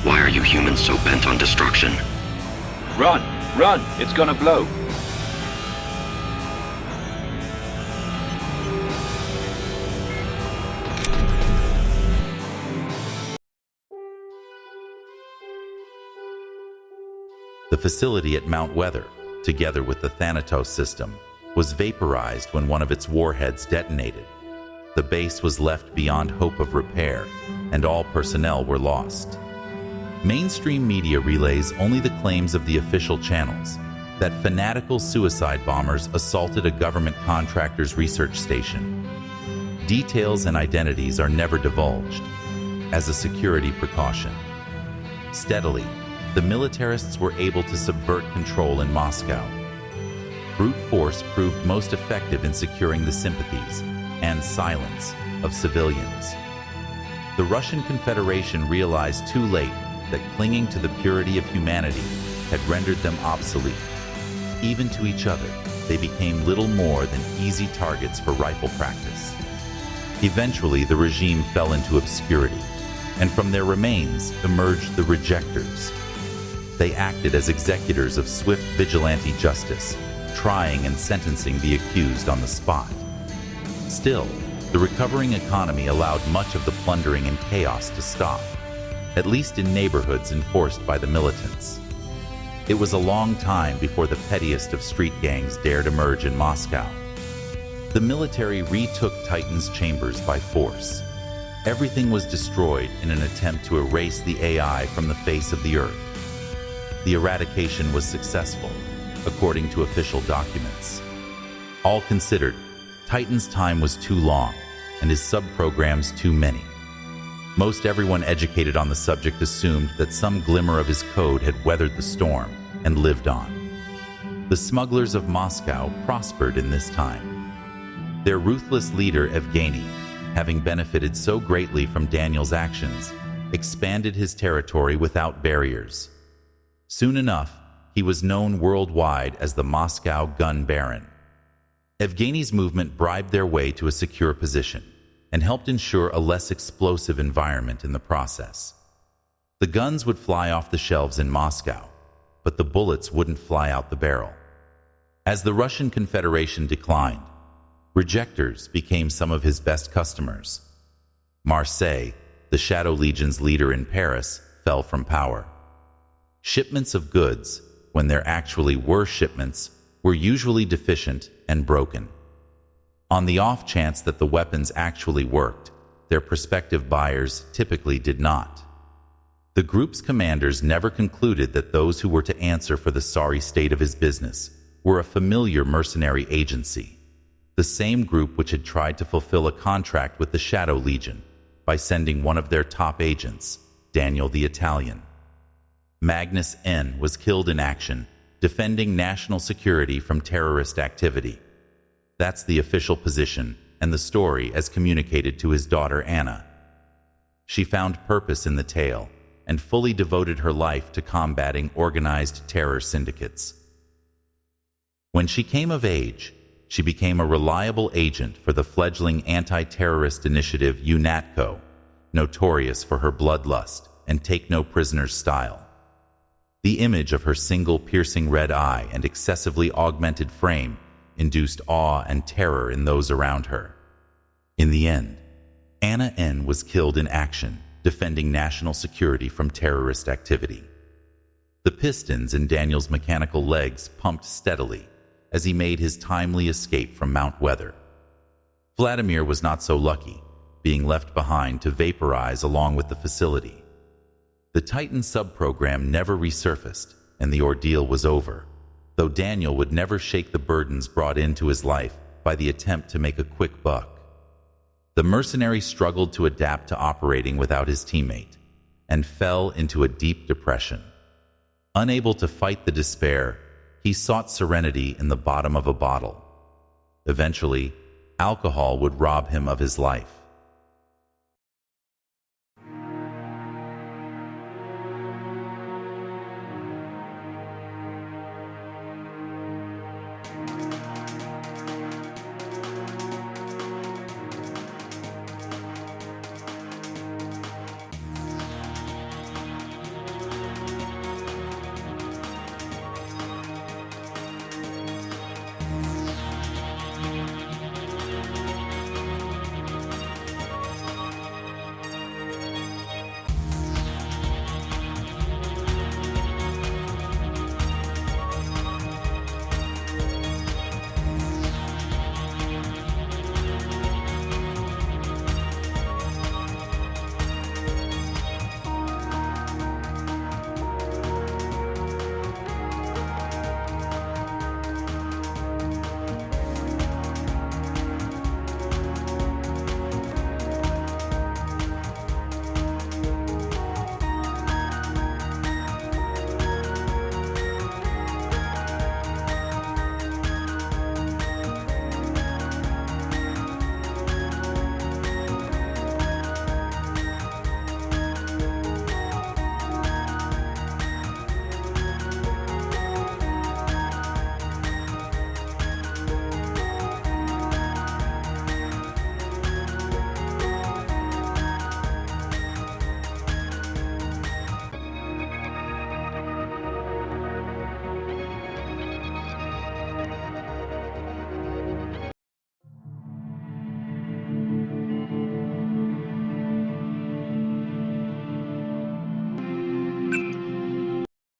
Why are you humans so bent on destruction? Run! Run! It's gonna blow! The facility at Mount Weather, together with the Thanatos system, was vaporized when one of its warheads detonated. The base was left beyond hope of repair, and all personnel were lost. Mainstream media relays only the claims of the official channels that fanatical suicide bombers assaulted a government contractor's research station. Details and identities are never divulged, as a security precaution. Steadily, the militarists were able to subvert control in Moscow. Brute force proved most effective in securing the sympathies and silence of civilians. The Russian Confederation realized too late that clinging to the purity of humanity had rendered them obsolete. Even to each other, they became little more than easy targets for rifle practice. Eventually, the regime fell into obscurity, and from their remains emerged the rejectors. They acted as executors of swift vigilante justice, trying and sentencing the accused on the spot. Still, the recovering economy allowed much of the plundering and chaos to stop, at least in neighborhoods enforced by the militants. It was a long time before the pettiest of street gangs dared emerge in Moscow. The military retook Titan's chambers by force. Everything was destroyed in an attempt to erase the AI from the face of the earth. The eradication was successful, according to official documents. All considered, Titan's time was too long, and his sub-programs too many. Most everyone educated on the subject assumed that some glimmer of his code had weathered the storm and lived on. The smugglers of Moscow prospered in this time. Their ruthless leader, Evgeny, having benefited so greatly from Daniel's actions, expanded his territory without barriers. Soon enough, he was known worldwide as the Moscow Gun Baron. Evgeny's movement bribed their way to a secure position and helped ensure a less explosive environment in the process. The guns would fly off the shelves in Moscow, but the bullets wouldn't fly out the barrel. As the Russian Confederation declined, rejectors became some of his best customers. Marseille, the Shadow Legion's leader in Paris, fell from power. Shipments of goods, when there actually were shipments, were usually deficient and broken. On the off chance that the weapons actually worked, their prospective buyers typically did not. The group's commanders never concluded that those who were to answer for the sorry state of his business were a familiar mercenary agency, the same group which had tried to fulfill a contract with the Shadow Legion by sending one of their top agents, Daniel the Italian. Magnus N. was killed in action, defending national security from terrorist activity. That's the official position and the story as communicated to his daughter Anna. She found purpose in the tale and fully devoted her life to combating organized terror syndicates. When she came of age, she became a reliable agent for the fledgling anti-terrorist initiative UNATCO, notorious for her bloodlust and take-no-prisoners style. The image of her single piercing red eye and excessively augmented frame induced awe and terror in those around her. In the end, Anna N. was killed in action, defending national security from terrorist activity. The pistons in Daniel's mechanical legs pumped steadily as he made his timely escape from Mount Weather. Vladimir was not so lucky, being left behind to vaporize along with the facility. The Titan subprogram never resurfaced, and the ordeal was over, though Daniel would never shake the burdens brought into his life by the attempt to make a quick buck. The mercenary struggled to adapt to operating without his teammate, and fell into a deep depression. Unable to fight the despair, he sought serenity in the bottom of a bottle. Eventually, alcohol would rob him of his life.